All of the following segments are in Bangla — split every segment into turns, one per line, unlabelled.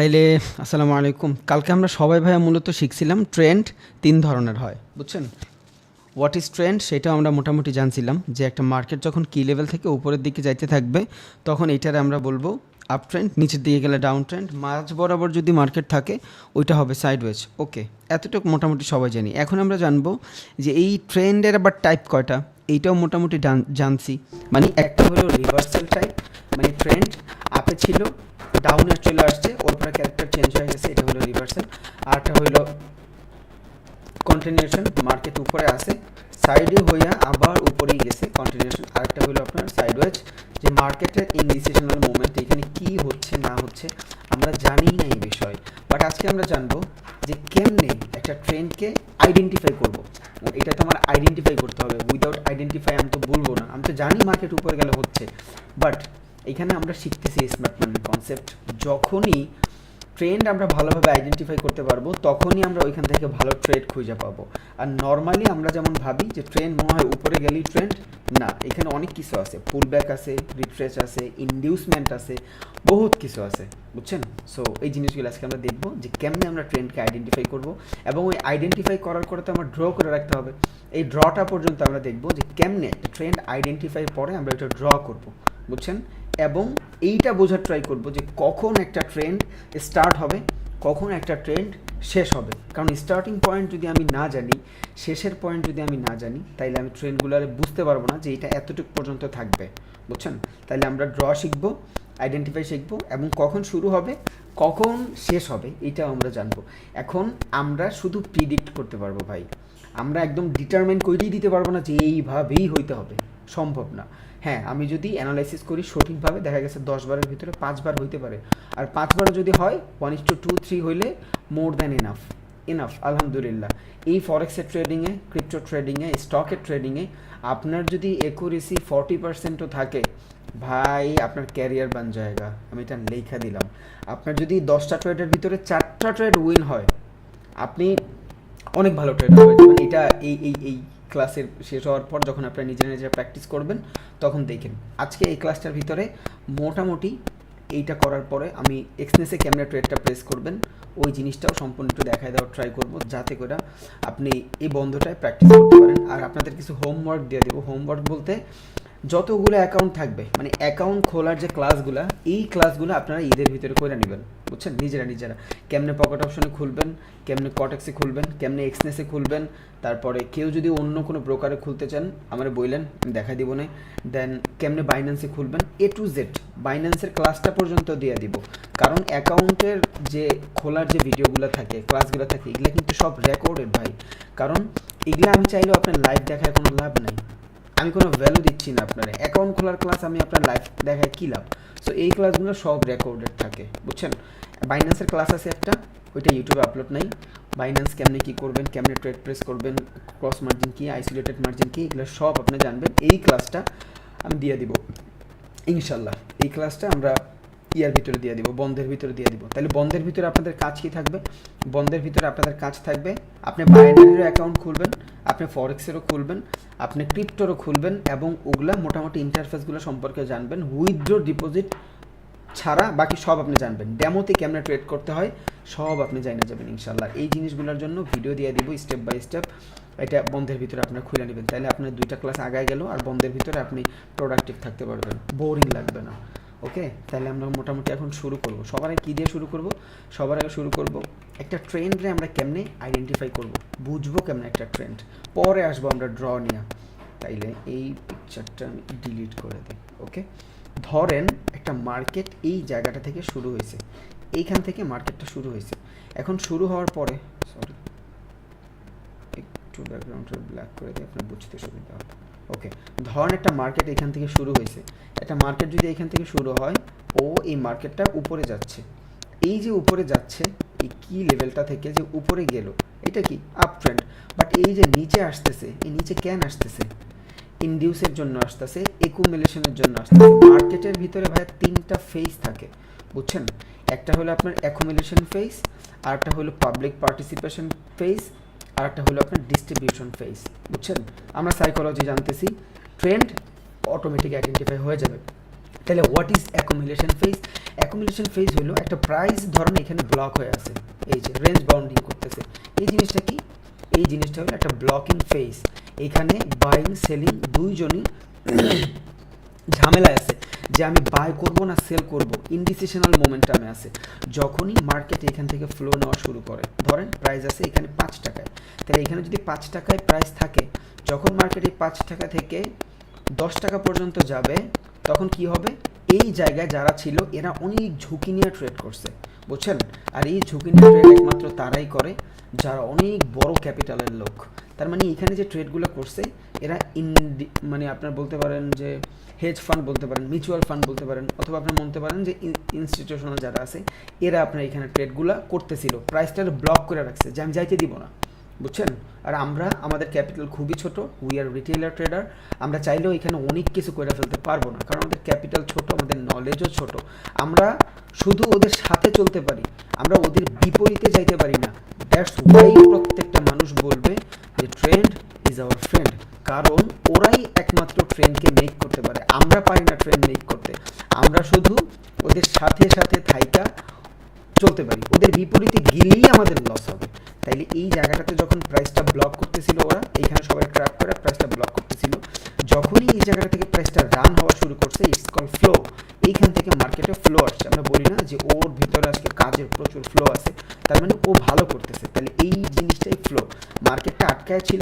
তাইলে আসসালামু আলাইকুম। কালকে আমরা সবাই ভাইয়া মূলত শিখছিলাম ট্রেন্ড ৩ ধরনের হয়, বুঝছেন? হোয়াট ইজ ট্রেন্ড সেটাও আমরা মোটামুটি জানছিলাম যে একটা মার্কেট যখন কি লেভেল থেকে উপরের দিকে যাইতে থাকবে তখন এইটারে আমরা বলবো আপ ট্রেন্ড, নিচের দিকে গেলে ডাউন ট্রেন্ড, মাঝ বরাবর যদি মার্কেট থাকে ওইটা হবে সাইডওয়েজ। ওকে, এতটুকু মোটামুটি সবাই জানি। এখন আমরা জানবো যে এই ট্রেন্ডের আবার টাইপ কয়টা, এইটাও মোটামুটি জানছি। মানে একটা হলো রিভার্সাল টাইপ, মানে ট্রেন্ড আপে ছিল, ডাউনে চলে আসছে, ওর পরে ক্যারেক্টার চেঞ্জ হয়ে গেছে, এটা হলো রিভার্সাল। আরটা হইলো কন্টিনিউশন, মার্কেট উপরে আসে সাইডে হইয়া আবার উপরেই গেছে, কন্টিনিউশন। আরেকটা হলো আপনার সাইডওয়েজ, যে মার্কেটের ইনডিসিশনাল মোমেন্ট, এখানে কি হচ্ছে না হচ্ছে আমরা জানি না এই বিষয়। বাট আজকে আমরা জানবো যে কেমনে একটা ট্রেন্ডকে আইডেন্টিফাই করব। এটা তো আমার আইডেন্টিফাই করতে হবে, উইদাউট আইডেন্টিফাই আমি তো বলবো না। আমি তো জানি মার্কেট উপরে গেলে হচ্ছে, বাট এখানে আমরা শিখতেছি স্মার্ট মানির কনসেপ্ট। যখনই ট্রেন্ড আমরা ভালোভাবে আইডেন্টিফাই করতে পারবো তখনই আমরা ওইখান থেকে ভালো ট্রেড খুঁজে পাবো। আর নর্মালি আমরা যেমন ভাবি যে ট্রেন্ড মনে হয় উপরে গেলেই ট্রেন্ড, না, এখানে অনেক কিছু আছে, পুল ব্যাক আছে, রিফ্রেশ আছে, ইনডিউসমেন্ট আছে, বহুত কিছু আছে, বুঝছেন? সো এই জিনিসগুলো আজকে আমরা দেখবো যে কেমনে আমরা ট্রেন্ডকে আইডেন্টিফাই করব, এবং ওই আইডেন্টিফাই করার পরে তো আমরা ড্র করে রাখতে হবে। এই ড্রটা পর্যন্ত আমরা দেখবো যে কেমনে ট্রেন্ড আইডেন্টিফাই পরে আমরা এটা ড্র করব, বুঝছেন? এবং এইটা বোঝার ট্রাই করব যে কখন একটা ট্রেন্ড স্টার্ট হবে, কখন একটা ট্রেন্ড শেষ হবে। কারণ স্টার্টিং পয়েন্ট যদি আমি না জানি, শেষের পয়েন্ট যদি আমি না জানি, তাইলে আমি ট্রেন্ডগুলোরে বুঝতে পারবো না যে এটা এতটুকু পর্যন্ত থাকবে, বুঝছেন? তাইলে আমরা ড্র শিখবো, আইডেন্টিফাই শিখবো, এবং কখন শুরু হবে কখন শেষ হবে এটাও আমরা জানবো। এখন আমরা শুধু প্রিডিক্ট করতে পারবো ভাই, আমরা একদম ডিটারমাইন করেই দিতে পারবো না যে এইভাবেই হইতে হবে, সম্ভব না। হ্যাঁ, আমি যদি অ্যানালাইসিস করি সঠিকভাবে, দেখা গেছে 10 বারের ভিতরে 5 বার হইতে পারে। আর 5 বারও যদি হয় 1:2-3 হইলে মোর দ্যান এনাফ, আলহামদুলিল্লাহ। এই ফরেক্সের ট্রেডিংয়ে, ক্রিপ্টো ট্রেডিংয়ে, স্টকের ট্রেডিংয়ে আপনার যদি অ্যাকুরেসি 40%ও থাকে, ভাই আপনার ক্যারিয়ার বান জায়গা, আমি এটা লেখা দিলাম। আপনার যদি 10টা ট্রেডের ভিতরে 4টা ট্রেড উইন হয়, আপনি অনেক ভালো ট্রেডার হয়ে যাবেন। এটা এই ক্লাসের শেষ হওয়ার পর যখন আপনারা নিজেরা প্র্যাকটিস করবেন তখন দেখেন। আজকে এই ক্লাসটার ভিতরে মোটামুটি এইটা করার পরে আমি এক্সনেসে ক্যামেরা ট্রেডটা প্রেস করবেন, ওই জিনিসটাও সম্পূর্ণ একটু দেখায় দেওয়ার ট্রাই করব, যাতে করে আপনি এই বন্ধটায় প্র্যাকটিস করতে পারেন। আর আপনাদের কিছু হোমওয়ার্ক দিয়ে দেবো। হোমওয়ার্ক বলতে যতগুলো অ্যাকাউন্ট থাকবে, মানে অ্যাকাউন্ট খোলার যে ক্লাসগুলো, এই ক্লাসগুলো আপনারা ঈদের ভিতরে করে নেবেন, বুঝছেন? নিজেরা কেমনে পকেট অপশনে খুলবেন, কেমনে কটেক্সে খুলবেন, কেমনে এক্সনেসে খুলবেন, তারপরে কেউ যদি অন্য কোনো ব্রোকারে খুলতে চান আমার বললেন, আমি দেখা দিব না। দেন কেমনে বাইন্যান্সে খুলবেন, A to Z বাইন্যান্সের ক্লাসটা পর্যন্ত দিয়ে দিব। কারণ অ্যাকাউন্টের যে খোলার যে ভিডিওগুলো থাকে, ক্লাসগুলো থাকে, এগুলো কিন্তু সব রেকর্ডেড ভাই। কারণ এগুলো আমি চাইলেও আপনার লাইভ দেখায় কোনো লাভ নাই, আমি কোনো ভ্যালু দিচ্ছি না আপনার অ্যাকাউন্ট খোলার ক্লাস, আমি আপনার লাইভ দেখায় কী লাভ? সো এই ক্লাসগুলো সব রেকর্ডেড থাকে, বুঝছেন? বাইন্যান্সের ক্লাস আছে একটা, ওইটা ইউটিউবে আপলোড নাই। বাইন্যান্স কেমনে কী করবেন, কেমনে ট্রেড প্রেস করবেন, ক্রস মার্জিন কী, আইসোলেটেড মার্জিন কী, এগুলো সব আপনি জানবেন। এই ক্লাসটা আমি দিয়ে দিব ইনশাল্লাহ। এই ক্লাসটা আমরা ইয়ার ভিতরে দিয়ে দিব, বন্ধের ভিতরে দিয়ে দিব। তাহলে বন্ধের ভিতরে আপনাদের কাজ কী থাকবে? বন্ধের ভিতরে আপনাদের কাজ থাকবে আপনি বাইনারিরও অ্যাকাউন্ট খুলবেন, আপনি ফরেক্সেরও খুলবেন, আপনি ক্রিপ্টোরও খুলবেন, এবং ওগুলা মোটামুটি ইন্টারফেসগুলো সম্পর্কে জানবেন। উইথড্র ডিপোজিট ছাড়া বাকি সব আপনি জানবেন। ডেমোতে কেমনে ট্রেড করতে হয় সব আপনি জানিয়ে যাবেন ইনশাল্লাহ। এই জিনিসগুলোর জন্য ভিডিও দিয়ে দিব স্টেপ বাই স্টেপ। এটা বন্ধের ভিতরে আপনারা খুলে নেবেন, তাহলে আপনার 2টা ক্লাস আগায় গেল, আর বন্ধের ভিতরে আপনি প্রোডাক্টিভ থাকতে পারবেন, বোরিং লাগবে না। ওকে, তাহলে আমরা মোটামুটি এখন শুরু করব। সবার আগে কী দিয়ে শুরু করব? সবার আগে শুরু করব একটা ট্রেন্ডে আমরা কেমনে আইডেন্টিফাই করব, বুঝবো কেমনে একটা ট্রেন্ড, পরে আসবো আমরা ড্র নিয়ে। তাইলে এই পিকচারটা আমি ডিলিট করে দিই। ওকে, ধরেন একটা মার্কেট এই জায়গাটা থেকে শুরু হয়েছে, এইখান থেকে মার্কেটটা শুরু হয়েছে। এখন শুরু হওয়ার পরে, সরি একটু ব্যাকগ্রাউন্ডটা ব্ল্যাক করে দিই, আপনার বুঝতে সুবিধা হবে। ওকে, ধরেন একটা মার্কেট এখান থেকে শুরু হয়েছে। একটা মার্কেট যদি এখান থেকে শুরু হয়, ও এই মার্কেটটা উপরে যাচ্ছে, এই যে উপরে যাচ্ছে, এই কি লেভেলটা থেকে যে উপরে গেল, এটা কি আপ ট্রেন্ড। বাট এই যে নিচে আসতেছে, এই নিচে কেন আসতেছে? ইনডিউসের জন্য আসতেছে, একুমুলেশনের জন্য আসতেছে। মার্কেটের ভিতরে ভাই 3টা ফেজ থাকে, বুঝছেন? একটা হলো আপনার অ্যাকুমুলেশন ফেজ, আরেকটা হলো পাবলিক পার্টিসিপেশন ফেজ, আর একটা হলো আপনার ডিস্ট্রিবিউশন ফেজ, বুঝছেন? আমরা সাইকোলজি জানতেছি, ট্রেন্ড অটোমেটিক আইডেন্টিফাই হয়ে যাবে। তাহলে what is accumulation phase? Accumulation phase হলো একটা প্রাইস ধরেন এখানে ব্লক হয়ে আছে, এই যে রেঞ্জ বাউন্ডিং করতেছে, এই জিনিসটা কি? এই জিনিসটা হলো একটা ব্লকিং ফেজ। এখানে বাইং সেলিং দুইজনই ঝামেলায় আছে যে আমি বাই করব না সেল করব, ইনডিসিশনাল মোমেন্টামে আছে। যখনই মার্কেট এখান থেকে ফ্লো নেওয়া শুরু করে, ধরেন প্রাইস আছে এখানে 5 টাকায়, তাহলে এখানে যদি 5 টাকায় প্রাইস থাকে, যখন মার্কেট এই 5 টাকা থেকে 10 টাকা পর্যন্ত যাবে, তখন কি হবে? এই জায়গায় যারা ছিল এরা অনেক ঝুঁকি নিয়ে ট্রেড করছে, বুঝছেন? আর এই ঝুঁকি নিয়ে ট্রেড একমাত্র তারাই করে যারা অনেক বড় ক্যাপিটালের লোক। তার মানে এখানে যে ট্রেডগুলো করছে এরা মানে আপনার বলতে পারেন যে হেজ ফান্ড বলতে পারেন, মিউচুয়াল ফান্ড বলতে পারেন, অথবা আপনি বলতে পারেন যে ইনস্টিটিউশনাল যারা আছে এরা আপনার এখানে ট্রেডগুলো করতেছিল, প্রাইসটা ব্লক করে রাখছে যে আমি যাইতে দিব না, বুঝছেন? আর আমরা আমাদের ক্যাপিটাল খুবই ছোট, উই আর রিটেইলার ট্রেডার, আমরা চাইলেও এখানে অনেক কিছু করে ফেলতে পারবো না, কারণ আমাদের ক্যাপিটাল ছোট, আমাদের নলেজও ছোট। আমরা শুধু ওদের সাথে চলতে পারি, আমরা ওদের বিপরীতে যাইতে পারি না। দ্যাটস ওয়াই প্রত্যেকটা মানুষ বলবে যে ট্রেন্ড ইজ আওয়ার ফ্রেন্ড, কারণ ওরাই একমাত্র ট্রেন্ডকে মেক করতে পারে, আমরা পারি না ট্রেন্ড মেক করতে। আমরা শুধু ওদের সাথে সাথে থাইকা চলতে পারি, ওদের বিপরীতে গেলেই আমাদের লস হবে। তাইলে এই জায়গাটাতে যখন প্রাইসটা ব্লক করতেছিল ওরা, এইখানে সবাই ট্র্যাক করে প্রাইসটা ব্লক করতেছিল, যখনই এই জায়গাটা থেকে প্রাইসটা রান হওয়া শুরু করছে, ইটস কল ফ্লো। এইখান থেকে মার্কেটে ফ্লো আসছে, আমরা বলি না যে ওর ভিতরে আজকে কাজের প্রচুর ফ্লো আছে, তার মানে ও ভালো করতেছে। তাহলে এই জিনিসটাই ফ্লো, মার্কেটটা আটকায় ছিল,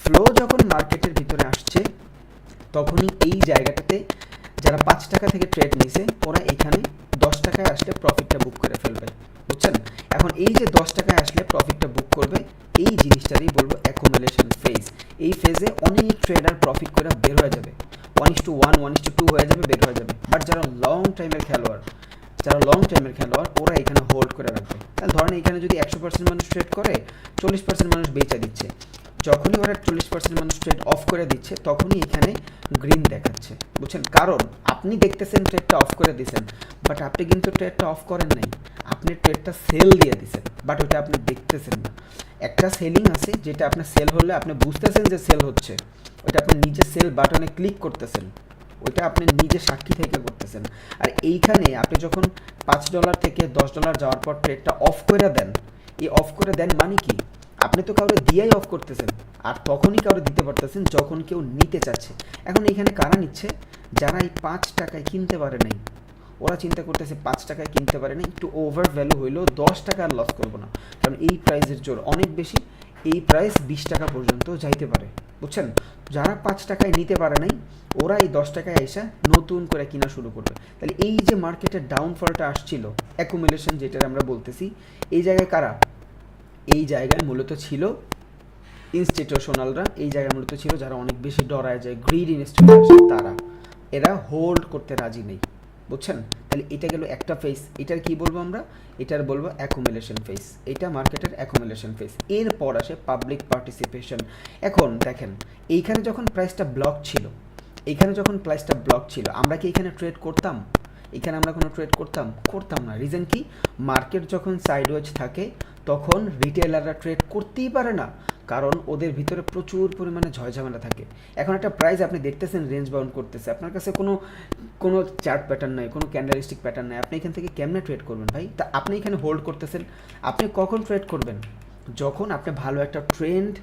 ফ্লো যখন মার্কেটের ভিতরে আসছে তখনই এই জায়গাটাতে যারা 5 টাকা থেকে ট্রেড নিছে ওরা এখানে 10 টাকায় আসলে প্রফিটটা বুক করে ফেলবে, বুঝছেন? এখন এই যে 10 টাকায় আসলে প্রফিটটা বুক করবে, এই জিনিসটারই বলবো অ্যাকুমুলেশন ফেজ। এই ফেজে অনেক ট্রেডার প্রফিট করে বের হয়ে যাবে, 1:1 1:2 হয়ে যাবে, বের হয়ে যাবে। বাট যারা লং টাইমের খেলোয়াড় ওরা এখানে হোল্ড করে রাখবে। তাহলে ধরেন এখানে যদি 100% মানুষ ট্রেড করে, 40% মানুষ বেচা দিচ্ছে, যখনই ওরা 40% মানুষ ট্রেড অফ করে দিচ্ছে তখনই এখানে গ্রিন দেখাচ্ছে, বুঝছেন? কারণ আপনি দেখতেছেন ট্রেডটা অফ করে দিয়েছেন, বাট আপনি কিন্তু ট্রেডটা অফ করেন নাই, আপনি ট্রেডটা সেল দিয়ে দিয়েছেন, বাট ওটা আপনি দেখতেছেন না। একটা সেলিং আছে যেটা আপনার সেল হলে আপনি বুঝতেছেন যে সেল হচ্ছে, ওটা আপনি নিজে সেল বাটনে ক্লিক করতেছেন, ওইটা আপনি নিজে সাক্ষী থেকে করতেছেন। আর এইখানে আপনি যখন $5 থেকে $10 যাওয়ার পর ট্রেডটা অফ করে দেন, এই অফ করে দেন মানে কি? আপনি তো কাউরে দিয়েই অফ করতেছেন, আর তখনই কাউরে দিতে পারতেছেন যখন কেউ নিতে চাচ্ছে। এখন এইখানে কারা নিচ্ছে? যারা এই 5 টাকায় কিনতে পারে নাই, ওরা চিন্তা করতেছে 5 টাকায় কিনতে পারে নাই, একটু ওভার ভ্যালু হইলেও 10 টাকা আর লস করবো না, কারণ এই প্রাইসের জোর অনেক বেশি, এই প্রাইস 20 টাকা পর্যন্ত যাইতে পারে, বুঝছেন? যারা 5 টাকায় নিতে পারে নাই ওরা এই 10 টাকায় এসে নতুন করে কিনা শুরু করবে। তাহলে এই যে মার্কেটের ডাউনফলটা আসছিল, অ্যাকুমুলেশন যেটা আমরা বলতেছি, এই জায়গায় কারা? এই জায়গায় মূলত ছিল ইনস্টিটিউশনালরা, এই জায়গায় মূলত ছিল যারা অনেক বেশি ডরায় যায়, গ্রিড ইনস্টিটিউশন, তারা এরা হোল্ড করতে রাজি নেই, বুঝছেন? তাহলে এটা গেল একটা ফেজ, এটার কি বলবো আমরা? এটার বলবো অ্যাকুমুলেশন ফেজ, এটা মার্কেটের অ্যাকুমুলেশন ফেজ। এরপর আসে পাবলিক পার্টিসিপেশন। এখন দেখেন এইখানে যখন প্রাইসটা ব্লক ছিল, আমরা কি এখানে ট্রেড করতাম? এখানে আমরা কোনো ট্রেড করতাম না। রিজন কি? মার্কেট যখন সাইডওয়েজ থাকে তখন রিটেলাররা ট্রেড করতেই পারে না, কারণ ওদের ভিতরে প্রচুর পরিমাণে ঝয়ঝামেলা থাকে। এখন একটা প্রাইস আপনি দেখতেছেন রেঞ্জ বাউন্ড করতেছে, আপনার কাছে কোনো চার্ট প্যাটার্ন নাই, কোনো ক্যান্ডেলস্টিক প্যাটার্ন নাই, আপনি এখান থেকে কেমনে ট্রেড করবেন ভাই? তা আপনি এখানে হোল্ড করতেছেন, আপনি কখন ট্রেড করবেন? যখন আপনি ভালো একটা ট্রেন্ড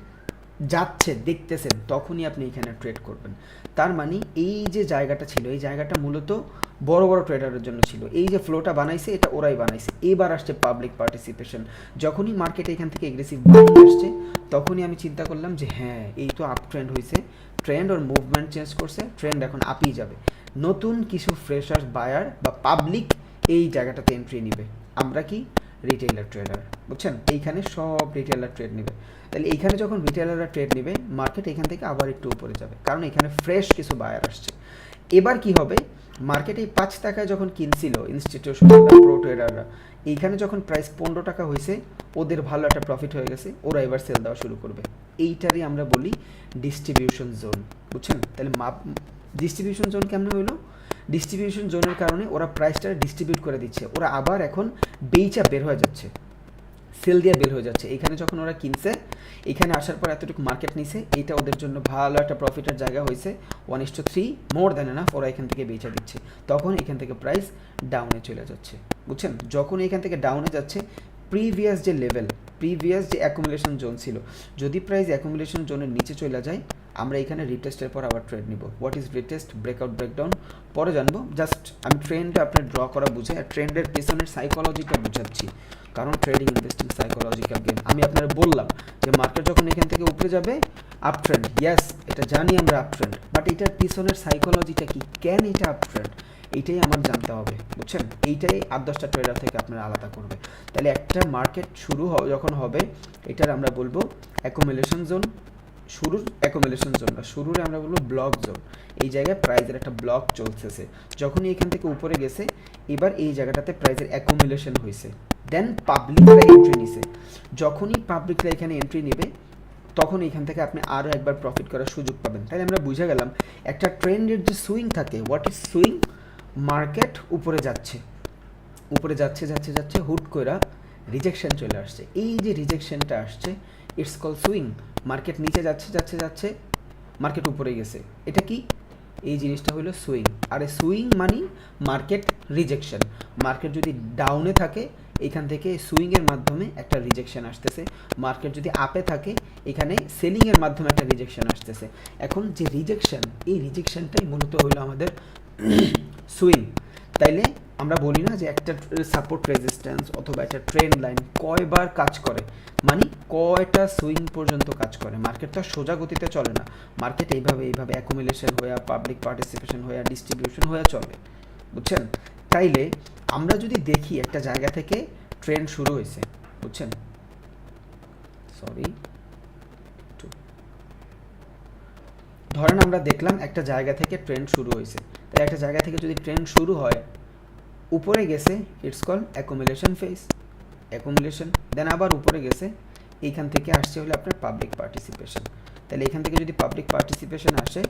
যাচ্ছে দেখতেছেন তখনই আপনি এখানে ট্রেড করবেন। তার মানে এই যে জায়গাটা ছিল, এই জায়গাটা মূলত বড় বড় ট্রেডারের জন্য ছিল। এই যে ফ্লোটা বানাইছে এটা ওরাই বানাইছে। এবার আসছে পাবলিক পার্টিসিপেশন। যখনই মার্কেটে এখান থেকে এগ্রেসিভ বাইং আসছে তখনই আমি চিন্তা করলাম যে হ্যাঁ, এই তো আপ ট্রেন্ড হয়েছে, ট্রেন্ড ওর মুভমেন্ট চেঞ্জ করছে, ট্রেন্ড এখন আপই যাবে। নতুন কিছু ফ্রেশার বায়ার বা পাবলিক এই জায়গাটাতে এন্ট্রি নিবে। আমরা কি? রিটেইলার ট্রেডার, বুঝছেন? এইখানে সব রিটেইলার ট্রেড নেবে। তাহলে এইখানে যখন রিটেইলাররা ট্রেড নেবে, মার্কেট এখান থেকে আবার একটু উপরে যাবে, কারণ এখানে ফ্রেশ কিছু বায়ার আসছে। এবার কি হবে? মার্কেট এই 5 টাকায় যখন কিনছিল ইনস্টিটিউশনাল প্রো ট্রেডাররা, এইখানে যখন প্রাইস 15 টাকা হয়েছে, ওদের ভালো একটা প্রফিট হয়ে গেছে, ওরা এবার সেল দেওয়া শুরু করবে। এইটারই আমরা বলি ডিস্ট্রিবিউশন জোন, বুঝছেন? তাহলে ডিস্ট্রিবিউশন জোন কেমন হইলো? ডিস্ট্রিবিউশন জোনের কারণে ওরা প্রাইসটা ডিস্ট্রিবিউট করে দিচ্ছে, ওরা আবার এখন বেচা বের হয়ে যাচ্ছে। সেল দিয়ে বের হয়ে যাচ্ছে। এখানে যখন ওরা কিনছে, এখানে আসার পর এতটুকু মার্কেট নিছে, এটা ওদের জন্য ভালো একটা প্রফিটের জায়গা হয়েছে, 1:3 মোর দ্যান এনাফ, ওরা এখান থেকে বেচে দিচ্ছে। তখন এখান থেকে প্রাইস ডাউনে চলে যাচ্ছে, বুঝছেন? যখন এখান থেকে ডাউনে যাচ্ছে, প্রিভিয়াস যে লেভেল, প্রিভিয়াস যে অ্যাকুমুলেশন জোন ছিল, যদি প্রাইস অ্যাকুমুলেশন জোনের নিচে চলে যায়, আমরা এখানে রিটেস্টের পর আবার ট্রেড নিব। What is retest, breakout, breakdown পরে জানবো। জাস্ট আমি ট্রেন্ডটা আপনার ড্র করা বুঝে, আর ট্রেন্ডের পেছনের সাইকোলজিটা বুঝাচ্ছি, কারণ ট্রেডিং ইনভেস্টিং সাইকোলজিক্যাল গেম। আমি আপনারা বললাম যে মার্কেট যখন এখান থেকে উপরে যাবে, আপ ট্রেন্ড, ইয়েস এটা জানি আমরা আপ ট্রেন্ড, বাট এটার পিছনের সাইকোলজিটা কি, কেন এটা আপ ট্রেন্ড, এইটাই আমার জানতে হবে, বুঝছেন? এইটাই 8-10টা ট্রেডার থেকে আপনারা আলাদা করবে। তাহলে একটা মার্কেট শুরু যখন হবে, এটার আমরা বলবো অ্যাকুমুলেশন জোন, শুরুর অ্যাকুমুলেশন জোন না, শুরুর আমরা বলবো ব্লক জোন। এই জায়গায় প্রাইজের একটা ব্লক চলতেছে, যখনই এখান থেকে উপরে গেছে, এবার এই জায়গাটাতে প্রাইজের অ্যাকুমুলেশন হয়েছে, দেন পাবলিকরা এন্ট্রি নিছে। যখনই পাবলিকরা এখানে এন্ট্রি নেবে, তখন এখান থেকে আপনি আরও একবার প্রফিট করার সুযোগ পাবেন। তাই আমরা বুঝে গেলাম একটা ট্রেন্ডের যে সুইং থাকে, হোয়াট ইজ সুইং, মার্কেট উপরে যাচ্ছে, উপরে যাচ্ছে যাচ্ছে যাচ্ছে, হুট করে রিজেকশন চলে আসছে। এই যে রিজেকশনটা আসছে, ইটস কল সুইং। মার্কেট নিচে যাচ্ছে যাচ্ছে যাচ্ছে, মার্কেট উপরে গেছে, এটা কি, এই জিনিসটা হলো সুইং। আর সুইং মানে মার্কেট রিজেকশন। মার্কেট যদি ডাউনে থাকে, এখান থেকে সুইংয়ের মাধ্যমে একটা রিজেকশন আসতেছে। মার্কেট যদি আপে থাকে, এখানে সেলিংয়ের মাধ্যমে একটা রিজেকশন আসতেছে। এখন যে রিজেকশন, এই রিজেকশনটাই মূলত হলো আমাদের সুইং। তাইলে আমরা বলি না যে একটা সাপোর্ট রেজিস্ট্যান্স অথবা একটা ট্রেন্ড লাইন কয়বার কাজ করে, মানে কয়টা সুইং পর্যন্ত কাজ করে। মার্কেটটা সোজা গতিতে চলে না, মার্কেট এইভাবে এইভাবে অ্যাকুমুলেশন হয়ে, পাবলিক পার্টিসিপেশন হয়ে, ডিস্ট্রিবিউশন হয়ে চলে, বুঝছেন? তাইলে আমরা যদি দেখি একটা জায়গা থেকে ট্রেন্ড শুরু হয়েছে, বুঝছেন, সরি, ধরেন আমরা দেখলাম একটা জায়গা থেকে ট্রেন্ড শুরু হয়েছে। তাই একটা জায়গা থেকে যদি ট্রেন্ড শুরু হয়, উপরে গেছে, it's call accumulation phase, accumulation, then আবার উপরে গেছে, এইখান থেকে আসছে হলো আপনার পাবলিক পার্টিসিপেশন। তাহলে এখান থেকে যদি পাবলিক পার্টিসিপেশন আসে,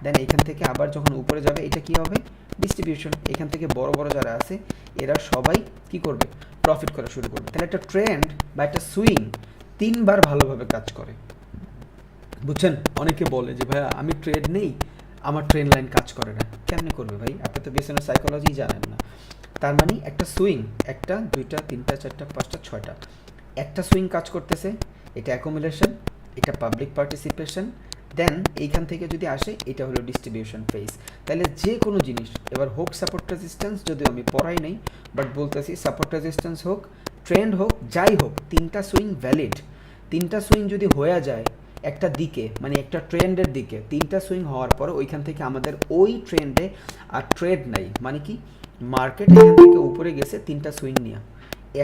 দেন এইখান থেকে আবার যখন উপরে যাবে, এটা কি হবে, ডিস্ট্রিবিউশন। এখান থেকে বড় বড় যারা আছে, এরা সবাই কি করবে, প্রফিট করা শুরু করবে। তাহলে একটা ট্রেন্ড বা একটা সুইং 3বার ভালোভাবে কাজ করে, বুঝছেন? অনেকে বলে যে ভাইয়া আমি ট্রেড নেই, আমার ট্রেন লাইন কাজ করে না। কেমনে করবে ভাই, আপনি তো বিজনেস সাইকোলজি জানেন না। তার মানে একটা সুইং, 1টা 2টা 3টা 4টা 5টা 6টা, একটা সুইং কাজ করতেছে, এটা অ্যাকুমুলেশন, এটা পাবলিক পার্টিসিপেশন, দেন এইখান থেকে যদি আসে, এটা হলো ডিস্ট্রিবিউশন ফেজ। তাহলে যে কোনো জিনিস, এবার হোক সাপোর্ট রেজিস্ট্যান্স, যদিও আমি পড়াই নাই, বাট বলতেছি সাপোর্ট রেজিস্ট্যান্স হোক, ট্রেন্ড হোক, যাই হোক, 3টা সুইং ভ্যালিড। 3টা সুইং যদি হয়ে যায় একটা দিকে, মানে একটা ট্রেন্ডের দিকে, 3টা সুইং হওয়ার পর ওইখান থেকে আমাদের ওই ট্রেন্ডে আর ট্রেড নাই, মানে কি, মার্কেট এখান থেকে উপরে গেছে 3টা সুইং নিয়ে,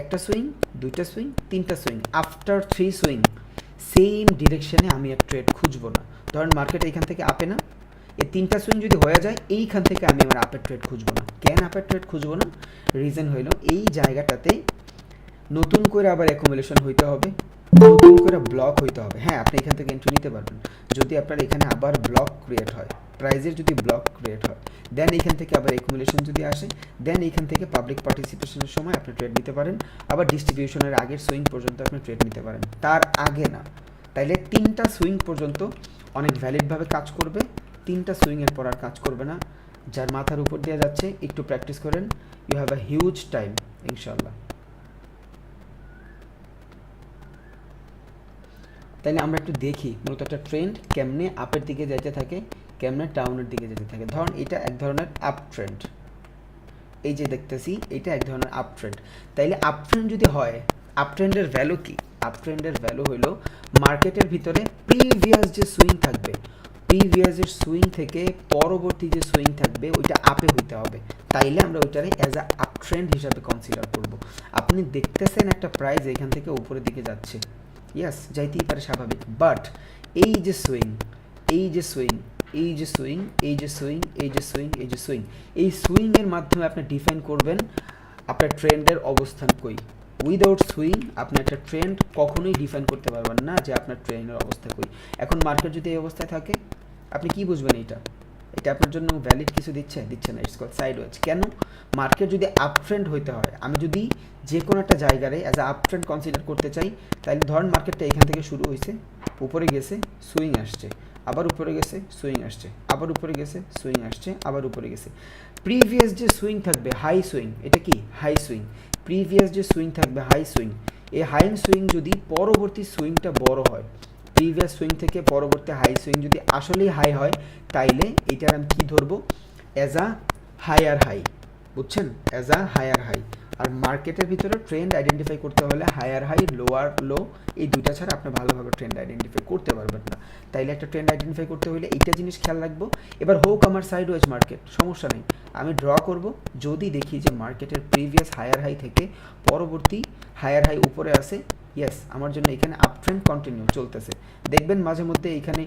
একটা সুইং, 2টা সুইং, 3টা সুইং, আফটার 3 সুইং সেম ডিরেকশনে আমি এক ট্রেড খুঁজবো না। ধরেন মার্কেট এইখান থেকে আপে না, এই 3টা সুইং যদি হয়ে যায়, এইখান থেকে আমি আমার আপের ট্রেড খুঁজবো না। কেন আপের ট্রেড খুঁজবো না, রিজন হইলো এই জায়গাটাতে নতুন করে আবার অ্যাকুমুলেশন হইতে হবে, নতুন করে ব্লক হইতে হবে। হ্যাঁ, আপনি এখান থেকে এন্ট্রি নিতে পারবেন যদি আপনার এখানে আবার ব্লক ক্রিয়েট হয়, প্রাইজের যদি ব্লক ক্রিয়েট হয়, দেন এখান থেকে আবার অ্যাকুমুলেশন যদি আসে, দেন এখান থেকে পাবলিক পার্টিসিপেশনের সময় আপনি ট্রেড নিতে পারেন, আবার ডিস্ট্রিবিউশনের আগের সুইং পর্যন্ত আপনি ট্রেড নিতে পারেন, তার আগে না। তাইলে 3টা সুইং পর্যন্ত অনেক ভ্যালিডভাবে কাজ করবে, 3টা সুইংয়ের পর আর কাজ করবে না। যার মাথার উপর দিয়ে যাচ্ছে, একটু প্র্যাকটিস করেন, you have a huge time ইনশাল্লাহ। তাইলে আমরা একটু দেখি মূলত একটা ট্রেন্ড কেমনে আপের দিকে যেতে থাকে, কেমনে ডাউনের দিকে যেতে থাকে। ধরুন এটা এক ধরনের আপ ট্রেন্ড, এই যে দেখতেছি এটা এক ধরনের আপ ট্রেন্ড। তাইলে আপ ট্রেন্ড যদি হয়, আপ ট্রেন্ডের ভ্যালু কি, আপ ট্রেন্ডের ভ্যালু হলো মার্কেটের ভিতরে প্রিভিয়াস যে সুইং থাকবে, প্রিভিয়াসের সুইং থেকে পরবর্তী যে সুইং থাকবে ওইটা আপে হইতে হবে। তাইলে আমরা ওইটারে অ্যাজ আ আপ ট্রেন্ড হিসাবে কনসিডার করব। আপনি দেখতেছেন একটা প্রাইস এখান থেকে উপরের দিকে যাচ্ছে, ইয়াস যাইতেই পারে, স্বাভাবিক, বাট এই যে সুইং, এই যে সুইং, এই যে সুইং, এই যে সুইং, এই যে সুইং, এই যে সুইং, এই সুইংয়ের মাধ্যমে আপনি ডিফাইন করবেন আপনার ট্রেন্ডের অবস্থান কই। উইদাউট সুইং আপনি একটা ট্রেন্ড কখনোই ডিফাইন করতে পারবেন না যে আপনার ট্রেন্ডের অবস্থা কই। এখন মার্কেট যদি এই অবস্থায় থাকে, আপনি কি বুঝবেন, এটা আপনার জন্য ভ্যালিড কিছু দিচ্ছে না। It's call sideways. কেন? মার্কেট যদি আপ ট্রেন্ড হইতে হয়, আমি যদি যে কোনো একটা জায়গায় as a up trend consider করতে চাই, তাহলে ধরেন মার্কেটটা এখান থেকে শুরু হয়েছে, উপরে গেছে, সুইং আসছে, আবার উপরে গেছে, সুইং আসছে, আবার উপরে গেছে, সুইং আসছে, আবার উপরে গেছে। প্রিভিয়াস যে সুইং থাকবে হাই সুইং, এটা কি হাই সুইং, প্রিভিয়াস যে সুইং থাকবে হাই সুইং, এই হাই সুইং যদি পরবর্তী সুইংটা বড় হয়, প্রিভিয়াস সুইং থেকে পরবর্তী হাই সুইং যদি আসলেই হাই হয়, তাইলে এটার আমি কী ধরবো? As a higher high. বুঝছেন? As a higher high. আর মার্কেটের ভিতরে ট্রেন্ড আইডেন্টিফাই করতে হলে হায়ার হাই, লোয়ার লো, এই দুইটা ছাড়া আপনি ভালোভাবে ট্রেন্ড আইডেন্টিফাই করতে পারবেন না। তাইলে একটা ট্রেন্ড আইডেন্টিফাই করতে হলে এইটা জিনিস খেয়াল রাখবো। এবার হোক আমার সাইডওয়েজ মার্কেট, সমস্যা নেই, আমি ড্র করব, যদি দেখি যে মার্কেটের প্রিভিয়াস হায়ার হাই থেকে পরবর্তী হায়ার হাই উপরে আসে, ইয়েস, আমার জন্য এখানে আপ ট্রেন্ড কন্টিনিউ চলতেছে। দেখবেন মাঝে মধ্যে এইখানে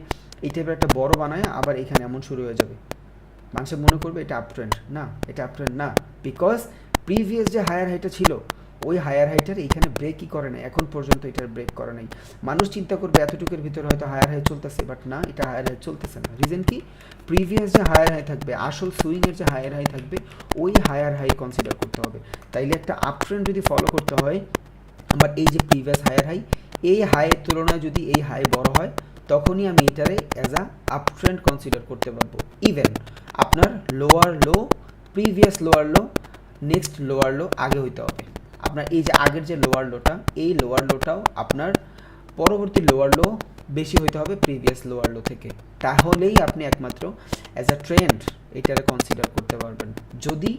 এই টাইপের একটা বড় বানায়, আবার এখানে এমন শুরু হয়ে যাবে, মানুষের মনে করবে এটা আপ ট্রেন্ড। না, এটা আপ ট্রেন্ড না, বিকজ প্রিভিয়াস যে হায়ার হাইটা ছিল, ওই হায়ার হাইটার এইখানে ব্রেকই করে নাই, এখন পর্যন্ত এটার ব্রেক করে নাই। মানুষ চিন্তা করবে এতটুকুর ভিতরে হয়তো হায়ার হাই চলতেছে, বাট না, এটা হায়ার হাই চলতেছে না। রিজন কি? প্রিভিয়াস যে হায়ার হাই থাকবে, আসল সুইংয়ের যে হায়ার হাই থাকবে, ওই হায়ার হাই কনসিডার করতে হবে। তাইলে একটা আপ ট্রেন্ড যদি ফলো করতে হয়, আমার এই যে প্রিভিয়াস হায়ার হাই, এই হাইয়ের তুলনায় যদি এই হাই বড় হয়, তখনই আমি এটারে as a up trend consider করতে পারবো। ইভেন আপনার লোয়ার লো, প্রিভিয়াস লোয়ার লো, নেক্সট লোয়ার লো আগে হইতে হবে। আপনার এই যে আগের যে লোয়ার লোটা, এই লোয়ার লোটাও আপনার পরবর্তী লোয়ার লো বেশি হইতে হবে প্রিভিয়াস লোয়ার লো থেকে, তাহলেই আপনি একমাত্র অ্যাজ আ ট্রেন্ড এটারে কনসিডার করতে পারবেন। যদি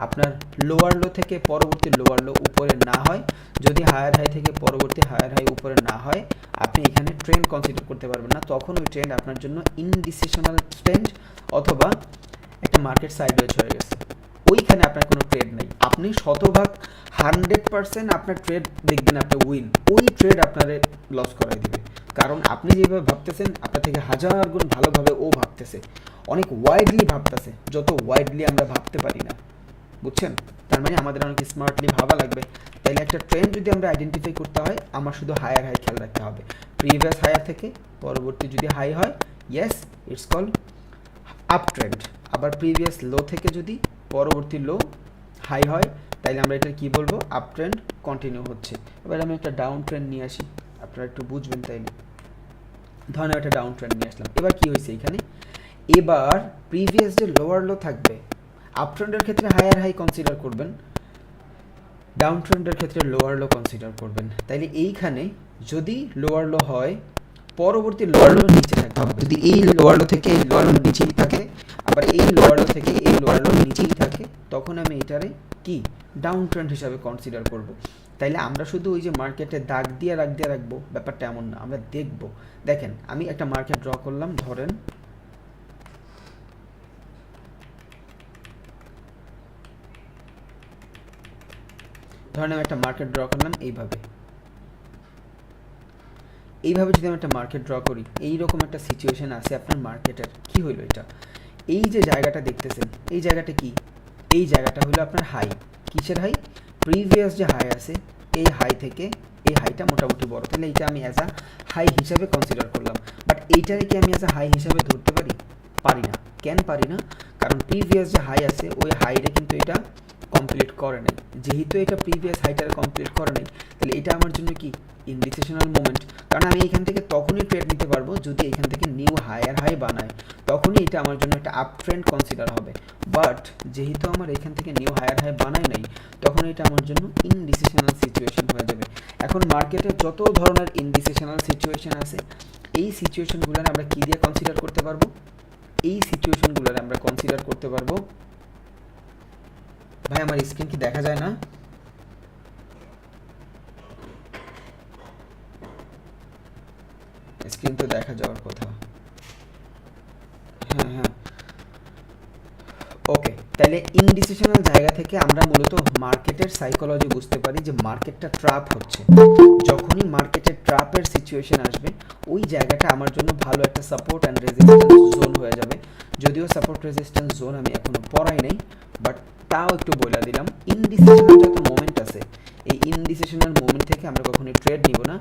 আপনার লোয়ার লো থেকে পরবর্তী লোয়ার লো উপরে না হয়, যদি হায়ার হাই থেকে পরবর্তী হায়ার হাই উপরে না হয়, আপনি এখানে ট্রেন্ড কনসিডার করতে পারবেন না। তখন ওই ট্রেন্ড আপনার জন্য ইনডিসিশনাল ট্রেন্ড, অথবা একটা মার্কেট সাইডওয়েজ হয়ে গেছে, ওইখানে আপনার কোনো ট্রেড নেই। আপনি শতভাগ 100% আপনার ট্রেড দেখবেন আপনি উইন, ওই ট্রেড আপনারে লস করাই দিবে। কারণ আপনি যেভাবে ভাবতেছেন, আপনার থেকে হাজার গুণ ভালোভাবে ও ভাবতেছে, অনেক ওয়াইডলি ভাবতেছে, যত ওয়াইডলি আমরা ভাবতে পারি না। বুঝছেন? তার মানে আমাদের অনেক স্মার্টলি ভাবা লাগবে। তাইলে একটা ট্রেন্ড যদি আমরা আইডেন্টিফাই করতে হয়, আমার শুধু হায়ার হাই খেয়াল রাখতে হবে। প্রিভিয়াস হায়ার থেকে পরবর্তী যদি হাই হয়, yes, it's call up trend. আবার প্রিভিয়াস লো থেকে যদি পরবর্তী লো হাই হয়, তাইলে আমরা এটা কি বলবো? আপ ট্রেন্ড কন্টিনিউ হচ্ছে। এবার আমি একটা ডাউন ট্রেন্ড নিয়ে আসি, আপনারা একটু বুঝবেন। তাইলে ধরেন একটা ডাউন ট্রেন্ড নিয়ে আসলাম। এবার কি হয়েছে এখানে? এবার প্রিভিয়াস যে লোয়ার লো থাকবে, আপ ট্রেন্ডের ক্ষেত্রে হায়ার হাই কনসিডার করবেন, ডাউন ট্রেন্ডের ক্ষেত্রে লোয়ার লো কনসিডার করবেন। তাইলে এইখানে যদি লোয়ার লো হয়, পরবর্তী লোয়ার লো নিচে থাকতে হবে। যদি এই লোয়ার লো থেকে এই লোয়ার লো নিচেই থাকে, আবার এই লোয়ার লো থেকে এই লোয়ার লো নিচেই থাকে, তখন আমি এটারে কি ডাউন ট্রেন্ড হিসাবে কনসিডার করব। তাইলে আমরা শুধু ওই যে মার্কেটে দাগ দিয়ে রাখবো, ব্যাপারটা এমন না, আমরা দেখব। দেখেন, আমি একটা মার্কেট ড্র করলাম, ধরেন আমি একটা মার্কেট ড্র করলাম এইভাবে। যদি আমি একটা মার্কেট ড্র করি, এইরকম একটা সিচুয়েশন আছে আপনার মার্কেটের, কি হইলো এটা? এই যে জায়গাটা দেখতেছেন, এই জায়গাটা কি? এই জায়গাটা হলো আপনার হাই। কিসের হাই? প্রিভিয়াস যে হাই আছে, এই হাই থেকে এই হাইটা মোটামুটি বড়, তাহলে এইটা আমি অ্যাজ আ হাই হিসাবে কনসিডার করলাম। বাট এইটারে কি আমি অ্যাজ আ হাই হিসাবে ধরতে পারি? পারি না। কেন পারি না? কারণ প্রিভিয়াস যে হাই আছে, ওই হাইটা কিন্তু এটা কমপ্লিট করে নাই। যেহেতু এটা প্রিভিয়াস হাইটার কমপ্লিট করে নাই, তাহলে এটা আমার জন্য কি ইনডিসিশনাল মোমেন্ট। কারণ আমি এখান থেকে তখনই ট্রেড নিতে পারবো যদি এখান থেকে নিউ হায়ার হাই বানায়, তখনই এটা আমার জন্য একটা আপ ট্রেন্ড কনসিডার হবে। বাট যেহেতু আমার এখান থেকে নিউ হায়ার হাই বানায় নাই, তখন এটা আমার জন্য ইনডিসিশনাল সিচুয়েশন হয়ে যাবে। এখন মার্কেটে যত ধরনের ইনডিসিশনাল সিচুয়েশন আছে, এই সিচুয়েশনগুলোর আমরা কি দিয়ে কনসিডার করতে পারবো? এই সিচুয়েশনগুলোর আমরা কনসিডার করতে পারবো। ভাই আমার স্ক্রিন কি দেখা যায় না? স্ক্রিন তো দেখা যাওয়ার কথা। হ্যাঁ, ওকে। তাহলে ইনডিসিশনাল জায়গা থেকে আমরা মূলত মার্কেটের সাইকোলজি বুঝতে পারি যে মার্কেটটা ট্র্যাপ হচ্ছে। যখনই মার্কেটের ট্র্যাপের সিচুয়েশন আসবে, ওই জায়গাটা আমার জন্য ভালো একটা সাপোর্ট অ্যান্ড রেজিস্ট্যান্স জোন হয়ে যাবে। যদিও সাপোর্ট রেজিস্ট্যান্স জোন আমি এখনো পড়াই নাই, বাট তাও একটু বলে দিলাম। ইনডিসিশনাল যত মোমেন্ট আছে, এই ইনডিসিশনাল মোমেন্ট থেকে আমরা কখনোই ট্রেড নিব না,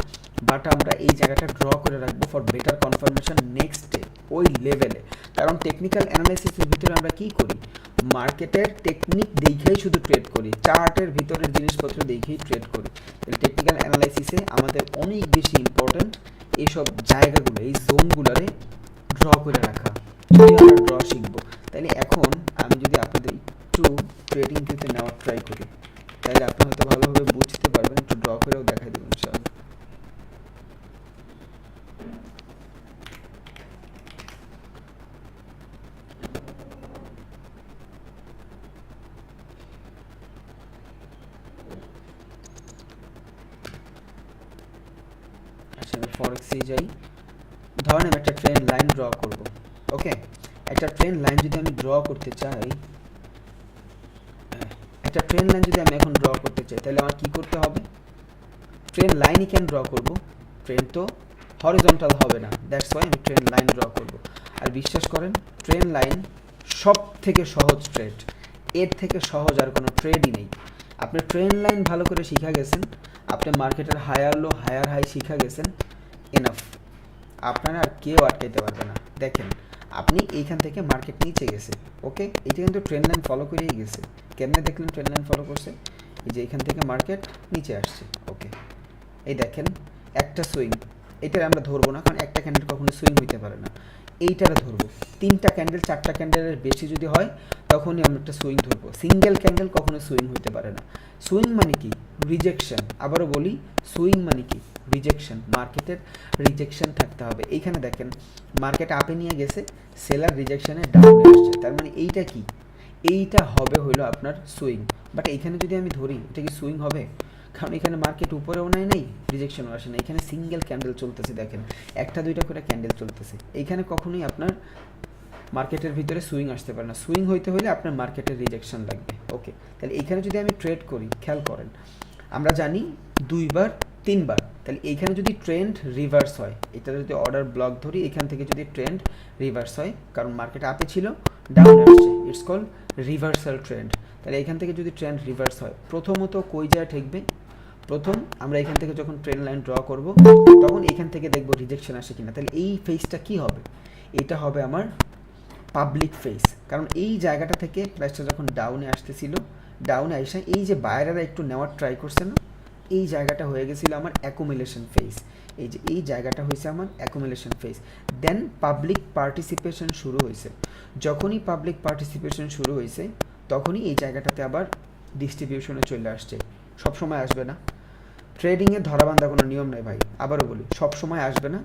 বাট আমরা এই জায়গাটা ড্র করে রাখবো for better confirmation next day ওই লেভেলে। কারণ টেকনিক্যাল অ্যানালাইসিসের ভিতরে আমরা কি করি, মার্কেটের টেকনিক দেখেই শুধু ট্রেড করি, চার্টের ভিতরের জিনিসপত্র দেখেই ট্রেড করি। তাহলে টেকনিক্যাল অ্যানালাইসিসে আমাদের অনেক বেশি ইম্পর্ট্যান্ট এইসব জায়গাগুলো, এই জোনগুলোরে ড্র করে রাখা। যদি আমরা ড্র শিখবো, তাহলে এখন আমি যদি আপনাদের একটু ট্রেডিং ভিউতে নেওয়ার ট্রাই করি, তাহলে আপনি হয়তো ভালোভাবে বুঝতে পারবেন। একটু ড্র করেও দেখাই দেবেন ইনশাআল্লাহ। আচ্ছা, আমি ফরেক্সে যাই। ধরেন আমি একটা ট্রেন্ড লাইন ড্র করব। ওকে, একটা ট্রেন্ড লাইন যদি আমি ড্র করতে চাই, একটা ট্রেন্ড লাইন যদি আমি এখন ড্র করতে চাই, তাহলে আমার কি করতে হবে? ট্রেন্ড লাইনই কেন ড্র করব? ট্রেন্ড তো হরিজন্টাল হবে না, দ্যাটস ওয়াই আমি ট্রেন্ড লাইন ড্র করব। আর বিশ্বাস করেন, ট্রেন্ড লাইন সব থেকে সহজ ট্রেড, এর থেকে সহজ আর কোনো ট্রেডই নেই। আপনি ট্রেন্ড লাইন ভালো করে শিখা গেছেন, আপনি মার্কেটের হায়ার লো হায়ার হাই শিখা গেছেন, এনাফ। আপনারা আর কেউ আটকাইতে পারবে না। দেখেন, আপনি এইখান থেকে মার্কেট নিচে গেছে, ওকে, এইটা কিন্তু ট্রেন্ড লাইন ফলো করেই গেছে। কেমনে দেখলেন ট্রেন্ড লাইন ফলো করছে? এই যে এখান থেকে মার্কেট নিচে আসছে, ওকে। এই দেখেন একটা সুইং, এটার আমরা ধরবো না, কারণ একটা ক্যান্ডেল কখনো সুইং হইতে পারে না। এইটারে ধরবো, 3টা ক্যান্ডেল 4টা ক্যান্ডেলের বেশি যদি হয় তখনই আমরা একটা সুইং ধরবো। সিঙ্গেল ক্যান্ডেল কখনো সুইং হইতে পারে না। সুইং মানে কি? রিজেকশন। আবারও বলি, সুইং মানে কি? রিজেকশন। মার্কেটের রিজেকশন থাকতে হবে। এইখানে দেখেন মার্কেট আপে নিয়ে গেছে, সেলার রিজেকশনে ডাউনে আসছে, তার মানে এইটা কি? এইটা হবে হলো আপনার সুইং। বাট এইখানে যদি আমি ধরি, এটা কি সুইং হবে? কারণ এখানে মার্কেট উপরেও নেই রিজেকশনও আসে না, এখানে সিঙ্গেল ক্যান্ডেল চলতেছে। দেখেন একটা দুইটা করে ক্যান্ডেল চলতেছে, এইখানে কখনোই আপনার মার্কেটের ভিতরে সুইং আসতে পারে না। সুইং হইতে হলে আপনার মার্কেটের রিজেকশন লাগবে, ওকে। তাহলে এইখানে যদি আমি ট্রেড করি, খেয়াল করেন, আমরা জানি 2বার 3বার, তাহলে এইখানে যদি ট্রেন্ড রিভার্স হয়, এটা যদি অর্ডার ব্লক ধরি, এখান থেকে যদি ট্রেন্ড রিভার্স হয়, কারণ মার্কেট আপে ছিল ডাউন আসছে, ইটস কল রিভার্সাল ট্রেন্ড। তাহলে এখান থেকে যদি ট্রেন্ড রিভার্স হয়, প্রথমত কই যায় ঠেকবে? প্রথম আমরা এখান থেকে যখন ট্রেন্ড লাইন ড্র করব, তখন এখান থেকে দেখব রিজেকশন আসে কিনা। তাহলে এই ফেজটা কি হবে? এটা হবে আমার পাবলিক ফেজ। কারণ এই জায়গাটা থেকে প্রাইসটা যখন ডাউনে আসতেছিল, ডাউনে আইসা এই যে বায়াররা একটু নেওয়ার ট্রাই করছে না, এই জায়গাটা হয়ে গেছিল আমার অ্যাকুমুলেশন ফেজ। এই যে এই জায়গাটা হয়েছে আমার অ্যাকুমুলেশন ফেজ। দেন পাবলিক পার্টিসিপেশন শুরু হয়েছে। যখনই পাবলিক পার্টিসিপেশন শুরু হয়েছে, তখনই এই জায়গাটাতে আবার ডিস্ট্রিবিউশনে চলে আসছে। সবসময় আসবে না, ট্রেডিংয়ে ধরাবান্ধা কোনো নিয়ম নেই ভাই। আবারও বলি, সবসময় আসবে না।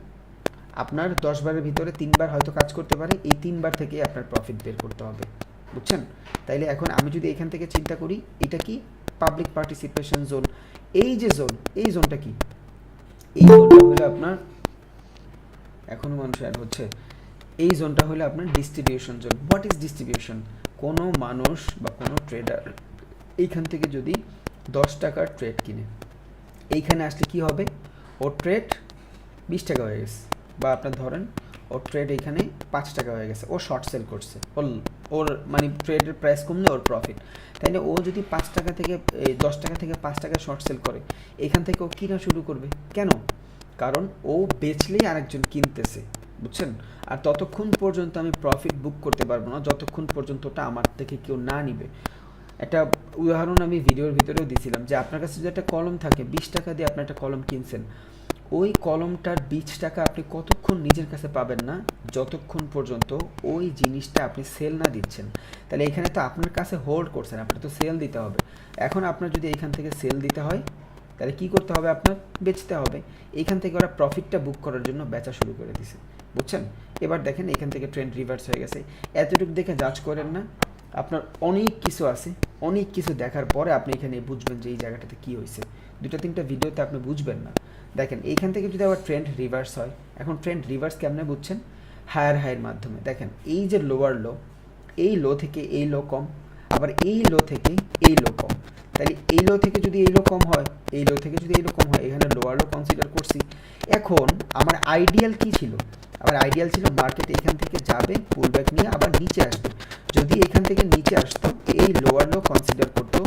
আপনার 10 বারের ভিতরে 3বার হয়তো কাজ করতে পারে, এই 3বার থেকেই আপনার প্রফিট বের করতে হবে, বুঝছেন? তাইলে এখন আমি যদি এখান থেকে চিন্তা করি, এটা কি? Public participation zone. এই যে জোন, এই জোনটা কি? এই জোনটা হলো আপনার, এখনও মানুষ অ্যাড হচ্ছে, এই জোনটা হলো আপনার distribution zone. What is distribution? কোনো মানুষ বা কোনো ট্রেডার এইখান থেকে যদি 10 টাকার ট্রেড কিনে, এইখানে আসলে কি হবে? ওর ট্রেড 20 টাকা হয়ে গেছে, বা আপনার ধরেন ওর ট্রেড এইখানে 5 টাকা হয়ে গেছে, ও শর্ট সেল করছে, ওর মানে ট্রেডের প্রাইস কমলে ওর প্রফিট। তাইলে ও যদি 5 টাকা থেকে 10 টাকা থেকে 5 টাকা শর্ট সেল করে, এখান থেকে ও কিনা শুরু করবে। কেন? কারণ ও বেচলেই আরেকজন কিনতেছে, বুঝছেন? আর ততক্ষণ পর্যন্ত আমি প্রফিট বুক করতে পারবো না, যতক্ষণ পর্যন্ত ওটা আমার থেকে কেউ না নিবে। একটা উদাহরণ আমি ভিডিওর ভিতরেও দিয়েছিলাম, যে আপনার কাছে যদি একটা কলম থাকে, 20 টাকা দিয়ে আপনি একটা কলম কিনছেন, ওই কলমটার 20 টাকা আপনি কতক্ষণ নিজের কাছে পাবেন না, যতক্ষণ পর্যন্ত ওই জিনিসটা আপনি সেল না দিচ্ছেন। তাহলে এখানে তো আপনার কাছে হোল্ড করছেন, আপনার তো সেল দিতে হবে। এখন আপনার যদি এখান থেকে সেল দিতে হয়, তাহলে কি করতে হবে? আপনার বেচতে হবে। এইখান থেকে ওরা প্রফিটটা বুক করার জন্য বেচা শুরু করে দিছে, বুঝছেন? এবার দেখেন এখান থেকে ট্রেন্ড রিভার্স হয়ে গেছে। এতটুকু দেখে জাজ করেন না, আপনার অনেক কিছু আছে, অনেক কিছু দেখার পরে আপনি এখানে বুঝবেন যে এই জায়গাটাতে কী হয়েছে। 2-3টা ভিডিওতে আপনি বুঝবেন না। দেখেন এইখান থেকে যদি আবার ট্রেন্ড রিভার্স হয়, এখন ট্রেন্ড রিভার্স কেমনে বুঝছেন? হায়ার হাইয়ের মাধ্যমে। দেখেন এই যে লোয়ার লো, এই লো থেকে এই লো কম, আবার এই লো থেকে এই লো কম। তাহলে এই লো থেকে যদি এই লো কম হয়, এই লো থেকে যদি এই লো কম হয়, এখানে লোয়ার লো কনসিডার করছি। এখন আমার আইডিয়াল কি ছিল? আমার আইডিয়াল ছিল মার্কেট এখান থেকে যাবে, পুলব্যাক নিয়ে আবার নিচে আসবে। যদি এখান থেকে নিচে আসতো, এই লোয়ার লো কনসিডার করতো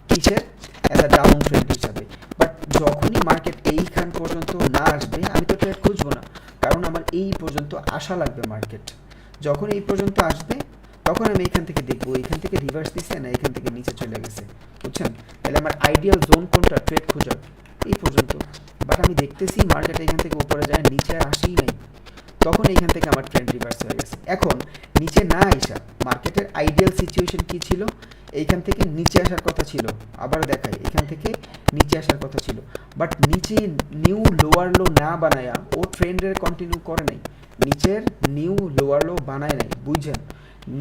কিসের? অ্যাজ আ ডাউন ট্রেন্ড হিসাবে। বাট যখনই মার্কেট এইখান পর্যন্ত না আসবে আমি তো ট্রেড খুঁজবো না, কারণ আমার এই পর্যন্ত আসা লাগবে মার্কেট। যখন এই পর্যন্ত আসবে তখন আমি এখান থেকে দেখবো এখান থেকে রিভার্স দিচ্ছে না এখান থেকে নিচে চলে গেছে, বুঝছেন? তাহলে আমার আইডিয়াল জোন কোনটা ট্রেড খোঁজার? এই পর্যন্ত। বাট আমি দেখতেছি মার্কেট এখান থেকে উপরে যায়, নিচে আর আসেই নাই, তখন এইখান থেকে আমার ট্রেন্ড রিভার্স হয়ে গেছে। এখন নিচে না আইসা মার্কেটের আইডিয়াল সিচুয়েশন কি ছিল? এইখান থেকে নিচে আসার কথা ছিল, আবার দেখাই এখান থেকে নিচে আসার কথা ছিল, বাট নিচে নিউ লোয়ার লো না বানায়া ও ট্রেন্ডের কন্টিনিউ করে নাই, নিচের নিউ লোয়ার লো বানায় নাই, বুঝছেন?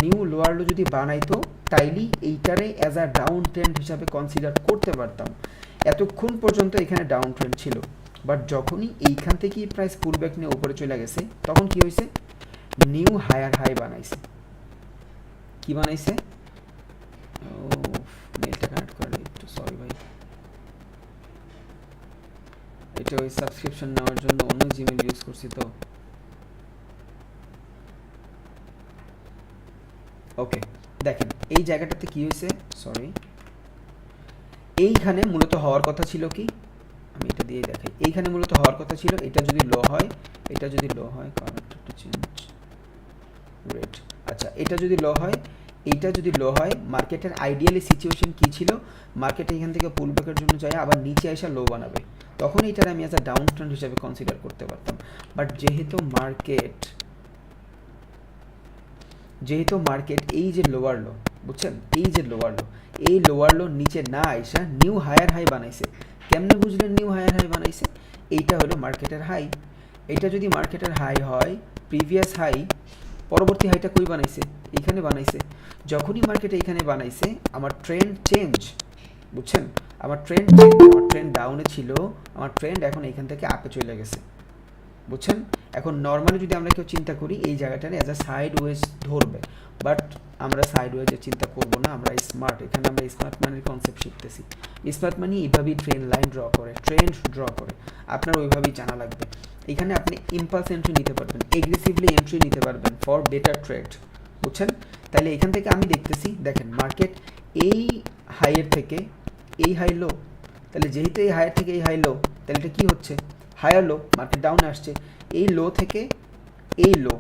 নিউ লোয়ার লো যদি বানাইতো তাইলেই এইটারে অ্যাজ আ ডাউন ট্রেন্ড হিসাবে কনসিডার করতে পারতাম। এতক্ষণ পর্যন্ত এখানে ডাউন ট্রেন্ড ছিল, বাট যখনই এইখান থেকেই প্রাইস পুল ব্যাক নিয়ে উপরে চলে গেছে তখন কি হয়েছে? নিউ হায়ার হাই বানাইছে। কি বানাইছে? মেলটা কানেক্ট করে একটু, সরি ভাই, এটা ওই সাবস্ক্রিপশন নেওয়ার জন্য অন্য জিমেল ইউজ করছি তো। ওকে, দেখেন এই জায়গাটাতে কি হয়েছে, সরি, এইখানে মূলত হওয়ার কথা ছিল কি, আমি এটা দিয়ে দেখাই, এইখানে মূলত হওয়ার কথা ছিল এটা যদি লো হয়, এটা যদি লো হয়, কারেন্ট একটু চেঞ্জ রেট, আচ্ছা এটা যদি লো হয়, এইটা যদি লো হয়, মার্কেটের আইডিয়ালি সিচুয়েশন কি ছিল? মার্কেট এখান থেকে পুল ব্যাকের জন্য যায় আবার নিচে এসে লো বানাবে, তখন এইটার আমি অ্যাজ আ ডাউন ট্রেন্ড হিসেবে কনসিডার করতে পারতাম। বাট যেহেতু মার্কেট এই যে লোয়ার লো, বুঝছেন, এই যে লোয়ার লো, এই লোয়ার লো নিচে না আইসা নিউ হায়ার হাই বানাইছে। কেমনে বুঝলেন নিউ হায়ার হাই বানাইছে? এইটা হলো মার্কেটের হাই। এটা যদি মার্কেটের হাই হয়, প্রিভিয়াস হাই, পরবর্তী হাইটা কই বানাইছে? এইখানে বানাইছে। যখনই মার্কেট এইখানে বানাইছে আমার ট্রেন্ড চেঞ্জ, বুঝছেন, আমার ট্রেন্ড ডাউনে ছিল, আমার ট্রেন্ড এখন এইখান থেকে আপে চলে গেছে, বুঝছেন? এখন নর্মালি যদি আমরা কেউ চিন্তা করি এই জায়গাটারে অ্যাজ আ সাইড ওয়েজ ধরবে, বাট আমরা সাইড ওয়েজের চিন্তা করবো না, আমরা স্মার্ট, এখানে আমরা স্মার্ট মানির কনসেপ্ট শিখতেছি। স্মার্ট মানি এইভাবেই ট্রেন্ড লাইন ড্র করে, ট্রেন্ড ড্র করে, আপনার ওইভাবেই জানা লাগবে। এখানে আপনি ইম্পালস এন্ট্রি নিতে পারবেন, এগ্রেসিভলি এন্ট্রি নিতে পারবেন ফর বেটার ট্রেড, বুঝছেন? তাহলে এখান থেকে আমি দেখতেছি, দেখেন মার্কেট এই হাইয়ের থেকে এই হাই লো, তাহলে যেহেতু এই হাইয়ের থেকে এই হাই লো, তাহলে এটা কী হচ্ছে? হায়ার লো, মার্কেট ডাউনে আসছে, এই লো থেকে এই লো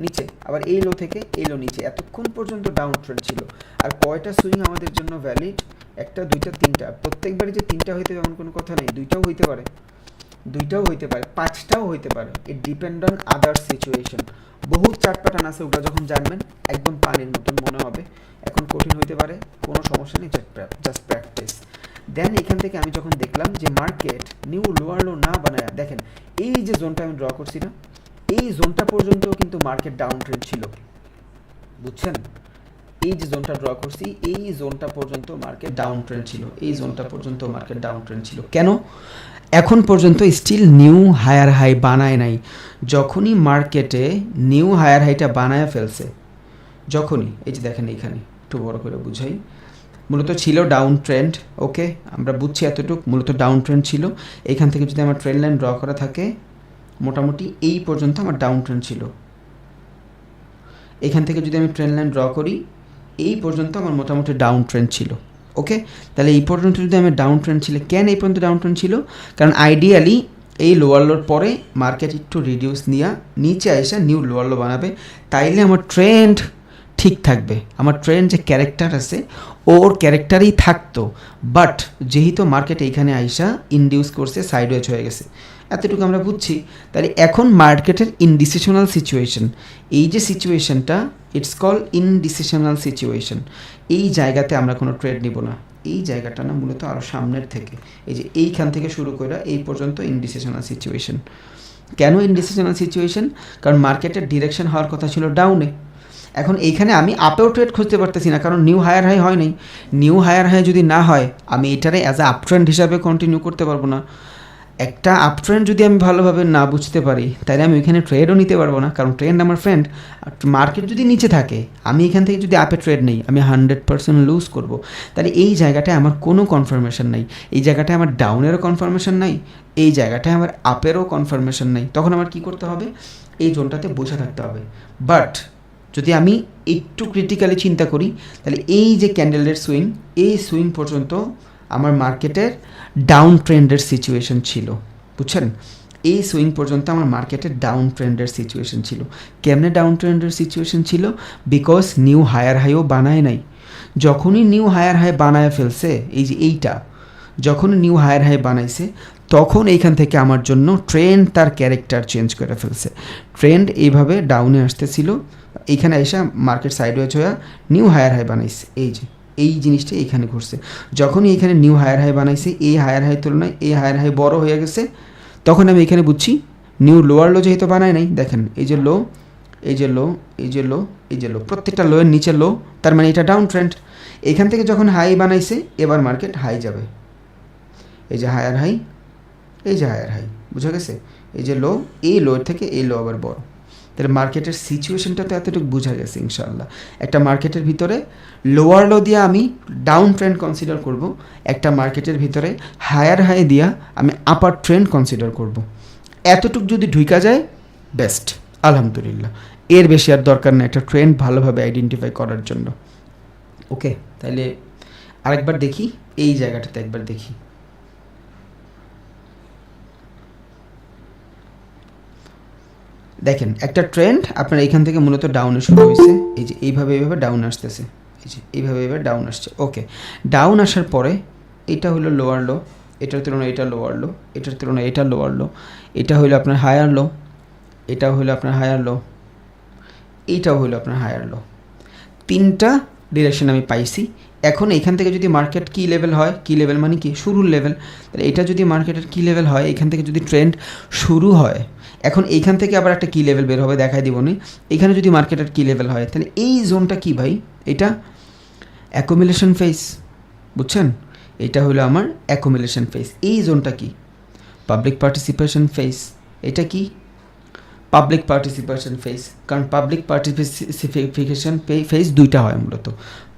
নিচে, আবার এই লো থেকে এই লো নিচে, এতক্ষণ পর্যন্ত ডাউন ট্রেন্ড ছিল। আর কয়টা সুইং আমাদের জন্য ভ্যালিড? একটা, দুইটা, তিনটা। প্রত্যেকবারই যে তিনটা হইতে এমন কোনো কথা নেই, দুইটাও হইতে পারে, পাঁচটাও হইতে পারে, ইট ডিপেন্ড অন আদার সিচুয়েশন। বহুত চার্ট প্যাটার্ন আছে, ওগুলো যখন জানবেন একদম পানির মতন মনে হবে, এখন কঠিন হইতে পারে, কোনো সমস্যা নেই, জাস্ট প্র্যাকটিস। দেন এখান থেকে আমি যখন দেখলাম যে মার্কেট নিউ লোয়ার লো না বানায়, দেখেন এই যে জোনটা আমি ড্র করছি না, এই জোনটা পর্যন্ত কিন্তু মার্কেট ডাউন ট্রেন্ড ছিল, বুঝছেন? এই যে জোনটা ড্র করছি এই জোনটা পর্যন্ত মার্কেট ডাউন ট্রেন্ড ছিল, এই জোনটা পর্যন্ত মার্কেট ডাউন ট্রেন্ড ছিল। কেন? এখন পর্যন্ত স্টিল নিউ হায়ার হাই বানায় নাই। যখনই মার্কেটে নিউ হায়ার হাইটা বানায় ফেলছে, যখনই, এই যে দেখেন এইখানে একটু বড় করে বুঝাই, মূলত ছিল ডাউন ট্রেন্ড, ওকে আমরা বুঝছি এতটুকু, মূলত ডাউন ট্রেন্ড ছিল। এখান থেকে যদি আমার ট্রেন্ড লাইন ড্র করা থাকে, মোটামুটি এই পর্যন্ত আমার ডাউন ট্রেন্ড ছিল। এখান থেকে যদি আমি ট্রেন্ড লাইন ড্র করি, এই পর্যন্ত আমার মোটামুটি ডাউন ট্রেন্ড ছিল, ওকে? তাহলে এই পর্যন্ত যদি আমার ডাউন ট্রেন্ড ছিল, কেন এই পর্যন্ত ডাউন ট্রেন্ড ছিল? কারণ আইডিয়ালি এই লোয়ার লোর পরে মার্কেট একটু রিডিউস নিয়ে নিচে এসে নিউ লোয়ার লো বানাবে, তাইলে আমার ট্রেন্ড ঠিক থাকবে, আমার ট্রেন্ড যে ক্যারেক্টার আছে ওর ক্যারেক্টারই থাকতো। বাট যেহেতু মার্কেট এইখানে আইসা ইনডিউস করছে, সাইডওয়েজ হয়ে গেছে, এতটুকু আমরা বুঝছি। তাহলে এখন মার্কেটের ইনডিসিশনাল সিচুয়েশন, এই যে সিচুয়েশনটা, ইটস কল ইনডিসিশনাল সিচুয়েশন। এই জায়গাতে আমরা কোনো ট্রেড নিব না, এই জায়গাটা না, মূলত আরও সামনের থেকে, এই যে এইখান থেকে শুরু করে এই পর্যন্ত ইনডিসিশনাল সিচুয়েশন। কেন ইনডিসিশনাল সিচুয়েশন? কারণ মার্কেটের ডিরেকশন হওয়ার কথা ছিল ডাউনে, এখন এইখানে আমি আপেও ট্রেড খুঁজতে পারতেছি না, কারণ নিউ হায়ার হাই হয় নাই। নিউ হায়ার হাই যদি না হয়, আমি এটারে অ্যাজ আ আপ ট্রেন্ড হিসাবে কন্টিনিউ করতে পারবো না। একটা আপ ট্রেন্ড যদি আমি ভালোভাবে না বুঝতে পারি, তাহলে আমি ওইখানে ট্রেডও নিতে পারবো না, কারণ ট্রেন্ড আমার ফ্রেন্ড। মার্কেট যদি নিচে থাকে, আমি এখান থেকে যদি আপে ট্রেড নেই, আমি 100% লুজ করবো। তাহলে এই জায়গাটায় আমার কোনো কনফার্মেশন নাই, এই জায়গাটায় আমার ডাউনেরও কনফার্মেশন নাই, এই জায়গাটায় আমার আপেরও কনফার্মেশন নাই। তখন আমার কি করতে হবে? এই জোনটাতে বসে থাকতে হবে। বাট যদি আমি একটু ক্রিটিক্যালি চিন্তা করি, তাহলে এই যে ক্যান্ডেলের সুইং, এই সুইং পর্যন্ত আমার মার্কেটের ডাউন ট্রেন্ডের সিচুয়েশন ছিল, বুঝছেন? এই সুইং পর্যন্ত আমার মার্কেটের ডাউন ট্রেন্ডের সিচুয়েশন ছিল। কেমনে ডাউন ট্রেন্ডের সিচুয়েশন ছিল? বিকজ নিউ হায়ার হাইও বানায় নাই। যখনই নিউ হায়ার হাই বানায় ফেলছে, এই যে এইটা যখন নিউ হায়ার হাই বানাইছে, তখন এইখান থেকে আমার জন্য ট্রেন্ড তার ক্যারেক্টার চেঞ্জ করে ফেলছে। ট্রেন্ড এইভাবে ডাউনে আসতেছিল, এইখানে এসে মার্কেট সাইডওয়েজ হয়ে নিউ হায়ার হাই বানাইছে। এই যে এই জিনিসটা এইখানে ঘুরছে। যখনই এইখানে নিউ হায়ার হাই বানাইছে, এই হায়ার হাই তুলনায় এই হায়ার হাই বড় হয়ে গেছে, তখন আমি এখানে বুঝছি নিউ লোয়ার লো যেহেতু বানায় নাই, দেখেন এই যে লো, এই যে লো, এই যে লো, এই যে লো, প্রত্যেকটা লোয়ের নিচে লো, তার মানে এটা ডাউন ট্রেন্ড। এখান থেকে যখন হাই বানাইছে, এবার মার্কেট হাই যাবে। এই যে হায়ার হাই, এই যে হায়ার হাই, বুঝা গেছে? এই যে লো, এই লোয়ের থেকে এই লো আবার বড়। তাহলে মার্কেটের সিচুয়েশনটা তো এতটুকু বোঝা গেছে ইনশাআল্লাহ। একটা মার্কেটের ভিতরে লোয়ার লো দিয়ে আমি ডাউন ট্রেন্ড কনসিডার করব, একটা মার্কেটের ভিতরে হায়ার হাই দিয়া আমি আপার ট্রেন্ড কনসিডার করব। এতটুকু যদি ঢুকা যায় বেস্ট, আলহামদুলিল্লাহ। এর বেশি আর দরকার নেই একটা ট্রেন্ড ভালোভাবে আইডেন্টিফাই করার জন্য। ওকে, তাহলে আরেকবার দেখি, এই জায়গাটাতে একবার দেখি। দেখেন একটা ট্রেন্ড আপনার এখান থেকে মূলত ডাউনে শুরু হয়েছে, এই যে এইভাবে এইভাবে ডাউন আসতেছে, এই যে এইভাবে এইভাবে ডাউন আসছে। ওকে, ডাউন আসার পরে এটা হলো লোয়ার লো, এটার তুলনায় এটা লোয়ার লো, এটার তুলনায় এটা লোয়ার লো, এটা হলো আপনার হায়ার লো, এটাও হলো আপনার হায়ার লো, এইটাও হলো আপনার হায়ার লো। তিনটা ডিরেকশন আমি পাইছি। এখন এখান থেকে যদি মার্কেট কি লেভেল হয়, কি লেভেল মানে কি শুরুর লেভেল, তাহলে এটা যদি মার্কেটের কি লেভেল হয়, এখান থেকে যদি ট্রেন্ড শুরু হয়, এখন এইখান থেকে আবার একটা কি লেভেল বের হবে, দেখাই দিব নি। এখানে যদি মার্কেটের কি লেভেল হয়, তাহলে এই জোনটা কি ভাই? এটা অ্যাকুমুলেশন ফেজ, বুঝছেন? এটা হলো আমার অ্যাকুমুলেশন ফেজ। এই জোনটা কি? Public participation phase. এটা কি? Public participation phase. কারণ পাবলিক পার্টিসিপেশন ফেজ দুইটা হয় মূলত।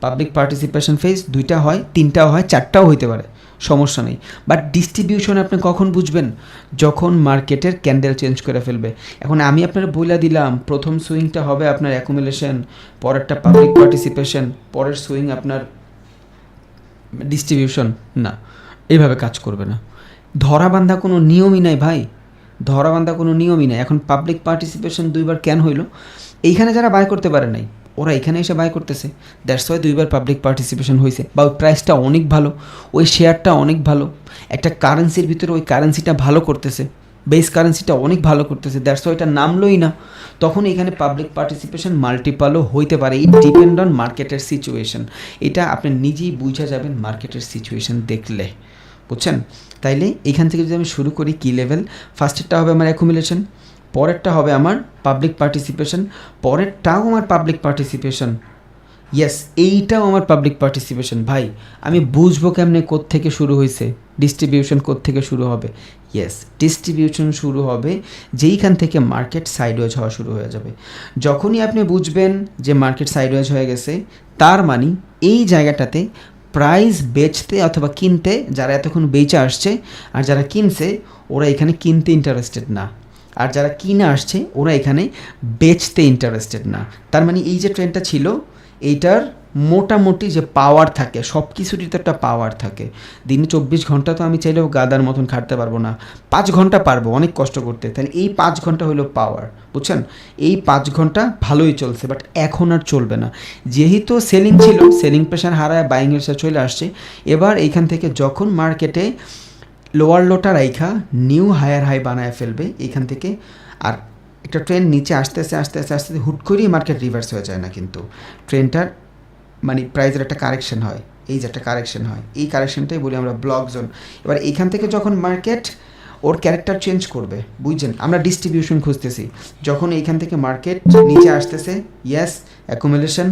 পাবলিক পার্টিসিপেশন ফেজ দুইটা হয়, তিনটাও হয়, চারটাও হইতে পারে, সমস্যা নেই। বাট ডিস্ট্রিবিউশন আপনি কখন বুঝবেন? যখন মার্কেটের ক্যান্ডেল চেঞ্জ করে ফেলবে। এখন আমি আপনার বইলা দিলাম প্রথম সুইংটা হবে আপনার অ্যাকুমুলেশন, পরেরটা পাবলিক পার্টিসিপেশন, পরের সুইং আপনার ডিস্ট্রিবিউশন, না, এইভাবে কাজ করবে না। ধরাবান্ধা কোনো নিয়মই নাই ভাই, ধরাবান্ধা কোনো নিয়মই নাই। এখন পাবলিক পার্টিসিপেশন দুইবার কেন হইলো? এইখানে যারা বাই করতে পারে নাই, ওরা এখানে এসে বাই করতেছে, দ্যাটস ওয়াই দুইবার পাবলিক পার্টিসিপেশন হয়েছে। বা ওই প্রাইসটা অনেক ভালো, ওই শেয়ারটা অনেক ভালো, একটা কারেন্সির ভিতরে ওই কারেন্সিটা ভালো করতেছে, বেস কারেন্সিটা অনেক ভালো করতেছে, দ্যাটস ওয়াই এটা নামলোই না। তখন এখানে পাবলিক পার্টিসিপেশন মাল্টিপালও হইতে পারে। ইট ডিপেন্ড অন মার্কেটের সিচুয়েশন। এটা আপনি নিজেই বুঝা যাবেন মার্কেটের সিচুয়েশন দেখলে, বুঝছেন? তাইলে এখান থেকে যদি আমি শুরু করি কি লেভেল, ফার্স্টেরটা হবে আমার অ্যাকুমুলেশন, পরেরটা হবে আমার পাবলিক পার্টিসিপেশন, পরেরটাও আমার পাবলিক পার্টিসিপেশন, ইয়েস এইটাও আমার পাবলিক পার্টিসিপেশন। ভাই আমি বুঝবো কেমনে কোত্থেকে শুরু হয়েছে, ডিস্ট্রিবিউশন কোত্থেকে শুরু হবে? ইয়েস, ডিস্ট্রিবিউশন শুরু হবে যেইখান থেকে মার্কেট সাইডওয়েজ হওয়া শুরু হয়ে যাবে। যখনই আপনি বুঝবেন যে মার্কেট সাইডওয়েজ হয়ে গেছে, তার মানে এই জায়গাটাতে প্রাইস বেচতে অথবা কিনতে যারা এতক্ষণ বেচে আসছে, আর যারা কিনছে ওরা এখানে কিনতে ইন্টারেস্টেড না, আর যারা কিনে আসছে ওরা এখানে বেচতে ইন্টারেস্টেড না। তার মানে এই যে ট্রেন্ডটা ছিল, এইটার মোটামুটি যে পাওয়ার থাকে, সব কিছুরই তো একটা পাওয়ার থাকে। দিনে 24 ঘন্টা তো আমি চাইলেও গাদার মতন খাটতে পারবো না, 5 ঘন্টা পারবো অনেক কষ্ট করতে। তাহলে এই 5 ঘন্টা হলো পাওয়ার, বুঝছেন? এই 5 ঘন্টা ভালোই চলছে, বাট এখন আর চলবে না। যেহেতু সেলিং ছিল, সেলিং প্রেশার হারায় বাইংয়ের সাথে চলে আসছে। এবার এইখান থেকে যখন মার্কেটে লোয়ার লোটা রাইখা নিউ হায়ার হাই বানায় ফেলবে এইখান থেকে, আর একটা ট্রেন নিচে আস্তে আস্তে আস্তে আস্তে আস্তে হুট করেই মার্কেট রিভার্স হয়ে যায় না, কিন্তু ট্রেনটার মানে প্রাইসের একটা কারেকশন হয়, এই যে একটা কারেকশন হয়, এই কারেকশনটাই বলি আমরা ব্লক জোন। এবার এইখান থেকে যখন মার্কেট ওর ক্যারেক্টার চেঞ্জ করবে, বুঝছেন? আমরা ডিস্ট্রিবিউশন খুঁজতেছি, যখন এইখান থেকে মার্কেট নিচে আসতেছে, yes accumulation,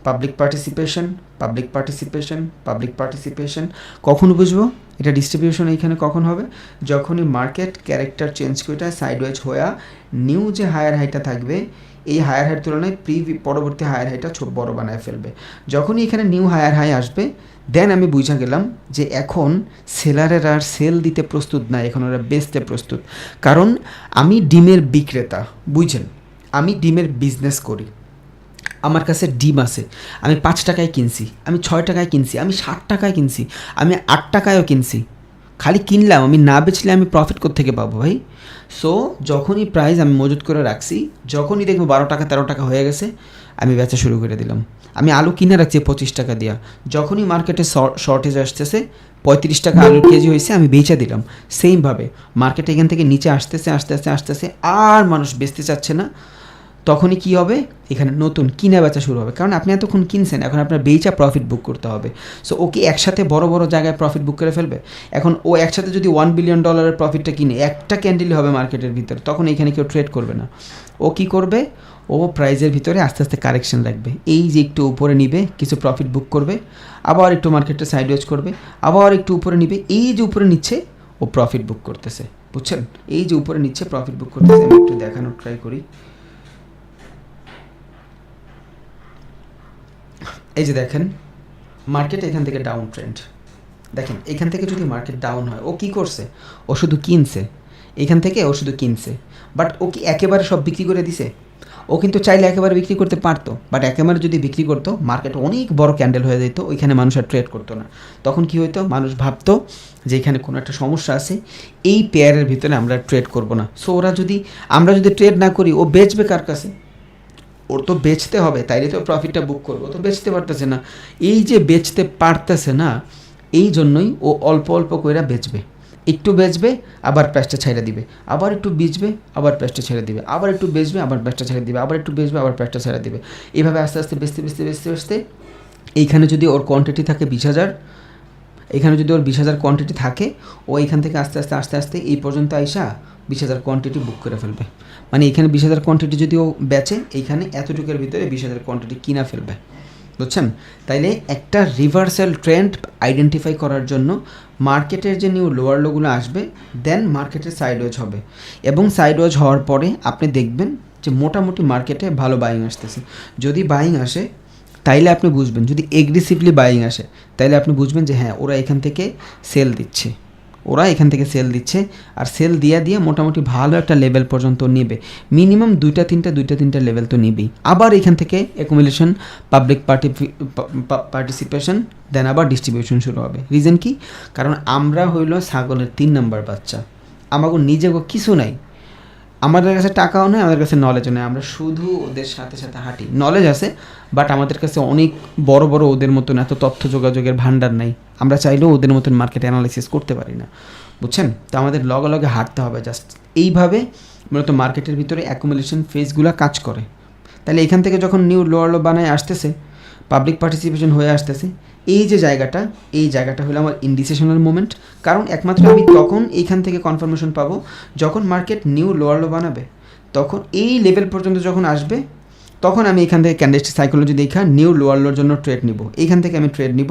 public participation, public participation, public participation. কখন বুঝবো এটা ডিস্ট্রিবিউশন এইখানে কখন হবে? যখনই মার্কেট ক্যারেক্টার চেঞ্জ করে সাইডওয়েজ হয়ে নিউ যে হায়ার হাইটা থাকবে, এই হায়ার হাইয়ের তুলনায় পরবর্তী হায়ার হাইটা বড় বানায় ফেলবে। যখনই এখানে নিউ হায়ার হাই আসবে, দেন আমি বুঝা গেলাম যে এখন সেলারের আর সেল দিতে প্রস্তুত না, এখন ওরা বেচতে প্রস্তুত। কারণ আমি ডিমের বিক্রেতা, বুঝছেন? আমি ডিমের বিজনেস করি, আমার কাছে ডিম আছে, আমি 5 টাকায় কিনছি, আমি 6 টাকায় কিনছি, আমি 60 টাকায় কিনছি, আমি 8 টাকায়ও কিনছি, খালি কিনলাম, আমি না বেচলে আমি প্রফিট কোত্থেকে পাবো ভাই? সো যখনই প্রাইস আমি মজুত করে রাখছি, যখনই দেখবো 12 টাকা 13 টাকা হয়ে গেছে, আমি বেচা শুরু করে দিলাম। আমি আলু কিনে রাখছি 25 টাকা দিয়া, যখনই মার্কেটে শর্টেজ আসতেছে, 35 টাকা আলুর কেজি হয়েছে, আমি বেচে দিলাম। সেমভাবে মার্কেট এখান থেকে নিচে আসতেছে আস্তে আস্তে আর মানুষ বেচতে চাচ্ছে না, তখনই কি হবে, এখানে নতুন কিনা বেচা শুরু হবে। কারণ আপনি এতক্ষণ কিনছেন, এখন আপনার বেচা প্রফিট বুক করতে হবে। সো ও কি একসাথে বড় বড় জায়গায় প্রফিট বুক করে ফেলবে? এখন ও একসাথে যদি $1 বিলিয়ন প্রফিটটা কিনে, একটা ক্যান্ডেলই হবে মার্কেটের ভিতরে, তখন এখানে কেউ ট্রেড করবে না। ও কি করবে, ও প্রাইজের ভিতরে আস্তে আস্তে কারেকশন রাখবে, এই যে একটু উপরে নিবে, কিছু প্রফিট বুক করবে, আবার একটু মার্কেটটা সাইডওয়েজ করবে, আবার একটু উপরে নিবে, এই যে উপরে নিচ্ছে ও প্রফিট বুক করতেছে, বুঝছেন? এই যে উপরে নিচ্ছে প্রফিট বুক করতেছে। আমি একটু দেখানোর ট্রাই করি। এই যে দেখেন, মার্কেট এখান থেকে ডাউন ট্রেন্ড, দেখেন এখান থেকে যদি মার্কেট ডাউন হয়, ও কি করছে, ও শুধু কিনছে, এখান থেকে ও শুধু কিনছে। বাট ও কি একেবারে সব বিক্রি করে দিছে? ও কিন্তু চাইলে একেবারে বিক্রি করতে পারতো, বাট একেবারে যদি বিক্রি করতো, মার্কেট অনেক বড় ক্যান্ডেল হয়ে যেত, ওইখানে মানুষ আর ট্রেড করতো না। তখন কি হইতো, মানুষ ভাবতো যে এখানে কোনো একটা সমস্যা আছে, এই পেয়ারের ভিতরে আমরা ট্রেড করব না। সো আমরা যদি ট্রেড না করি, ও বেচবে কার কাছে? ওর তো বেচতে হবে, তাইলে তো প্রফিটটা বুক করবো। তো বেচতে পারতেছে না, এই যে বেচতে পারতেছে না, এই জন্যই ও অল্প অল্প কইরা বেচবে, একটু বেচবে আবার প্যাচটা ছেড়ে দিবে, আবার একটু বেচবে আবার প্যাচটা ছেড়ে দিবে, আবার একটু বেচবে আবার প্যাচটা ছেড়ে দিবে, আবার একটু বেচবে আবার প্যাচটা ছেড়ে দিবে। এইভাবে আস্তে আস্তে বেচতে এইখানে যদি ওর কোয়ান্টিটি থাকে 20,000, এখানে যদি ওর 20,000 কোয়ান্টিটি থাকে, ও এখান থেকে আস্তে আস্তে এই পর্যন্ত আইসা 20,000 কোয়ান্টিটি বুক করে ফেলবে। মানে এখানে 20,000 কোয়ান্টিটি যদি ও বেচে, এইখানে এতটুকুর ভিতরে 20,000 কোয়ান্টিটি কিনা ফেলবে, বুঝছেন? তাইলে একটা রিভার্সাল ট্রেন্ড আইডেন্টিফাই করার জন্য মার্কেটের যে নিউ লোয়ার লোগুলো আসবে, দেন মার্কেটের সাইডওয়েজ হবে, এবং সাইডওয়েজ হওয়ার পরে আপনি দেখবেন যে মোটামুটি মার্কেটে ভালো বাইং আসতেছে। যদি বাইং আসে তাইলে আপনি বুঝবেন, যদি এগ্রেসিভলি বাইং আসে তাইলে আপনি বুঝবেন যে হ্যাঁ, ওরা এখান থেকে সেল দিচ্ছে, আর সেল দিয়ে মোটামুটি ভালো একটা লেভেল পর্যন্ত নেবে, মিনিমাম দুইটা তিনটা লেভেল তো নেবেই। আবার এখান থেকে অ্যাকুমুলেশন, পাবলিক পার্টিসিপেশন, দেন আবার ডিস্ট্রিবিউশন শুরু হবে। রিজন কি? কারণ আমরা হইল ছাগলের 3 নাম্বার বাচ্চা, আমাকে নিজেকে কিছু নাই, আমাদের কাছে টাকাও নেই, আমাদের কাছে নলেজও নেই, আমরা শুধু ওদের সাথে হাঁটি। নলেজ আছে, বাট আমাদের কাছে অনেক বড় ওদের মতন এত তথ্য যোগাযোগের ভান্ডার নাই, আমরা চাইলেও ওদের মতন মার্কেট অ্যানালাইসিস করতে পারি না, বুঝছেন? তো আমাদের লগে হাঁটতে হবে জাস্ট। এইভাবে মূলত মার্কেটের ভিতরে অ্যাকুমুলেশন ফেজগুলো কাজ করে। তাহলে এখান থেকে যখন নিউ লোয়ার লো বানায় আসতেছে, পাবলিক পার্টিসিপেশন হয়ে আসতেছে, এই জায়গাটা হলো আমার ইন্ডিসিশনাল মোমেন্ট। কারণ একমাত্র আমি তখন এইখান থেকে কনফার্মেশন পাবো যখন মার্কেট নিউ লোয়ার লো বানাবে, তখন এই লেভেল পর্যন্ত যখন আসবে, তখন আমি এখান থেকে ক্যান্ডেলস্টিক সাইকোলজি দেখা নিউ লোয়ার লোর জন্য ট্রেড নিব। এইখান থেকে আমি ট্রেড নিব,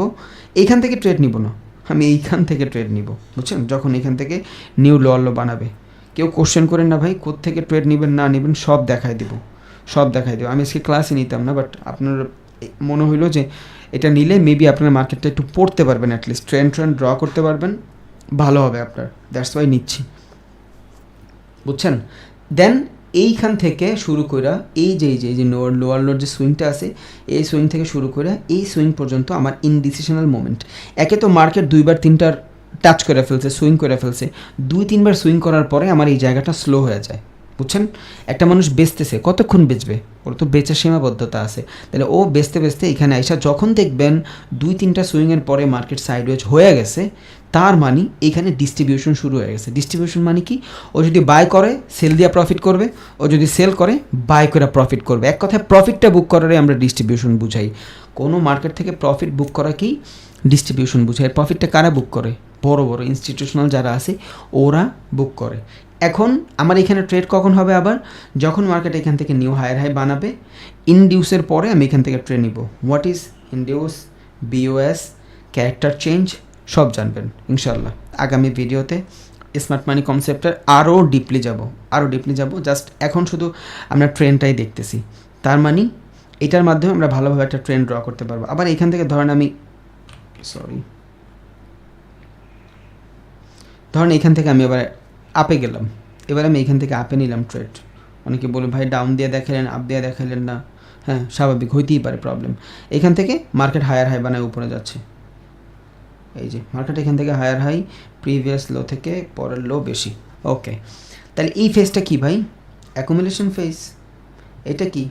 এইখান থেকে ট্রেড নিব না, আমি এইখান থেকে ট্রেড নিব, বুঝছেন? যখন এখান থেকে নিউ লোয়ার লো বানাবে, কেউ কোশ্চেন করেন না ভাই কোত্থেকে ট্রেড নেবেন না নেবেন, সব দেখাই দেবো। আমি আজকে ক্লাসে নিতাম না, বাট আপনার মনে হইলো যে এটা নিলে মেবি আপনার মার্কেটটা একটু পড়তে পারবেন, অ্যাটলিস্ট ট্রেন্ড ড্র করতে পারবেন, ভালো হবে আপনার, দ্যাটস ওয়াই নিচ্ছি, বুঝছেন? দেন এইখান থেকে শুরু করে এই যে লোয়ার লোর যে সুইংটা আছে, এই সুইং থেকে শুরু করে এই সুইং পর্যন্ত আমার ইনডিসিশনাল মোমেন্ট। একে তো মার্কেট 2-3বার টাচ করে ফেলছে, সুইং করে ফেলছে, 2-3বার সুইং করার পরে আমার এই জায়গাটা স্লো হয়ে যায়, বুঝছেন? একটা মানুষ বেচতেছে, কতক্ষণ বেচবে? ওর তো বেচার সীমাবদ্ধতা আছে। তাহলে ও বেচতে এখানে আইসা যখন দেখবেন 2-3টা সুইংয়ের পরে মার্কেট সাইডওয়েজ হয়ে গেছে, তার মানে এখানে ডিস্ট্রিবিউশন শুরু হয়ে গেছে। ডিস্ট্রিবিউশন মানে কি? ও যদি বাই করে সেল দিয়ে প্রফিট করবে, ও যদি সেল করে বাই করে প্রফিট করবে। এক কথায় প্রফিটটা বুক করারে আমরা ডিস্ট্রিবিউশন বুঝাই। কোনো মার্কেট থেকে প্রফিট বুক করা কি ডিস্ট্রিবিউশন বুঝাই। প্রফিটটা কারা বুক করে? বড় ইনস্টিটিউশনাল যারা আছে ওরা বুক করে। এখন আমার এখানে ট্রেড কখন হবে? আবার যখন মার্কেট এখান থেকে নিউ হায়ার হাই বানাবে, ইনডিউসের পরে আমি এখান থেকে ট্রেড নিব। What is induce, BOS, character change সব জানবেন ইনশাল্লাহ আগামী ভিডিওতে। স্মার্ট মানি কনসেপ্টের আরও ডিপলি যাব। জাস্ট এখন শুধু আমরা ট্রেন্ডটাই দেখতেছি, তার মানে এটার মাধ্যমে আমরা ভালোভাবে একটা ট্রেন্ড ড্র করতে পারবো। আবার এখান থেকে ধরেন এখান থেকে আমি আবার আপে গেলাম, এবার আমি এখান থেকে আপে নিলাম ট্রেড। অনেকে বলে ভাই ডাউন দিয়ে দেখালেন, আপ দিয়ে দেখালেন না। হ্যাঁ স্বাভাবিক হইতেই পারে প্রবলেম। এখান থেকে মার্কেট হায়ার হাই বানায় উপরে যাচ্ছে, এই যে মার্কেট এখান থেকে হায়ার হাই, প্রিভিয়াস লো থেকে পরের লো বেশি। ওকে, তাহলে এই ফেজটা কি ভাই? Accumulation phase. এটা কি?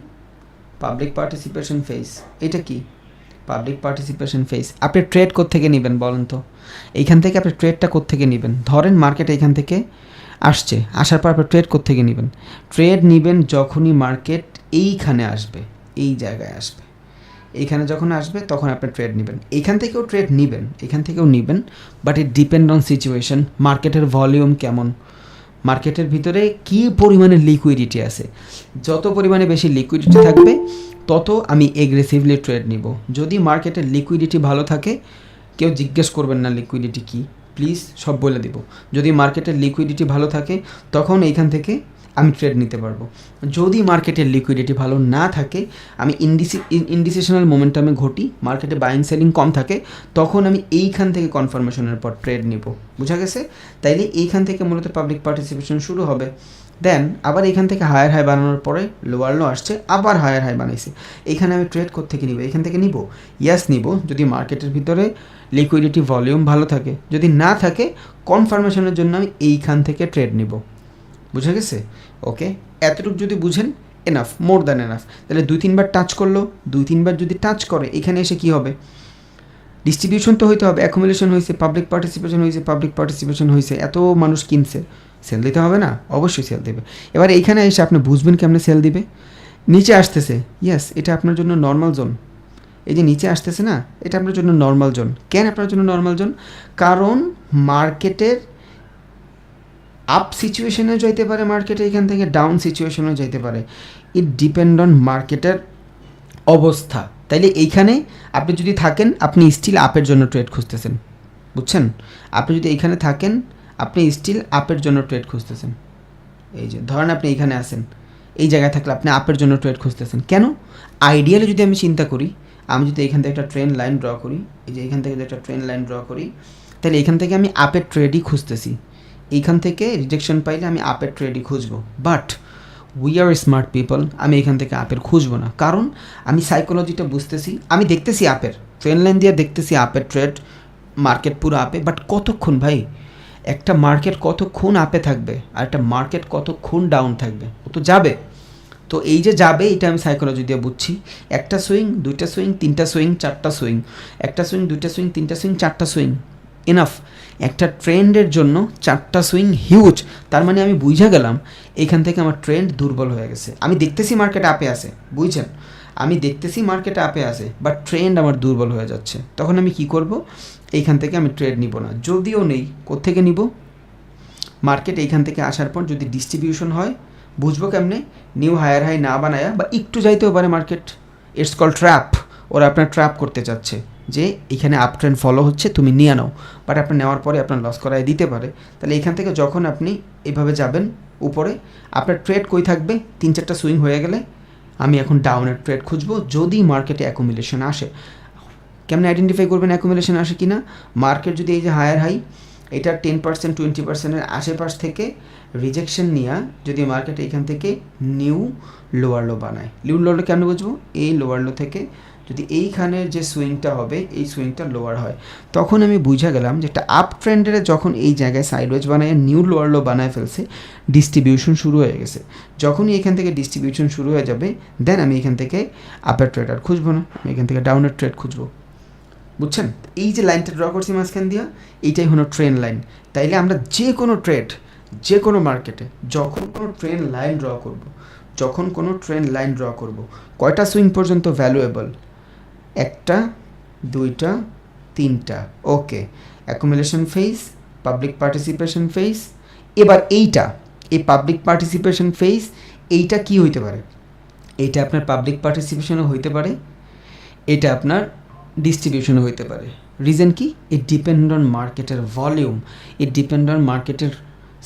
Public participation phase. এটা কি? Public participation phase. আপনি ট্রেড কোত্থেকে নেবেন বলেন তো? এইখান থেকে আপনি ট্রেডটা কোত্থেকে নেবেন? ধরেন মার্কেট এইখান থেকে আসছে, আসার পর আপনি ট্রেড কোত্থেকে নেবেন? ট্রেড নেবেন যখনই মার্কেট এইখানে আসবে, এই জায়গায় আসবে, এইখানে যখন আসবে তখন আপনি ট্রেড নেবেন। এইখান থেকেও ট্রেড নেবেন, এখান থেকেও নেবেন, but it depend on situation. মার্কেটের ভলিউম কেমন, মার্কেটের ভিতরে কী পরিমাণে লিকুইডিটি আছে। যত পরিমাণে বেশি লিকুইডিটি থাকবে তত আমি এগ্রেসিভলি ট্রেড নিব। যদি মার্কেটের লিকুইডিটি ভালো থাকে, কেউ জিজ্ঞেস করবেন না লিকুইডিটি কী, প্লিজ সব বলে দিব। যদি মার্কেটের লিকুইডিটি ভালো থাকে তখন এইখান থেকে আমি ট্রেড নিতে পারবো। যদি মার্কেটের লিকুইডিটি ভালো না থাকে, আমি ইনডিসিশনাল মোমেন্টামে ঘটি, মার্কেটে বাইং সেলিং কম থাকে, তখন আমি এইখান থেকে কনফার্মেশনের পর ট্রেড নিব। বুঝা গেছে? তাইলে এইখান থেকে মূলত পাবলিক পার্টিসিপেশন শুরু হবে। দেন আবার এখান থেকে হায়ার হাই বানানোর পরে লোয়ার লো আসছে, আবার হায়ার হাই বানাইছে। এখানে আমি ট্রেড কোত্থেকে নিব? এখান থেকে নিব? ইয়াস নিব, যদি মার্কেটের ভিতরে লিকুইডিটি ভলিউম ভালো থাকে। যদি না থাকে, কনফার্মেশনের জন্য আমি এইখান থেকে ট্রেড নিব। বুঝা গেছে? ওকে, এতটুকু যদি বুঝেন, এনাফ, মোর দ্যান এনাফ। তাহলে 2-3 বার টাচ করলো, 2-3 বার যদি টাচ করে, এখানে এসে কি হবে? ডিস্ট্রিবিউশন তো হইতে হবে। অ্যাকুমুলেশন হয়েছে, পাবলিক পার্টিসিপেশন হয়েছে, পাবলিক পার্টিসিপেশন হয়েছে, এত মানুষ কিনছে, সেল দিতে হবে না? অবশ্যই সেল দেবে। এবার এইখানে এসে আপনি বুঝবেন কেমনে সেল দিবে। নিচে আসতেছে, ইয়েস, এটা আপনার জন্য নর্মাল জোন। এই যে নিচে আসতেছে না, এটা আপনার জন্য নর্মাল জোন। কেন আপনার জন্য নর্মাল জোন? কারণ মার্কেটের আপ সিচুয়েশনেও যাইতে পারে, মার্কেটে এখান থেকে ডাউন সিচুয়েশনেও যাইতে পারে। ইট ডিপেন্ড অন মার্কেটের অবস্থা। তাইলে এইখানে আপনি যদি থাকেন, আপনি স্টিল আপের জন্য ট্রেড খুঁজতেছেন। বুঝছেন? আপনি যদি এইখানে থাকেন, আপনি স্টিল আপের জন্য ট্রেড খুঁজতেছেন। এই যে ধরেন আপনি এইখানে আসেন, এই জায়গায় থাকলে আপনি আপের জন্য ট্রেড খুঁজতেছেন। কেন? আইডিয়ালি যদি আমি চিন্তা করি, আমি যদি এখান থেকে একটা ট্রেন্ড লাইন ড্র করি, এই যে এখান থেকে যদি একটা ট্রেন্ড লাইন ড্র করি, তাহলে এখান থেকে আমি আপের ট্রেডই খুঁজতেছি। এইখান থেকে রিজেকশন পাইলে আমি আপের ট্রেডই খুঁজবো। But we are smart people, আমি এখান থেকে আপের খুঁজবো না। কারণ আমি সাইকোলজিটা বুঝতেছি, আমি দেখতেছি আপের ট্রেন্ড লাইন দিয়ে, দেখতেছি আপের ট্রেড, মার্কেট পুরো আপে। বাট কতক্ষণ ভাই? একটা মার্কেট কতক্ষণ আপে থাকবে আর একটা মার্কেট কতক্ষণ ডাউন থাকবে? ও তো যাবে। তো এই যে যাবে, এটা আমি সাইকোলজি দিয়ে বুঝছি। একটা সুইং, দুইটা সুইং, তিনটা সুইং, চারটা সুইং, একটা সুইং, দুইটা সুইং, তিনটা সুইং, চারটা সুইং, এনাফ। একটা ট্রেন্ডের জন্য 4টা সুইং হিউজ। তার মানে আমি বুঝা গেলাম এখান থেকে আমার ট্রেন্ড দুর্বল হয়ে গেছে। আমি দেখতেছি মার্কেট আপে আছে, বুঝছেন? আমি দেখতেছি মার্কেট আপে আছে, বাট ট্রেন্ড আমার দুর্বল হয়ে যাচ্ছে। তখন আমি কি করব? এইখান থেকে আমি ট্রেড নিব না। যদিও নেই, কোত্থেকে নিব? মার্কেট এইখান থেকে আসার পর যদি ডিস্ট্রিবিউশন হয়, বুঝবো কেমনে? নিউ হায়ার হাই না বানায়া, বা একটু যাইতেও পারে মার্কেট, ইটস কল ট্র্যাপ। ওরা আপনার ট্র্যাপ করতে চাচ্ছে যে এখানে আপ ট্রেন্ড ফলো হচ্ছে, তুমি নিয়ে নাও। বাট আপনি নেওয়ার পরে আপনার লস করায় দিতে পারে। তাহলে এখান থেকে যখন আপনি এইভাবে যাবেন উপরে, আপনার ট্রেড কই থাকবে? 3-4টা সুইং হয়ে গেলে আমি এখন ডাউনের ট্রেড খুঁজবো, যদি মার্কেটে অ্যাকুমুলেশন আসে। কেমন আইডেন্টিফাই করবেন অ্যাকুমুলেশন আসে কি না? মার্কেট যদি এই যে হায়ার হাই, এটা 10% 20%-এর আশেপাশ থেকে রিজেকশন নিয়ে যদি মার্কেট এখান থেকে নিউ লোয়ার লো বানায়, নিউ লোয়ার লো কেমন বুঝবো? এই লোয়ার লো থেকে যদি এইখানের যে সুইংটা হবে, এই সুইংটা লোয়ার হয়, তখন আমি বুঝা গেলাম যে একটা আপ ট্রেন্ডের যখন এই জায়গায় সাইডওয়েজ বানায়, নিউ লোয়ার লো বানায় ফেলছে, ডিস্ট্রিবিউশন শুরু হয়ে গেছে। যখনই এখান থেকে ডিস্ট্রিবিউশন শুরু হয়ে যাবে, দেন আমি এখান থেকে আপের ট্রেড আর খুঁজবো না, আমি এখান থেকে ডাউনের ট্রেড খুঁজবো। বুঝছেন? এই যে লাইনটা ড্র করছি মাঝখান দিয়া, এইটাই হলো ট্রেন লাইন। তাইলে আমরা যে কোনো ট্রেড, যে কোনো মার্কেটে যখন কোনো ট্রেন লাইন ড্র করব, কয়টা সুইং পর্যন্ত ভ্যালুয়েবল? 1টা, 2টা, 3টা। Okay, accumulation phase, public participation phase. এবার এইটা, এই পাবলিক পার্টিসিপেশন ফেজ, এইটা কি হইতে পারে? এইটা আপনার পাবলিক পার্টিসিপেশনও হইতে পারে, এটা আপনার ডিস্ট্রিবিউশনও হইতে পারে। রিজন কি? ইট ডিপেন্ড অন মার্কেটের ভলিউম, ইট ডিপেন্ড অন মার্কেটের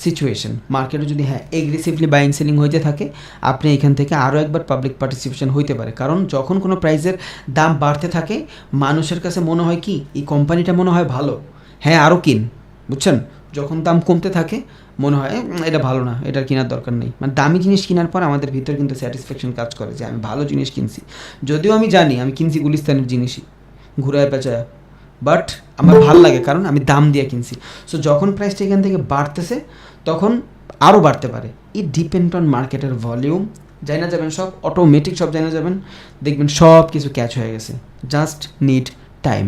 সিচুয়েশন। মার্কেটে যদি এগ্রেসিভলি বাইং সেলিং হইতে থাকে, আপনি এখান থেকে আরও একবার পাবলিক পার্টিসিপেশন হইতে পারে। কারণ যখন কোনো প্রাইসের দাম বাড়তে থাকে, মানুষের কাছে মনে হয় কি এই কোম্পানিটা মনে হয় ভালো, আরও কিন। বুঝছেন? যখন দাম কমতে থাকে মনে হয় এটা ভালো না, এটার কেনার দরকার নেই। মানে দামি জিনিস কেনার পর আমাদের ভিতরে কিন্তু স্যাটিসফ্যাকশন কাজ করে যে আমি ভালো জিনিস কিনছি, যদিও আমি জানি আমি কিনছি গুলিস্তানের জিনিসই ঘুরায় পেঁচায়, বাট আমার ভাল লাগে কারণ আমি দাম দিয়ে কিনছি। সো যখন প্রাইসটা এখান থেকে বাড়তেছে তখন আরও বাড়তে পারে। ইট ডিপেন্ড অন মার্কেটের ভলিউম। যাই না যাবেন সব অটোমেটিক, সব যাই না যাবেন দেখবেন সব কিছু ক্যাচ হয়ে গেছে, জাস্ট নিড টাইম।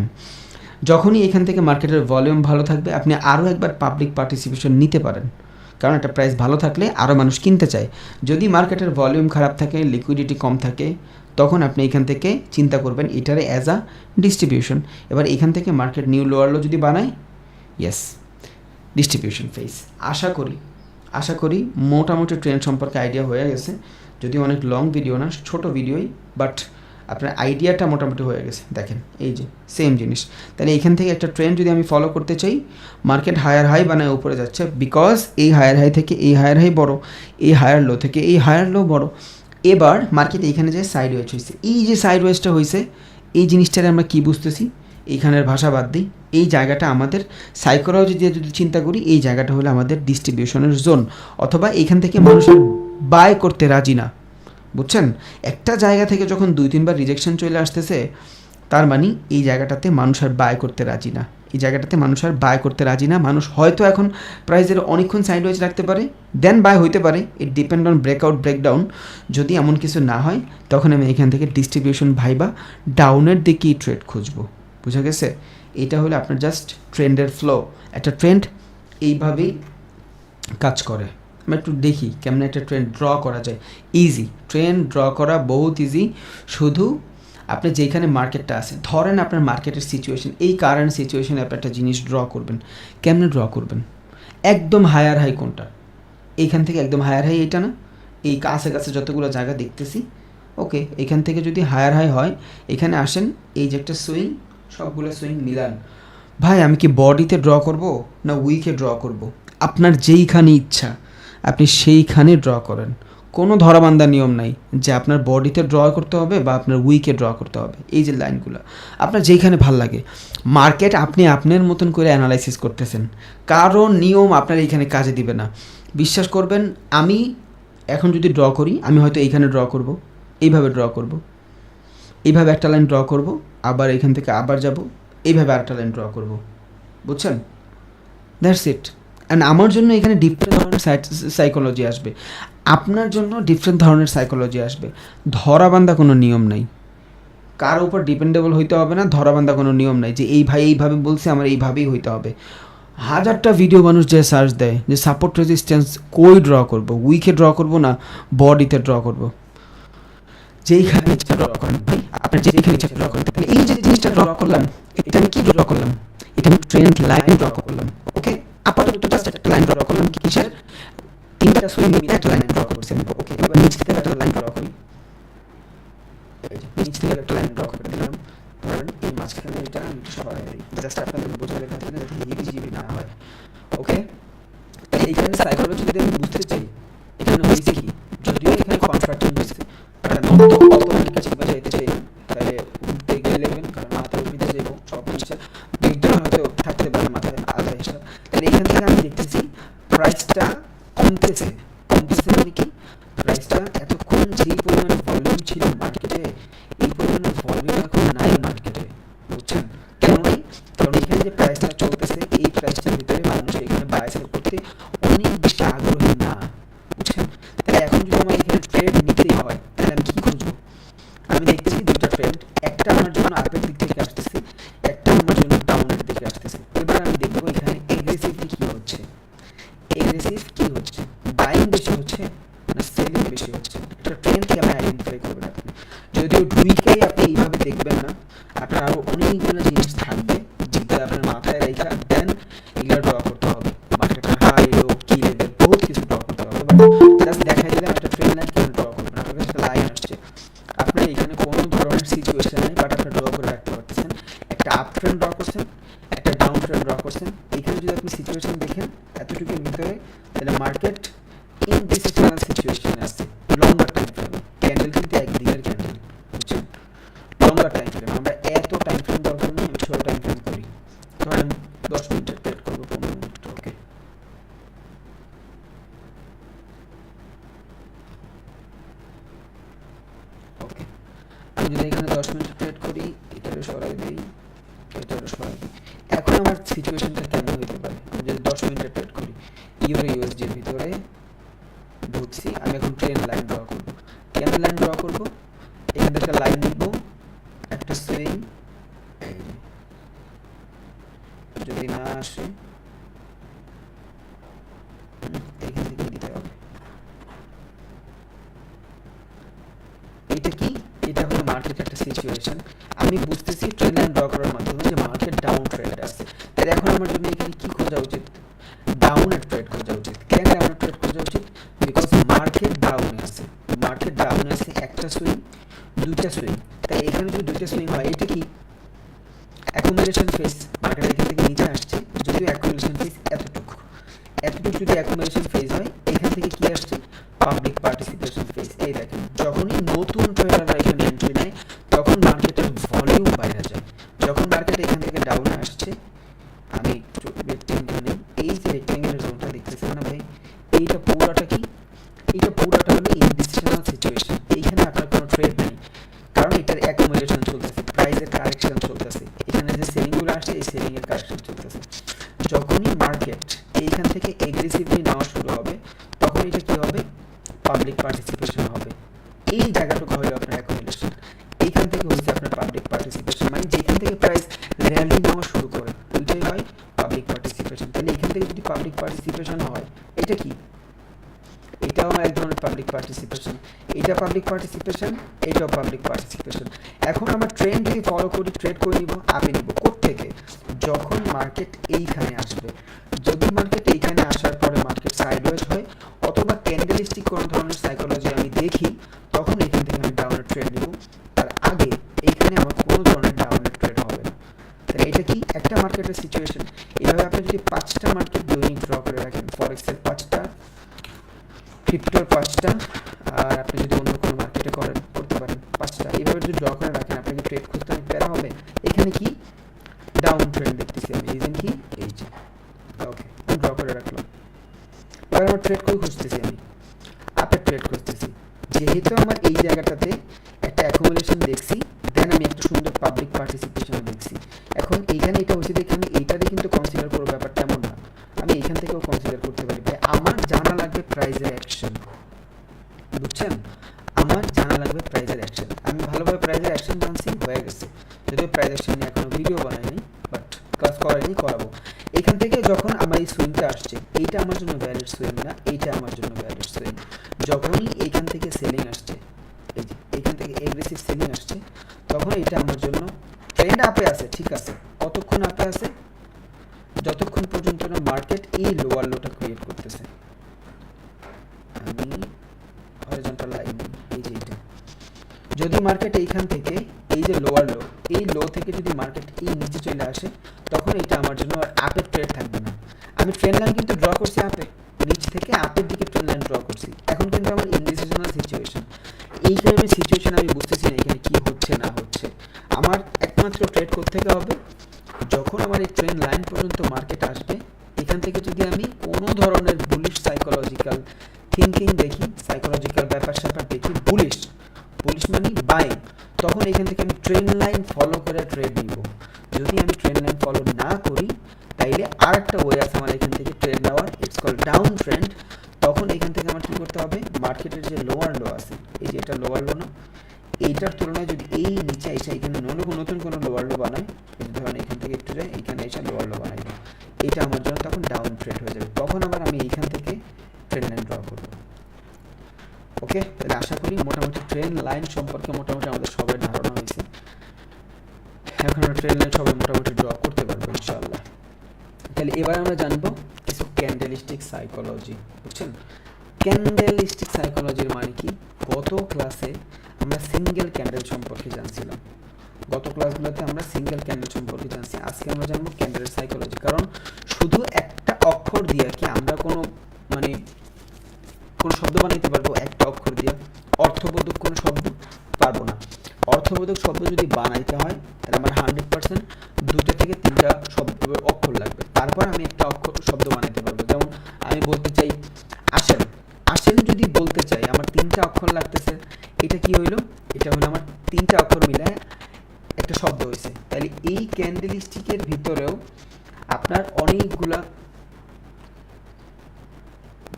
যখনই এখান থেকে মার্কেটের ভলিউম ভালো থাকবে আপনি আরও একবার পাবলিক পার্টিসিপেশন নিতে পারেন, কারণ একটা প্রাইস ভালো থাকলে আরও মানুষ কিনতে চায়। যদি মার্কেটের ভলিউম খারাপ থাকে, লিকুইডিটি কম থাকে, তখন আপনি এখান থেকে চিন্তা করবেন এটারে অ্যাজ আ ডিস্ট্রিবিউশন। এবার এখান থেকে মার্কেট নিউ লোয়ার লো যদি বানায়, ইয়েস ডিস্ট্রিবিউশন ফেজ। আশা করি মোটামুটি ট্রেন্ড সম্পর্কে আইডিয়া হয়ে গেছে, যদি অনেক লং ভিডিও না, ছোট ভিডিওই, বাট আপনার আইডিয়াটা মোটামুটি হয়ে গেছে। দেখেন এই যে সেম জিনিস, তাহলে এখান থেকে একটা ট্রেন্ড যদি আমি ফলো করতে চাই, মার্কেট হায়ার হাই বানায় উপরে যাচ্ছে, বিকজ এই হায়ার হাই থেকে এই হায়ার হাই বড়, এই হায়ার লো থেকে এই হায়ার লো বড়। এবার মার্কেট এইখানে যে সাইড ওয়েজ হয়েছে, এই যে সাইড ওয়েজটা হয়েছে, এই জিনিসটারে আমরা কী বুঝতেছি, এইখানের ভাষা বাদ দিই, এই জায়গাটা আমাদের সাইকোলজি দিয়ে যদি চিন্তা করি, এই জায়গাটা হলো আমাদের ডিস্ট্রিবিউশনের জোন, অথবা এইখান থেকে মানুষের বাই করতে রাজি না, বুঝছেন? একটা জায়গা থেকে যখন 2-3 বার রিজেকশন চলে আসতেছে, তার মানে এই জায়গাটাতে মানুষ আর বাই করতে রাজি না, এই জায়গাটাতে মানুষ আর বাই করতে রাজি না। মানুষ হয়তো এখন প্রাইসের অনেকক্ষণ সাইড ওয়েজ রাখতে পারে, দেন বাই হইতে পারে, ইট ডিপেন্ড অন ব্রেকআউট ব্রেকডাউন। যদি এমন কিছু না হয় তখন আমি এখান থেকে ডিস্ট্রিবিউশন ভাইবা ডাউনের দিকেই ট্রেড খুঁজবো। বুঝা গেছে? এটা হলো আপনার জাস্ট ট্রেন্ডের ফ্লো। একটা ট্রেন্ড এইভাবেই কাজ করে। আমরা একটু দেখি কেমন একটা ট্রেন্ড ড্র করা যায়। ইজি, ট্রেন্ড ড্র করা বহুত ইজি। শুধু আপনি যেখানে মার্কেটটা আছে, ধরেন আপনার মার্কেটের সিচুয়েশন, এই কারেন্ট সিচুয়েশনে আপনি একটা জিনিস ড্র করবেন। কেমনে ড্র করবেন? একদম হায়ার হাই কোনটা? এইখান থেকে একদম হায়ার হাই এটা না, এই কাছে কাছে যতগুলো জায়গা দেখতেছি, ওকে, এখান থেকে যদি হায়ার হাই হয়, এখানে আসেন, এই যে একটা সুইং, সবগুলো সুইং মিলান। ভাই আমি কি বডিতে ড্র করব না উইকে ড্র করব? আপনার যেইখানে ইচ্ছা আপনি সেইখানে ড্র করেন, কোনো ধরাবান্ধা নিয়ম নাই যে আপনার বডিতে ড্র করতে হবে বা আপনার উইকে ড্র করতে হবে। এই যে লাইনগুলো আপনার যেইখানে ভাল লাগে, মার্কেট আপনি আপনার মতন করে অ্যানালাইসিস করতেছেন, কারো নিয়ম আপনার এইখানে কাজে দিবে না। বিশ্বাস করবেন, আমি এখন যদি ড্র করি, আমি হয়তো এইখানে ড্র করব, এইভাবে ড্র করব, এইভাবে একটা লাইন ড্র করব, আবার এখান থেকে আবার যাব, এইভাবে আরেকটা লাইন ড্র করব, বুঝছেন? That's it. অ্যান্ড আমার জন্য এখানে ডিফারেন্ট ধরনের সাইকোলজি আসবে, আপনার জন্য ডিফারেন্ট ধরনের সাইকোলজি আসবে। ধরাবান্ধা কোনো নিয়ম নাই, কার উপর ডিপেন্ডেবল হইতে হবে না, ধরাবান্ধা কোনো নিয়ম নাই যে এই ভাই এইভাবে বলছে আমার এইভাবেই হইতে হবে। হাজারটা ভিডিও মানুষ যে সার্চ দেয় যে সাপোর্ট রেজিস্ট্যান্স কই ড্র করব, উইকে ড্র করব না বডিতে ড্র করব, যেইখানে ইচ্ছা ড্র করেন ভাই, আপনার যেইখানে ইচ্ছা ড্র করেন। তাহলে এই যে জিনিসটা ড্র করলাম, এটা আমি কি ড্র করলাম? এটা আমি ট্রেন্ড লাইন ড্র করলাম। ওকে, আপাতত জাস্ট একটা লাইন ড্র করলাম, কিসের? তিনটা সুইং মিলে একটা লাইন ড্র করছি। ওকে, এবার নিচ থেকে একটা লাইন ড্র করি, নিচ থেকে একটা লাইন ড্র করে দিলাম। ধরেন এই মাঝখানে এটা আমি একটু সরাই দিই, জাস্ট আপনাদের বোঝার লেখা থেকে যাতে হিজিবিজি না হয়। ওকে, এইখানে সাইকোলজি যদি আমি বুঝতে চাই, এখানে হয়েছে কি, যদিও এখানে কনফ্রাক্টিং হয়েছে, অটোমেটিক কাছে যেতে চাই, তাহলে দেখে নেবেন, কারণ মাথায় উঠতে যাবো সব জিনিসের দুইটা হয়তো থাকতে পারে মাথায় আলাদা হিসাব। তাহলে এখান থেকে আমি দেখতেছি প্রাইসটা কমতেছে। মানে কি, প্রাইসটা এতক্ষণ যেই পরিমাণে ভলিউম ছিল মার্কেটে, এই পরিমাণে ভলিউম এখন নাই মার্কেটে, বুঝছেন? কেন নাই? কারণ এখানে যে প্রাইসটা চলতেছে, এই প্রাইসটার ভিতরে মানুষ এখানে বাই সেল করতে অনেক বেশি আগ্রহী না, বুঝছেন? তাহলে এখন যদি আমার এখানে ট্রেড নিতেই হয়, তাহলে আমি কি খুঁজবো? আমি দেখতেছি দুটো ট্রেন্ড, একটা আমার জন্য আপের দিক থেকে আসতেছে, একটা আমার জন্য ডাউনের দিকে আসতেছে। এবার আমি দেখবো এখানে এগ্রেসিভলি কি হচ্ছে, বাইং বেশি হচ্ছে না সেলিং বেশি হচ্ছে। একটা ট্রেন্ডকে আমি আইডেন্টিফাই করবেন আপনি। যদিও ডুইকেই আপনি এইভাবে দেখবেন না, আপনার আরও অনেকগুলো জিনিস থাকবে যেগুলো আপনার মাথায় রেখা দেন এগুলো ড্র করতে হবে। মার্কেটের হাই লো কি লেভেল বহুত কিছু ড্র করতে হবে, বাট জাস্ট দেখাই দিলাম একটা ট্রেন্ড লাইন কেন ড্র করবেন। আপনার কাছে একটা লাইন আসছে, আপনার এখানে কোনো ধরনের সিচুয়েশন নেই, বাট আপনি ড্র করে রাখতে পারতেছেন। একটা আপ ট্রেন্ড ড্র করছেন, একটা ডাউন ট্রেন্ড ড্র করছেন। এখানে যদি আপনি সিচুয়েশন দেখেন এতটুকুর ভিতরে, তাহলে মার্কেট ইনডিসিশনাল সিচুয়েশনে আসছে। লঙ্গার টাইম ফ্রেম ক্যান্ডেল কিন্তু একদিনের ক্যান্ডেল, বুঝছেন? লঙ্গার টাইম ফ্রেম, আমরা এত টাইম ফ্রেম দরকার নেই, আমি ছোটো টাইম ফ্রেম করি। ধরেন 10 মিনিটের ট্রেড করবো, 15 মিনিট। ওকে, 10 মিনিট ট্রেড করি, এটারও সরাই দিই, এটারও সরাই দিই। এখন আমার সিচুয়েশনটা কেমন হইতে পারে? আমি যদি 10 মিনিটে ট্রেড করি, ইউরো ইউএসডির ভিতরে ঢুকছি, আমি এখন ট্রেন লাইন ড্র করবো। কেন লাইন ড্র করবো? এখান থেকে লাইন নিব, একটা সুইং, যদি না আসে এখান থেকে দিতে হবে। এটা কি? এটা হলো মার্কেট একটা সিচুয়েশন। আমি বুঝতেছি ট্রেন্ড লাইন ড্র করার মাধ্যমে যে মার্কেট ডাউন ট্রেন্ড আছে। তাহলে এখন আমার জন্য এখানে কি খোঁজা উচিত? ডাউনের ট্রেড খোঁজা উচিত। কেন ডাউনের ট্রেড খোঁজা উচিত? বিকজ মার্কেট ডাউনে আছে। মার্কেট ডাউনে আছে, একটা সুইং, দুইটা সুইং। তাই এখানে যদি দুইটা সুইং হয়, এটা কি? Accumulation phase. মার্কেট এখান থেকে নিচে আসছে, যদিও অ্যাকুমুলেশন ফেজ এতটুকু যদি অ্যাকুমুলেশন ফেজ হয়, এখান থেকে কি আসছে? Public participation phase. এই দেখেন, যখনই নতুন ট্রেডাররা এখানে এন্ট্রি নেয়, তখন মার্কেটের ভলিউম বাইরে যায়। যখন মার্কেট এখান থেকে ডাউনে আসছে, আমি একটু রেক্টেঙ্গেল নেই, এই যে রেক্টেঙ্গেলের জোনটা দেখতেছেন না ভাই, এইটা পুরোটা কি? এইটা পুরোটা হলো ইনডিসিশনাল সিচুয়েশন। এইখানে আপনার কোনো ট্রেড নেই, কারণ এটার অ্যাকুমুলেশন চলতেছে, প্রাইসের কারেকশন চলতেছে। এখানে যে সেলিংগুলো আসছে, এই সেলিং এর কারেকশন চলতেছে। যখনই মার্কেট এইখান থেকে এগ্রেসিভলি নেওয়া শুরু হবে, তখন এটা কি হবে? পাবলিক পার্টিসিপেশন হবে। এই জায়গাটুকু হলো আপনার অ্যাকুমুলেশন। এইখান থেকে হচ্ছে আপনার পাবলিক পার্টিসিপেশন, মানে যেখান থেকে প্রাইস র্যালি নেওয়া শুরু করে, ওইটাই হয় পাবলিক পার্টিসিপেশন। তাহলে এখান থেকে যদি পাবলিক পার্টিসিপেশন হয়, এটা কি? এটাও এক ধরনের পাবলিক পার্টিসিপেশন। এটা পাবলিক পার্টিসিপেশন, এটাও পাবলিক পার্টিসিপেশন। এখন আমরা ট্রেন্ড যদি ফলো করি, ট্রেড করে নিব, আপে নিব কোত্থেকে? যখন মার্কেট এইখানে আসবে। যদি মার্কেট এইখানে আসার পরে মার্কেট সাইডওয়েজ হয়, অথবা ক্যান্ডেলস্টিক কোনো ধরনের সাইকোলজি আমি দেখি, তখন এখান থেকে আমি ডাউনের ট্রেড নিব। তার আগে এইখানে আমার কোনো ধরনের ডাউনের ট্রেড হবে না। তাহলে এটা কি? একটা মার্কেটের সিচুয়েশন। এইভাবে আপনি যদি 5টা মার্কেট দৈনিক ড্র করে রাখেন, ফরেক্সের 5টা, ক্রিপ্টোর 5টা, আর আপনি যদি অন্য কোনো মার্কেটে করতে পারেন 5টা, এইভাবে যদি ড্র করে রাখেন, আপনাকে ট্রেড করতে অনেক প্যারা হবে। এখানে কি? ডাউন ট্রেন্ড দেখতেছি আমি, রিজন কি? এই যে ওকে, ড্র করে রাখলাম। এবার আমার ট্রেড করে খুঁজতেছি, আমি আপের ট্রেড খুঁজতেছি। যেহেতু আমার এই জায়গাটাতে একটা অ্যাকুমুলেশন দেখছি, দেন আমি একটা সুন্দর পাবলিক পার্টিসিপেশন দেখছি। এখন এইখানে এটা হচ্ছে দেখে আমি এইটারে কিন্তু কনসিডার করবো, ব্যাপারটা এমন না। আমি এইখান থেকেও কনসিডার করতে পারি। ভাই আমার জানা লাগবে প্রাইজের অ্যাকশন, বুঝছেন? আমার জানা লাগবে প্রাইজের অ্যাকশন। আমি ভালোভাবে প্রাইজের অ্যাকশন জানছি, হয়ে গেছে। যদিও প্রাইজ অ্যাকশন নিয়ে এখনো ভিডিও বানাইনি, বাট ক্লাস করাইনি, করাবো। এখান থেকে যখন আমার এই সুইংটা আসছে, এইটা আমার জন্য ভ্যালিড সুইং না, এইটা আমার জন্য ভ্যালিড সুইং। যখনই এইখান থেকে সেলিং আসছে, এই যে এইখান থেকে এগ্রেসিভ সেলিং আসছে, তখন এটা আমার জন্য ট্রেন্ড আপে আছে, ঠিক আছে। কতক্ষণ আপে আছে? যতক্ষণ পর্যন্ত না মার্কেট এই লোয়ার লোটা ক্রিয়েট করতেছে। আমি হরিজন্টাল লাইন, এই যে এইটা, যদি মার্কেট এইখান থেকে এই যে লোয়ার লো, এই লো থেকে যদি মার্কেট এই নিচে চলে আসে, তখন এটা আমার জন্য আর আপের ট্রেড থাকবে না। আমি ট্রেন্ড লাইন কিন্তু ড্র করছি আপে, নিচ থেকে আপের দিকে ট্রেন্ড লাইন ড্র করছি। এখন কিন্তু আমার ইনডিসিশনাল সিচুয়েশন। এই টাইপের সিচুয়েশন আমি বুঝতেছি না এখানে কি হচ্ছে না হচ্ছে। আমার একমাত্র ট্রেড করতে হবে যখন আমার এই ট্রেন্ড লাইন পর্যন্ত মার্কেট আসবে, এখান থেকে যদি আমি কোনো ধরনের বুলিশ সাইকোলজিক্যাল থিঙ্কিং দেখি, সাইকোলজিক্যাল ব্যাপার স্যাপার দেখি, বুলিশ মানে বাইং, তখন এখান থেকে আমি ট্রেন্ড লাইন ফলো করে ট্রেড নিব। যদি আমি ট্রেন্ড লাইন ফলো না করি, তাইলে আর একটা ওয়ে আছে আমার এখান থেকে ট্রেড নেওয়ার, ইটস কল্ড ডাউন ট্রেন্ড। তখন এখান থেকে আমার কি করতে হবে? মার্কেটের যে লোয়ার লো আছে, এই যে এটা লোয়ার লো না, এইটার তুলনায় যদি এই নিচে এসে এখানে নতুন কোনো লোয়ার লো বানায়, ধরেন এখান থেকে একটু যায়, এখানে এসে লোয়ার লো বানাই, এটা আমার জন্য তখন ডাউন ট্রেড হয়ে যাবে। তখন আবার আমি এইখান থেকে ট্রেন্ড লাইন ড্র করব। ওকে, তাহলে আশা করি মোটামুটি ট্রেন্ড লাইন সম্পর্কে মোটামুটি আমাদের সবাই ধারণা হয়েছে। এখন আমরা ট্রেন্ড লাইন সবাই মোটামুটি ড্র করতে পারবো ইনশাআল্লাহ। তাহলে এবার আমরা জানবো কিছু ক্যান্ডেলিস্টিক সাইকোলজি, বুঝছেন? ক্যান্ডেলিস্টিক সাইকোলজির মানে কি? গত ক্লাসে আমরা সিঙ্গেল ক্যান্ডেল সম্পর্কে জানছিলাম, গত ক্লাসগুলোতে আমরা সিঙ্গেল ক্যান্ডেল সম্পর্কে জানছি। আজকে আমরা জানবো ক্যান্ডেলের সাইকোলজি। কারণ শুধু একটা অক্ষর দিয়ে কি আমরা কোনো শব্দ বানাইতে পারবো? একটা অক্ষর দিয়ে অর্থবোধক কোনো শব্দ পারবো না। অর্থবোধক শব্দ যদি বানাইতে হয়, তাহলে আমার 100% 2টা থেকে 3টা অক্ষর লাগবে, তারপর আমি একটা শব্দ বানাইতে পারবো। যেমন আমি বলতে চাই আসেন, আসেন যদি বলতে চাই, আমার 3টা অক্ষর লাগতেছে। এটা কি হইলো? এটা হলো আমার 3টা অক্ষর মিলায় একটা শব্দ হয়েছে। তাহলে এই ক্যান্ডেলস্টিকের ভিতরেও আপনার অনেকগুলা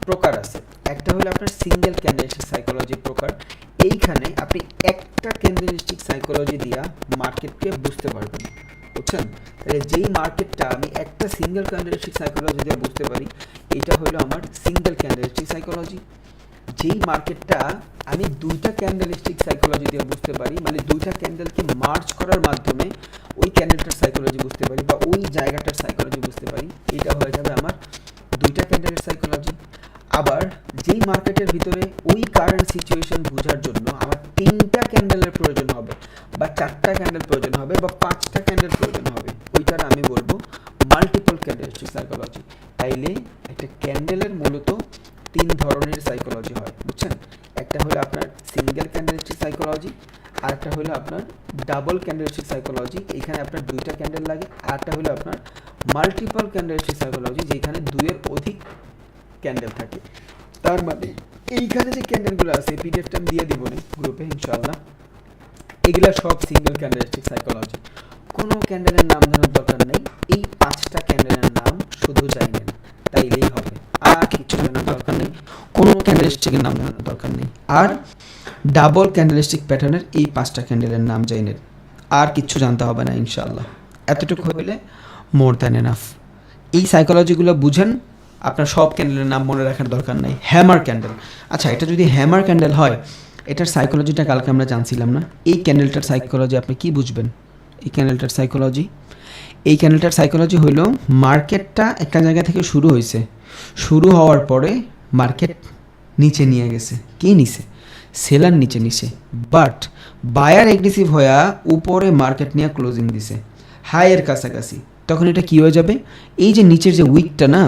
প্রকার আছে। একটা হলো আপনার সিঙ্গেল ক্যান্ডেলস্টিক সাইকোলজি প্রকার। এইখানে আপনি একটা ক্যান্ডেলস্টিক সাইকোলজি দিয়া মার্কেটকে বুঝতে পারবেন, বুঝছেন? তাহলে যেই মার্কেটটা আমি একটা সিঙ্গেল ক্যান্ডেলস্টিক সাইকোলজি দিয়ে বুঝতে পারি, এটা হলো আমার সিঙ্গেল ক্যান্ডেলস্টিক সাইকোলজি। যেই মার্কেটটা আমি দুইটা ক্যান্ডেলস্টিক সাইকোলজি দিয়ে বুঝতে পারি, মানে দুইটা ক্যান্ডেলকে মার্চ করার মাধ্যমে ওই ক্যান্ডেলটার সাইকোলজি বুঝতে পারি বা ওই জায়গাটার সাইকোলজি বুঝতে পারি, এটা হয়ে যাবে আমার দুইটা ক্যান্ডেলের সাইকোলজি। আবার যেই মার্কেটের ভিতরে ওই কারেন্ট সিচুয়েশন বোঝার জন্য আমার 3টা ক্যান্ডেলের প্রয়োজন হবে বা 4টা ক্যান্ডেল প্রয়োজন হবে বা 5টা ক্যান্ডেল প্রয়োজন হবে, ওইটার আমি বলবো মাল্টিপল ক্যান্ডেলস্টিক সাইকোলজি। তাইলে একটা ক্যান্ডেলের মূলত 3 ধরনের সাইকোলজি হয়, বুঝছেন? একটা হলো আপনার সিঙ্গেল ক্যান্ডেলস্টিক সাইকোলজি, আর একটা হলো আপনার ডাবল ক্যান্ডেলস্টিক সাইকোলজি, এখানে আপনার দুইটা ক্যান্ডেল লাগে। আর একটা হলো আপনার মাল্টিপল ক্যান্ডেলস্টিক সাইকোলজি, যেখানে দুইয়ের অধিক ক্যান্ডেল থাকে। তার মানে এইখানে যে ক্যান্ডেলগুলো আছে, পিডিএফটা আমি দিয়ে দিব না গ্রুপে ইনশাআল্লাহ, এগুলা সব সিঙ্গেল ক্যান্ডেলস্টিক সাইকোলজি। কোনো ক্যান্ডেলের নাম জানার দরকার নেই, এই 5টা ক্যান্ডেলের নাম শুধু জানেন, তাইলেই হবে। আর কিছু জানার দরকার নেই, কোনো ক্যান্ডেলস্টিকের নাম জানার দরকার নেই। আর ডাবল ক্যান্ডেলস্টিক প্যাটার্নের এই 5টা ক্যান্ডেলের নাম জানেন, আর কিচ্ছু জানতে হবে না ইনশাআল্লাহ। এতটুকু হইলে মোর দ্যান এনাফ। এই সাইকোলজিগুলো বুঝেন, আপনার সব ক্যান্ডেলের নাম মনে রাখার দরকার নাই। হ্যামার ক্যান্ডেল, আচ্ছা এটা যদি হ্যামার ক্যান্ডেল হয়, এটার সাইকোলজিটা কালকে আমরা জানছিলাম না। এই ক্যান্ডেলটার সাইকোলজি আপনি কি বুঝবেন? এই ক্যান্ডেলটার সাইকোলজি হইল মার্কেটটা একটা জায়গা থেকে শুরু হয়েছে, শুরু হওয়ার পরে মার্কেট নিচে নিয়ে গেছে। কে নিছে? সেলার নিচে নিছে, বাট বায়ার এগ্রেসিভ হয়ে উপরে মার্কেট নিয়ে ক্লোজিং দিছে হাইয়ের কাছাকাছি। তখন এটা কি হয়ে যাবে? এই যে নিচের যে উইকটা না,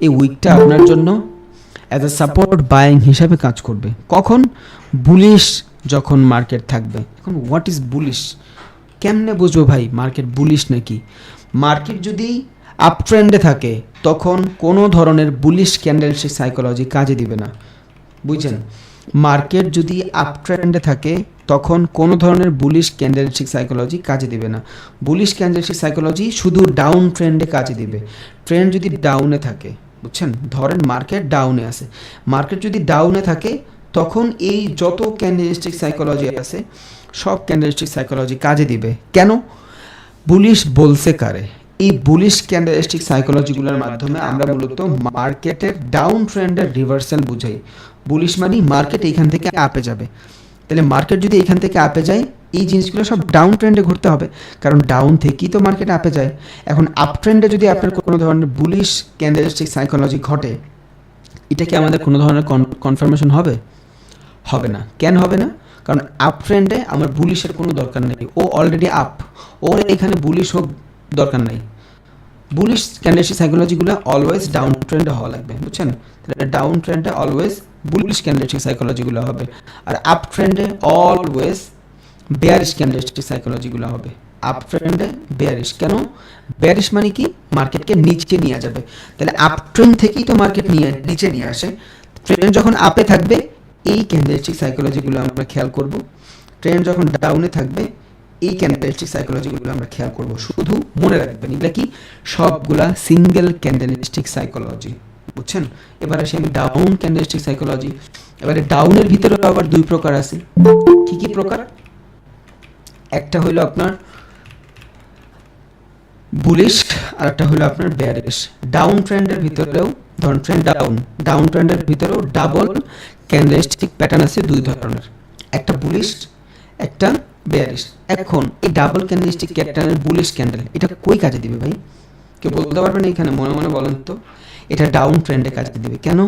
এই উইকটা আপনার জন্য অ্যাজ এ সাপোর্ট বাইং হিসাবে কাজ করবে। কখন? বুলিশ যখন মার্কেট থাকবে। এখন হোয়াট ইজ বুলিশ? কেমনে বুঝবো ভাই মার্কেট বুলিশ নাকি? মার্কেট যদি আপ ট্রেন্ডে থাকে তখন কোনো ধরনের বুলিশ ক্যান্ডেলস্টিক সাইকোলজি কাজে দিবে না, বুঝছেন? মার্কেট যদি আপ ট্রেন্ডে থাকে তখন কোনো ধরনের বুলিশ ক্যান্ডেলস্টিক সাইকোলজি কাজে দিবে না। বুলিশ ক্যান্ডেলস্টিক সাইকোলজি শুধু ডাউন ট্রেন্ডে কাজে দিবে। ট্রেন্ড যদি ডাউনে থাকে, বুঝছেন, ধরেন মার্কেট ডাউনে আছে, মার্কেট যদি ডাউনে থাকে তখন এই যত ক্যান্ডেলস্টিক সাইকোলজি আছে সব ক্যান্ডেলস্টিক সাইকোলজি কাজে দিবে। কেন? বুলিশ বলছে কারে? এই বুলিশ ক্যান্ডেলস্টিক সাইকোলজিগুলোর মাধ্যমে আমরা মূলত মার্কেটের ডাউন ট্রেন্ডের রিভার্সাল বুঝাই। বুলিশ মানে মার্কেট এইখান থেকে আপে যাবে। তাহলে মার্কেট যদি এইখান থেকে আপে যায়, এই জিনিসগুলো সব ডাউন ট্রেন্ডে ঘুরতে হবে, কারণ ডাউন থেকেই তো মার্কেট আপে যায়। এখন আপ ট্রেন্ডে যদি আপনার কোনো ধরনের বুলিশ ক্যান্ডেলস্টিক সাইকোলজি ঘটে, এটা কি আমাদের কোনো ধরনের কনফার্মেশন হবে? হবে না। কেন হবে না? কারণ আপ ট্রেন্ডে আমার বুলিশের কোনো দরকার নেই, ও অলরেডি আপ, ওর এখানে বুলিশ হোক দরকার নাই। বুলিশ ক্যান্ডেলস্টিক সাইকোলজিগুলো অলওয়েজ ডাউন ট্রেন্ডে হওয়া লাগবে, বুঝছেন? তাহলে ডাউন ট্রেন্ডে অলওয়েজ বুলিশ ক্যান্ডেলস্টিক সাইকোলজিগুলো হবে, আর আপ ট্রেন্ডে অলওয়েজ বেয়ারিশ ক্যান্ডেলস্টিক সাইকোলজিগুলো হবে। আপ ট্রেন্ডে বেয়ারিশ। কেন? বেয়ারিশ মানে কি? মার্কেটকে নিচে নিয়ে যাবে। তাহলে আপ ট্রেন্ড থেকেই তো মার্কেট নিচে নিয়ে আসে। ট্রেন্ড যখন আপে থাকবে এই ক্যান্ডেলস্টিক সাইকোলজিগুলো আমরা খেয়াল করব, ট্রেন্ড যখন ডাউনে থাকবে এই ক্যান্ডেলস্টিক সাইকোলজিগুলো আমরা খেয়াল করব। শুধু মনে রাখবেন এগুলা কি? সবগুলা সিঙ্গেল ক্যান্ডেলস্টিক সাইকোলজি, বুঝছেন? এবার আসি আমি ডাউন ক্যান্ডেলস্টিক সাইকোলজি। এবারে ডাউনের ভিতরে আবার 2 প্রকার আছে। কি কি প্রকার? একটা হলো আপনার বুলিশ আর একটা হলো আপনার বেয়ারিশ। ডাউন ট্রেন্ডের ভিতরেও, ধরুন ট্রেন্ড ডাউন ট্রেন্ডের ভিতরেও ডাবল ক্যান্ডেলস্টিক প্যাটার্ন আছে 2 ধরনের, একটা বুলিশ একটা বেয়ারিশ। এখন এই ডাবল ক্যান্ডেলস্টিক প্যাটার্নের বুলিশ ক্যান্ডেল এটা কই কাজে দিবে ভাই? কেউ বলতে পারবেন এখানে? মনে মনে বলেন তো। এটা ডাউন ট্রেন্ডে কাজে দিবে। কেন?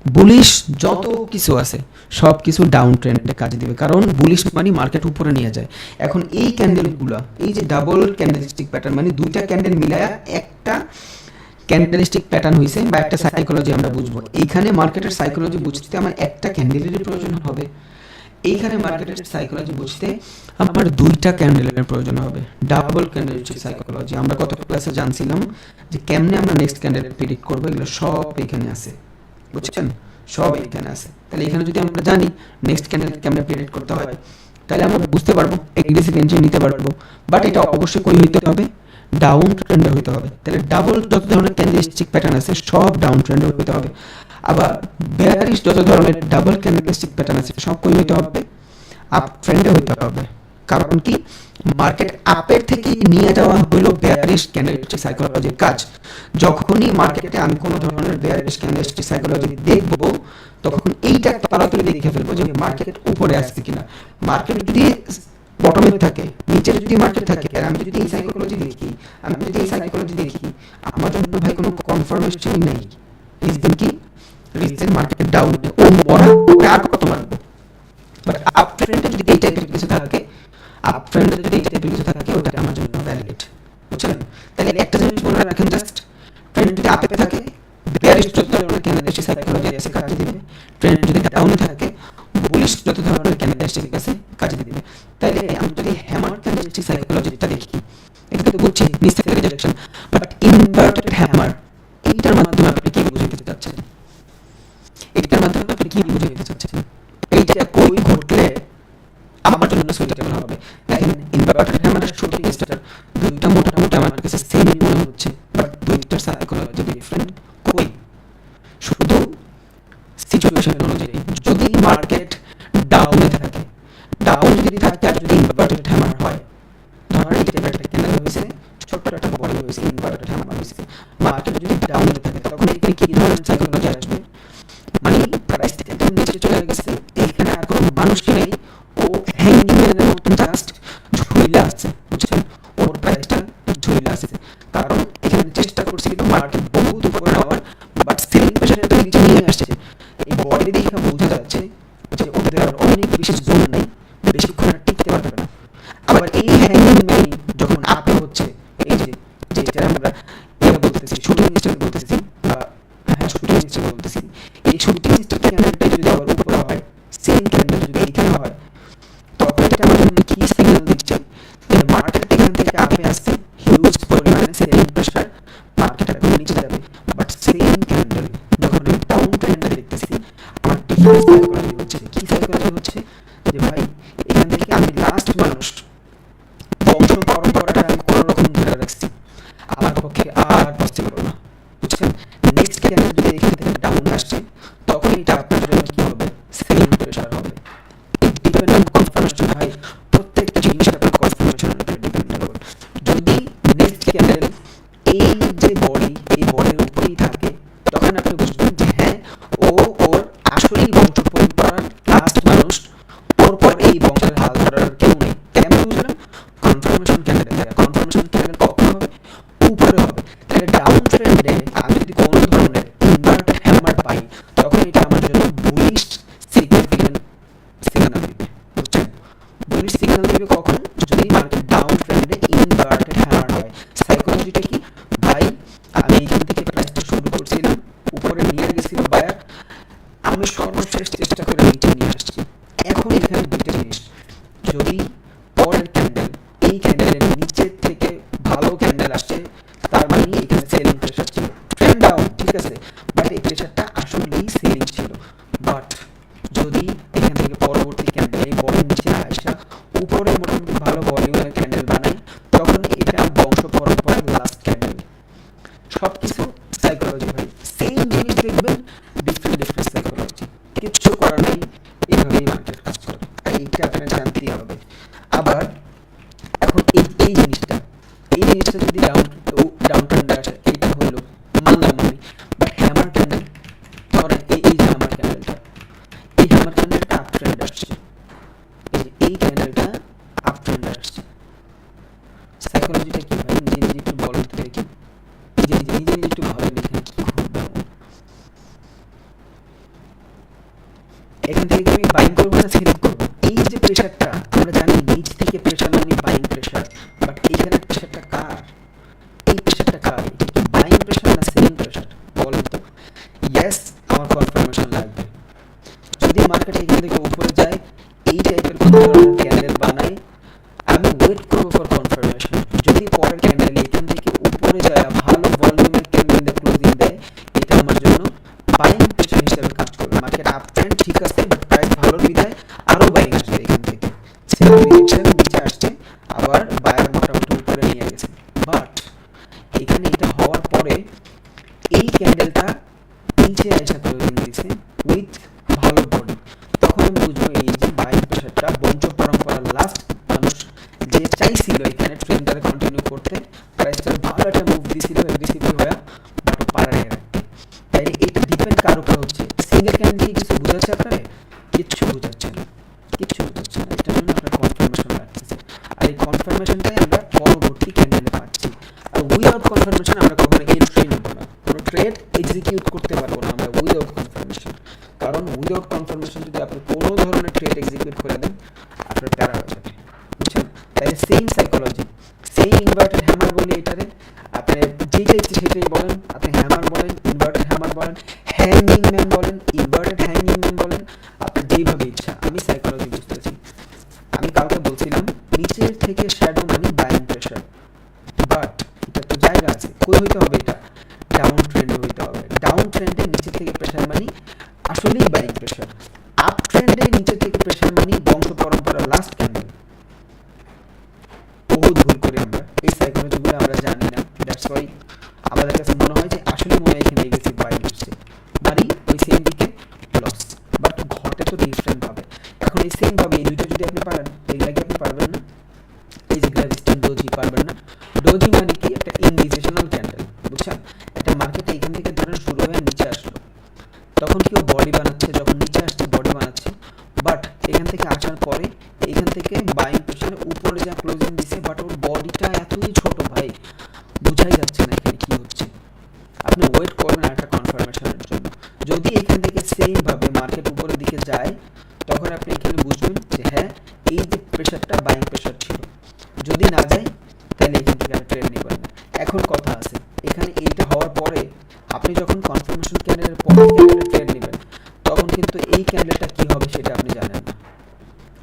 বুলিশ যত কিছু আছে সব কিছু ডাউন ট্রেন্ডে কাজে দিবে, কারণ বুলিশ মানে মার্কেট উপরে নিয়ে যায়। এখন এই ক্যান্ডেলগুলো, এই যে ডাবল ক্যান্ডেলস্টিক প্যাটার্ন মানে 2টা ক্যান্ডেল মিলায়া একটা ক্যান্ডেলস্টিক প্যাটার্ন হইছে বা একটা সাইকোলজি আমরা বুঝবো। এইখানে মার্কেটের সাইকোলজি বুঝতে আমার একটা ক্যান্ডেলের প্রয়োজন হবে। এইখানে মার্কেটের সাইকোলজি বুঝতে আমার 2টা ক্যান্ডেলের প্রয়োজন হবে। ডাবল ক্যান্ডেলস্টিক সাইকোলজি আমরা কত ক্লাসে জানছিলাম যে কেমনে আমরা নেক্সট ক্যান্ডেল প্রেডিক্ট করব, এগুলো সব এখানে আছে, বুঝছেন? সব এখানে আছে। তাহলে এখানে যদি আমরা জানি নেক্সট ক্যান্ডেল কেমনে প্রেডিক্ট করতে হয়,
তাহলে আমরা বুঝতে পারবো এগ্রেসিভ এন্ট্রি নিতে পারবো। বাট এটা অবশ্যই কই হইতে হবে, ডাউন ট্রেন্ডে হইতে হবে। তাহলে ডাবল যত ধরনের ক্যান্ডেলস্টিক প্যাটার্ন আছে সব ডাউন ট্রেন্ডে হইতে হবে। আবার বেয়ারিশ যত ধরনের ডাবল ক্যান্ডেলস্টিক প্যাটার্ন আছে সব কই হইতে হবে, আপ ট্রেন্ডে হইতে হবে। কারণ কি, মার্কেট আপের থেকে নিয়ে যাওয়া হলো বেয়ারিশ ক্যান্ডেলস্টিক সাইকোলজির কাজ। যখনই মার্কেটে আমি কোনো ধরনের বেয়ারিশ ক্যান্ডেলস্টিক সাইকোলজি দেখবো, তখন এইটা তাড়াতাড়ি দেখে ফেলবো যে মার্কেট উপরে আসছে কিনা। মার্কেট যদি বটমে থাকে, নিচে যদি মার্কেট থাকে, আর আমি যদি এই সাইকোলজি দেখি, আমার জন্য ভাই কোনো কনফার্মেশনই নেই। রিজন কি, রিজন মার্কেট ডাউন, ও মরা, ওকে আর কত মারবো। বাট আপ ট্রেন্ডে যদি এই টাইপের কিছু থাকে, ওটা আমার জন্য ভ্যালিড। বুঝছেন? তাহলে একটা জিনিস মনে রাখেন, জাস্ট ট্রেন্ড যদি আপে থাকে, বেয়ারিশ যত ধরনের ক্যান্ডেলস্টিক সাইকোলজি আছে কাজে দিবে। ট্রেন্ড যদি ডাউনে থাকে, বুলিশ যত ধরনের ক্যান্ডেলস্টিক আছে কাজে দিবে। তাইলে আমি যদি হ্যামার ক্যান্ডেলস্টিক সাইকোলজিটা দেখি, এটা তো বলছি নিচ থেকে রিজেকশন, বাট ইনভার্টেড হ্যামার, এইটার মাধ্যমে আপনি কি বুঝাতে চাচ্ছেন? এইটা কই ঘটলে আমার জন্য সুইটেবল হবে? দেখেন, ইনভার্টেড হ্যামারের শুটিং স্টার দুইটা মোটামুটি আমার কাছে সেম মনে হচ্ছে, বাট দুইটার সাইকোলজি ডিফারেন্ট। কই? শুধু সিচুয়েশন অনুযায়ী। যদি মার্কেট ডাউনে থাকে, ডাউন যদি থাকে আর যদি ইনভার্টেড হ্যামার হয়, ধরেন এই টাইপের একটা ক্যান্ডেল হয়েছে, ছোট্ট একটা বডি হয়েছে, ইনভার্টেড হ্যামার হয়েছে, মার্কেট যদি ডাউনে থাকে, তখন এখানে কি ধরনের সাইকোলজি আসবে? মানে প্রাইস থেকে একদম নিচে চলে গেছে, এইখানে আর কোনো মানুষই নেই, ও হ্যাঙ্গিং ম্যানের মতন জাস্ট ঝুলে আসছে। বুঝছেন? ওর প্রাইসটা ঝুলে আসছে, কারণ এখানে চেষ্টা করছিল মার্কেট বহুত উপরে নেওয়ার, বাট সেলিং প্রেশার এত নিচে নিয়ে আসছে। এই বডি দেখে বোঝা যাচ্ছে যে ওদের আর অনেক বেশি জোর নেই, বেশিক্ষণ আর টিকতে পারবে না। আবার এই হ্যাঙ্গিং ম্যান যখন আপে হচ্ছে, এই যে যেটা আমরা বলতেছি শুটিং স্টার বলতেছি, শুটিং স্টার বলতেছি, এই শুটিং স্টার ক্যান্ডেলটা যদি আবার উপরে হয়, সেম ক্যান্ডেল যদি এখানে হয়, তখন এটা আমাদের কি সিগন্যাল দিচ্ছে যে মার্কেট এখান থেকে আপে আসছে, হিউজ পরিমাণে সেলিং প্রেশার, মার্কেট এখন নিচে যাবে। বাট সেম ক্যান্ডেল যখন আমি ডাউন ট্রেন্ডে দেখতেছি, আমার ডিফারেন্স সাইকোলজি হচ্ছে, কি সাইকোলজি হচ্ছে যে ভাই এখান থেকে আমি লাস্ট মানুষ, বংশ পরম্পরাটা আমি কোনো রকম ধরে রাখছি, আমার পক্ষে আর পসিবল না। বুঝছেন? নেক্সট ক্যান্ডেল যদি এখান থেকে ডাউন আসছে, তখন এটা আপনার জন্য কি হবে? সেলিং প্রেশার হবে। Depend on confirmation. ভাই প্রত্যেকটা জিনিস আপনার কনফার্মেশনের উপরে ডিপেন্ডেবল। যদি নেক্সট ক্যান্ডেল এই যে বডি, এই বডির উপরেই থাকে, তখন আপনি বুঝবেন যে হ্যাঁ, ও ওর আসলেই বংশ পরম্পরার লাস্ট মানুষ, ওর পর এই বংশের হাল ধরার কেউ নেই। কেমন বুঝলাম? Confirmation candle. কনফার্মেশন ক্যান্ডেল কখন হবে? উপরে হবে। তাহলে ডাউন ট্রেন্ডে আমি যদি কোনো ধরনের ইনভার্টেড হ্যামার পাই, তখন এটা আমার জন্য বুলিশ সিগনিফিকেন্ট সিগন্যাল দিবে। বুঝছেন? বুলিশ সিগন্যাল দিবে কখন? যদি মার্কেট ডাউন ট্রেন্ডে ইনভার্টেড হ্যামার হয়। সাইকোলজিটা কি? ভাই আমি এইখান থেকে প্রাইসটা শুরু করছিলাম, উপরে নিয়ে গেছিল বায়ার, আমি সর্বশেষ চেষ্টা করে নিচে নিয়ে আসছি। এখন এখানে দুইটা জিনিস, যদি পরের ক্যান্ডেল এই ক্যান্ডেলের নিচের থেকে ভালো ক্যান্ডেল আসছে, তার মানে এখানে সেলিং প্রেশার ছিল। ট্রেন্ড ডাউন, ঠিক আছে, বাট এই প্রেশারটা আসলেই সেলিং ছিল। বাট যদি এখান থেকে পরবর্তী ক্যান্ডেল এই বড় নিচে আসা উপরে মোটামুটি ভালো ভলিউমের ক্যান্ডেল বানাই, তখন এটা বংশ পরম্পরার লাস্ট ক্যান্ডেল। সব কিছু সাইকোলজি ভাই, সেম জিনিস দেখবেন, ডিফারেন্ট সাইকোলজি, কিচ্ছু করার নেই, এইভাবেই মার্কেট কাজ করে। আর এইটা আপনার জানতেই হবে। আবার এখন এই জিনিসটা যদি ডাউন ট্রেন্ডে আসে, এইটা হলো মানলাম আমি, বাট হ্যামার ক্যান্ডেল, ধরেন এই যে হ্যামার ক্যান্ডেলটা, এই হ্যামার ক্যান্ডেলটা আপ ট্রেন্ডে আসছে, এই ক্যান্ডেলটা আপ ট্রেন্ডে আসছে। সাইকোলজিটা কি ভাই? নিজে একটু বলেন তো দেখি, নিজে একটু ভাবেন এখানে কি ঘটবে। এখান থেকে আমি বাইং করবো না সেল করবো? এই যে প্রেশারটা, আমরা জানি নিচ থেকে প্রেশার মানে বাইং প্রেশার, বাট এইখানে প্রেশারটা কার? এই প্রেশারটা কার? এটা কি বাইং প্রেশার না সেলিং প্রেশার? বলেন তো। ইয়েস, আমার কনফার্মেশন লাগবে। যদি মার্কেট এখান থেকে উপরে যায়, এই টাইপের কোনো ধরনের ক্যান্ডেল বানায়, আমি ওয়েট করবো ফর কনফার্মেশন। যদি পরের ক্যান্ডেল এখান থেকে উপরে যায়, ভালো ভলিউমের ক্যান্ডেল ক্লোজিং দেয়, এটা আমার জন্য বাইং প্রেশার হিসেবে কাজ করবে। মার্কেট আপ ট্রেন্ড ঠিক আছে, বাট প্রাইস ভালো বিধায় আরো বাইং আসবে এখান থেকে।
এখানে কি কিছু বোঝাচ্ছে আপনারা? কিচ্ছু বোঝাচ্ছে না, কিচ্ছু বোঝাচ্ছে না। এটার জন্য আপনার কনফার্মেশন লাগতেছে, আর এই কনফার্মেশনটাই আমরা পরবর্তী ক্যান্ডেলে পাচ্ছি। আর উইদাউট কনফার্মেশন আমরা কখনো এন্ট্রি নেব না, কোনো ট্রেড এক্সিকিউট করতে পারবো না আমরা উইদাউট কনফার্মেশন। কারণ উইদাউট কনফার্মেশন যদি আপনি কোনো ধরনের ট্রেড এক্সিকিউট করে দেন, আপনার প্যারা হয়ে যাবে, বুঝছেন? তাই same psychology, same inverted hammer বলি এটারে। আপনি যেটা ইচ্ছে সেটাই বলেন, আপনি হ্যামার বলেন, ইনভার্টেড হ্যামার বলেন, হ্যাঙ্গিং ম্যান বলেন, ইনভার্টেড হ্যাঙ্গিং ম্যান বলেন, আপনার যেভাবে ইচ্ছা। আমি সাইকোলজি বুঝতেছি। আমি কালকে বলছিলাম নিচের থেকে শ্যাডো মানে বাইং প্রেশার, বাট এটা তো জায়গা আছে, কই হইতে হবে? এটা ডাউন ট্রেন্ডে হইতে হবে। ডাউন ট্রেন্ডে নিচে থেকে প্রেশার মানে আসলেই বাইং প্রেশার। আপ ট্রেন্ডে নিচে থেকে প্রেশার মানে বংশ পরম্পরা লাস্ট ক্যান্ডেল। বহুত ভুল করি আমরা, এই সাইকোলজিগুলো আমরা জানি না। দ্যাটস ওয়াই আমাদের কাছে মনে হয় যে আসলে মনে হয় এখানে এগ্রেসিভ বাইং আসছে, মানে ওই সেম দিকে লস। বাট ঘটে তো ডিফারেন্ট ভাবে। এখন এই সেম ভাবে এই দুইটা যদি আপনি পারেন, এগুলাকে আপনি পারবেন না। এই যে গ্র্যাভিস্টন ডোজি পারবেন না। ডোজি মানে কি? একটা ইনডিসিশনাল ক্যান্ডেল, বুঝছেন? একটা মার্কেটে এখান থেকে ধরেন শুরু হয়ে নিচে আসলো, তখন কেউ বডি বানাচ্ছে, যখন নিচে আসছে বডি বানাচ্ছে, বাট এখান থেকে আসার পরে এখান থেকে বাইং প্রেশারে উপরে যা ক্লোজিং দিছে, বাট ওর বডিটা এতই ছোট ভাই, বোঝাই যাচ্ছে না এখানে কি হচ্ছে। আপনি ওয়েট করবেন একটা কনফার্মেশনের জন্য। যদি এখান থেকে সেম ভাবে মার্কেট উপরের দিকে যায়, তখন আপনি এখানে বুঝবেন যে হ্যাঁ এই যে প্রেশারটা বাইং প্রেশার ছিল। যদি না যায় তাহলে এখান থেকে আপনি ট্রেড নেবেন না। এখন কথা আছে এখানে, এইটা হওয়ার পরে আপনি যখন কনফার্মেশন ক্যান্ডেলের পরে ক্যান্ডেলে ট্রেড নেবেন, তখন কিন্তু এই ক্যান্ডেলটা কি হবে সেটা আপনি জানেন না,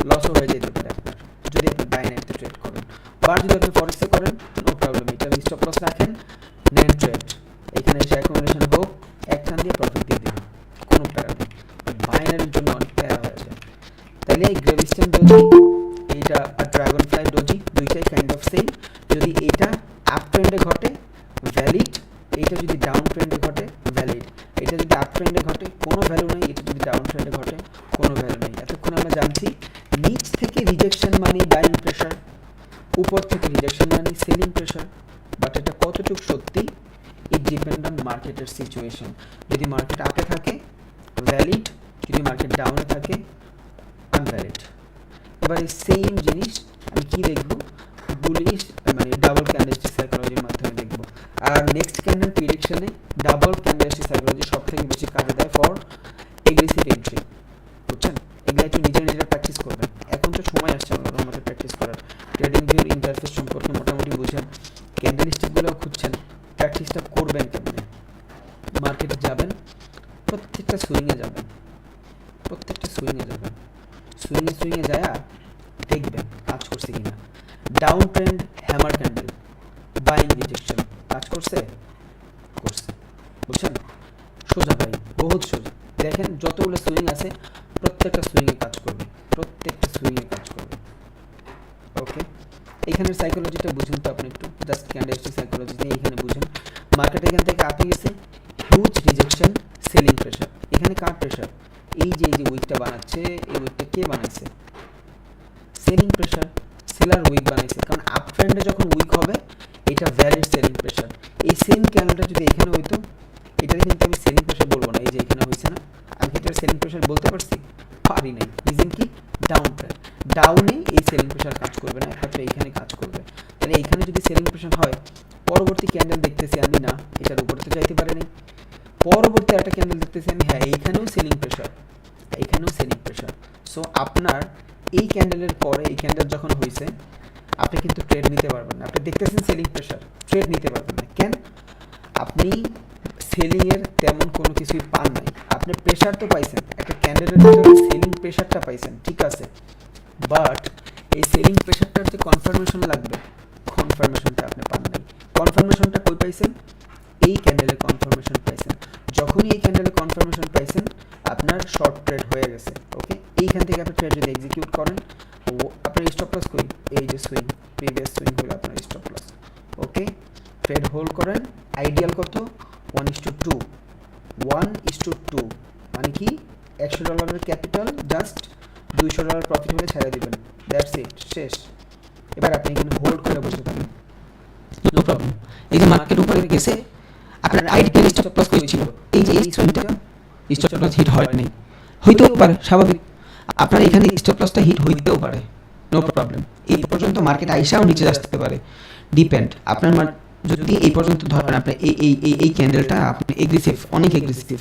লসও হয়ে যেতে পারে আপনার যদি আপনি বাইনারিতে ট্রেড করেন। বা যদি আপনি ফরেক্সে করেন, নো প্রবলেম, এটা স্টপ লস রাখেন, নেন ট্রেড। এখানে এসে অ্যাকুমুলেশন হোক, এক টান দিয়ে প্রফিট দিয়ে দিবেন, কোনো প্যারা নেই। বাইনারির জন্য অনেক প্যারা হয়ে যায়। তাহলে এই গ্রেভিস্টন ডোজি, এইটা আর ড্রাগন ফ্লাই ডোজি দুইটাই কাইন্ড অফ সেম। যদি এটা আপ ট্রেন্ডে ঘটে ভ্যালিড, এইটা যদি ডাউন ট্রেন্ডে ঘটে ভ্যালিড। এটা যদি আপ ট্রেন্ডে ঘটে কোনো ভ্যালু নেই, এটা যদি ডাউন ট্রেন্ডে ঘটে কোনো ভ্যালু নেই। এতক্ষণ আমরা জানছি নিচ থেকে রিজেকশন মানে বাইং প্রেশার, উপর থেকে রিজেকশন মানে সেলিং প্রেশার। বাট এটা কতটুকু সত্যি, ইট ডিপেন্ড অন মার্কেটের সিচুয়েশন। যদি মার্কেট আপে থাকে ভ্যালিড, যদি মার্কেট ডাউনে থাকে আনভ্যালিড। এবার এই সেম জিনিস আমি কি দেখব? বুলিশ মানে ডাবল ক্যান্ডেলস্টিক সাইকোলজির মাধ্যমে দেখব। আর নেক্সট ক্যান্ডেল প্রেডিকশনে ডাবল ক্যান্ডেলস্টিক সাইকোলজি সবথেকে বেশি কাজে দেয় ফর এগ্রেসিভ এন্ট্রি, বুঝছেন? এগুলো একটু নিজেরা প্র্যাকটিস করবেন। এখন তো সময় আসছে আপনাদের মধ্যে প্র্যাকটিস করার। ট্রেডিং ভিউর ইন্টারফেস সম্পর্কে মোটামুটি বুঝেন, ক্যান্ডেল স্টিকগুলোও খুঁজছেন, প্র্যাকটিসটা করবেন কেমনে? মার্কেটে যাবেন, প্রত্যেকটা সুইংয়ে যাবেন, প্রত্যেকটা সুইংয়ে যাবেন, সুইংয়ে যায় দেখবেন কাজ করছে কিনা। Down trend hammer candle buying rejection কাজ করছে, করছে, বুঝছেন? সোজা ভাই, বহুত সোজা। দেখেন যতগুলো সুইং আছে প্রত্যেকটা সুইংয়ে কাজ করবে, প্রত্যেকটা সুইংয়ে কাজ করবে। ওকে, এখানের সাইকোলজিটা বুঝুন তো আপনি একটু, জাস্ট ক্যান্ডেলস্টিক সাইকোলজি দিয়ে এখানে বুঝুন। মার্কেট এখান থেকে আপে গেছে, হিউজ রিজেকশন, সেলিং প্রেশার। এখানে কার প্রেশার? এই যে উইকটা বানাচ্ছে, এই উইকটা কে বানাইছে? সেলিং প্রেশার, সেলার উইক বানাইছে। কারণ আপ ট্রেন্ডে যখন উইক হবে এটা ভ্যালিড সেলিং প্রেশার। এই সেম ক্যান্ডেলটা যদি এখানে হইতো, এটাকে কিন্তু আমি সেলিং প্রেশার বলবো না। এই যে এখানে হয়েছে না, আমি কি এটা সেলিং প্রেশার বলতে পারছি? পারি নাই। রিজন কি? Down trend. ডাউনে এই সেলিং প্রেশার কাজ করবে না, একমাত্র এইখানে কাজ করবে। তাহলে এইখানে যদি সেলিং প্রেশার হয়, পরবর্তী ক্যান্ডেল দেখতেছি আমি না এটার উপরে তো যাইতে পারেনি, পরবর্তী একটা ক্যান্ডেল দেখতেছি আমি হ্যাঁ এইখানেও সেলিং প্রেশার, এইখানেও সেলিং প্রেশার। সো আপনার এই ক্যান্ডেলের পরে এই ক্যান্ডেল যখন হয়েছে, আপনি কিন্তু ট্রেড নিতে পারবেন না। আপনি দেখতেছেন সেলিং প্রেশার, ট্রেড নিতে পারবেন না। কেন? আপনি সেলিংয়ের তেমন কোনো কিছুই পান নাই। আপনি প্রেশার তো পাইছেন, একটা ক্যান্ডেলের ভিতরে সেলিং প্রেশারটা পাইছেন, ঠিক আছে, বাট এই সেলিং প্রেশারটার যে কনফার্মেশন লাগবে, কনফার্মেশনটা আপনি পান নাই। কনফার্মেশনটা কই পাইছেন? এই ক্যান্ডেলের কনফার্মেশন পাইছেন। যখনই এই ক্যান্ডেলের কনফার্মেশন পাইছেন, আপনার শর্ট ট্রেড হয়ে গেছে। ওকে, এইখান থেকে আপনি ট্রেড যদি এক্সিকিউট করেন, আপনার স্টপ লস কই? এই যে সুইং, প্রিভিয়াস সুইং হলো আপনার স্টপ লস। ওকে, ট্রেড হোল্ড করেন। আইডিয়াল কত? 1:2, 1:2 মানে কি? $100 ক্যাপিটাল, জাস্ট $200 প্রফিট হলে ছেড়ে দিবেন, দ্যাটস ইট, শেষ। এবার আপনি এখানে হোল্ড করে বসে থাকেন,
নো প্রবলেম। এই যে মার্কেট উপরে গেছে, আপনার আইডিয়াল স্টপ লস করেছিল এই যে এই সুইংটা, স্টপ লস হিট হয়নি, হইতেও পারে, স্বাভাবিক। আপনার এখানে স্টপ লসটা হিট হইতেও পারে, নো প্রবলেম। এই পর্যন্ত মার্কেট আইসাও নিচে আসতে পারে, ডিপেন্ড। আপনার যদি এই পর্যন্ত ধরেন আপনি এই ক্যান্ডেলটা আপনি এগ্রেসিভ, অনেক এগ্রেসিভ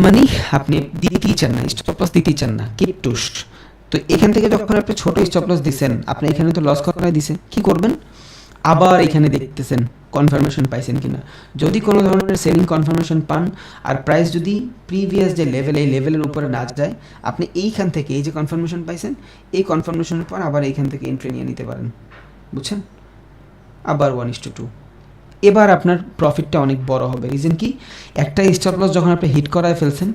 মানে আপনি দিতেই চান না, স্টপ লস দিতেই চান না, কিপ টুস। তো এখান থেকে যখন আপনি ছোট স্টপ লস দিচ্ছেন, আপনি এখানে তো লস করাই দিছে, কি করবেন? আবার এখানে দেখতেছেন কনফার্মেশন পাইছেন কিনা। যদি কোনো ধরনের সেলিং কনফার্মেশন পান আর প্রাইস যদি প্রিভিয়াস যে লেভেল, এই লেভেলের উপরে না যায়, আপনি এইখান থেকে এই যে কনফার্মেশন পাইছেন, এই কনফার্মেশনের পর আবার এইখান থেকে এন্ট্রি নিয়ে নিতে পারেন, বুঝছেন? আবার 1:2। এবার আপনার প্রফিটটা অনেক বড় হবে। রিজন কি? একটা স্টপ লস যখন আপনি হিট করায় ফেলছেন,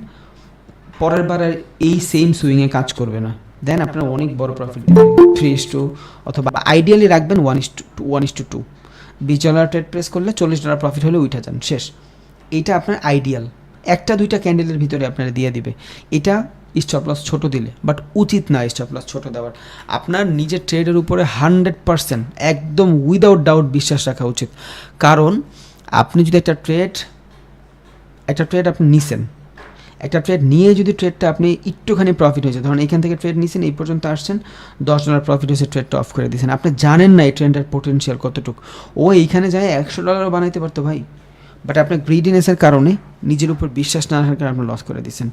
পরের বার আর এই সেম সুইংয়ে কাজ করবে না, দেন আপনার অনেক বড় প্রফিট দেবে। 3:2 অথবা আইডিয়ালি রাখবেন 1:2। $20 ট্রেড প্রেস করলে $40 প্রফিট হলে উঠে যান, শেষ। এইটা আপনার আইডিয়াল। একটা দুইটা ক্যান্ডেলের ভিতরে আপনারা দিয়ে দিবে। এটা স্টপ লস ছোটো দিলে, বাট উচিত না স্টপ লস ছোটো দেওয়ার। আপনার নিজের ট্রেডের উপরে 100% একদম উইদাউট ডাউট বিশ্বাস রাখা উচিত। কারণ আপনি যদি একটা ট্রেড আপনি নিছেন, একটা ট্রেড নিয়ে যদি ট্রেডটা আপনি একটুখানি প্রফিট হয়েছে, ধরুন এইখান থেকে ট্রেড নিয়েছেন, এই পর্যন্ত আসছেন, $10 প্রফিট হয়েছে, ট্রেডটা অফ করে দিয়েছেন। আপনি জানেন না এই ট্রেডের পোটেনশিয়াল কতটুকু। ও এইখানে যায় $100 বানাইতে পারতো ভাই, বাট আপনার গ্রিডিনেসের কারণে, নিজের উপর বিশ্বাস না রাখার কারণে আপনি লস করে দিচ্ছেন।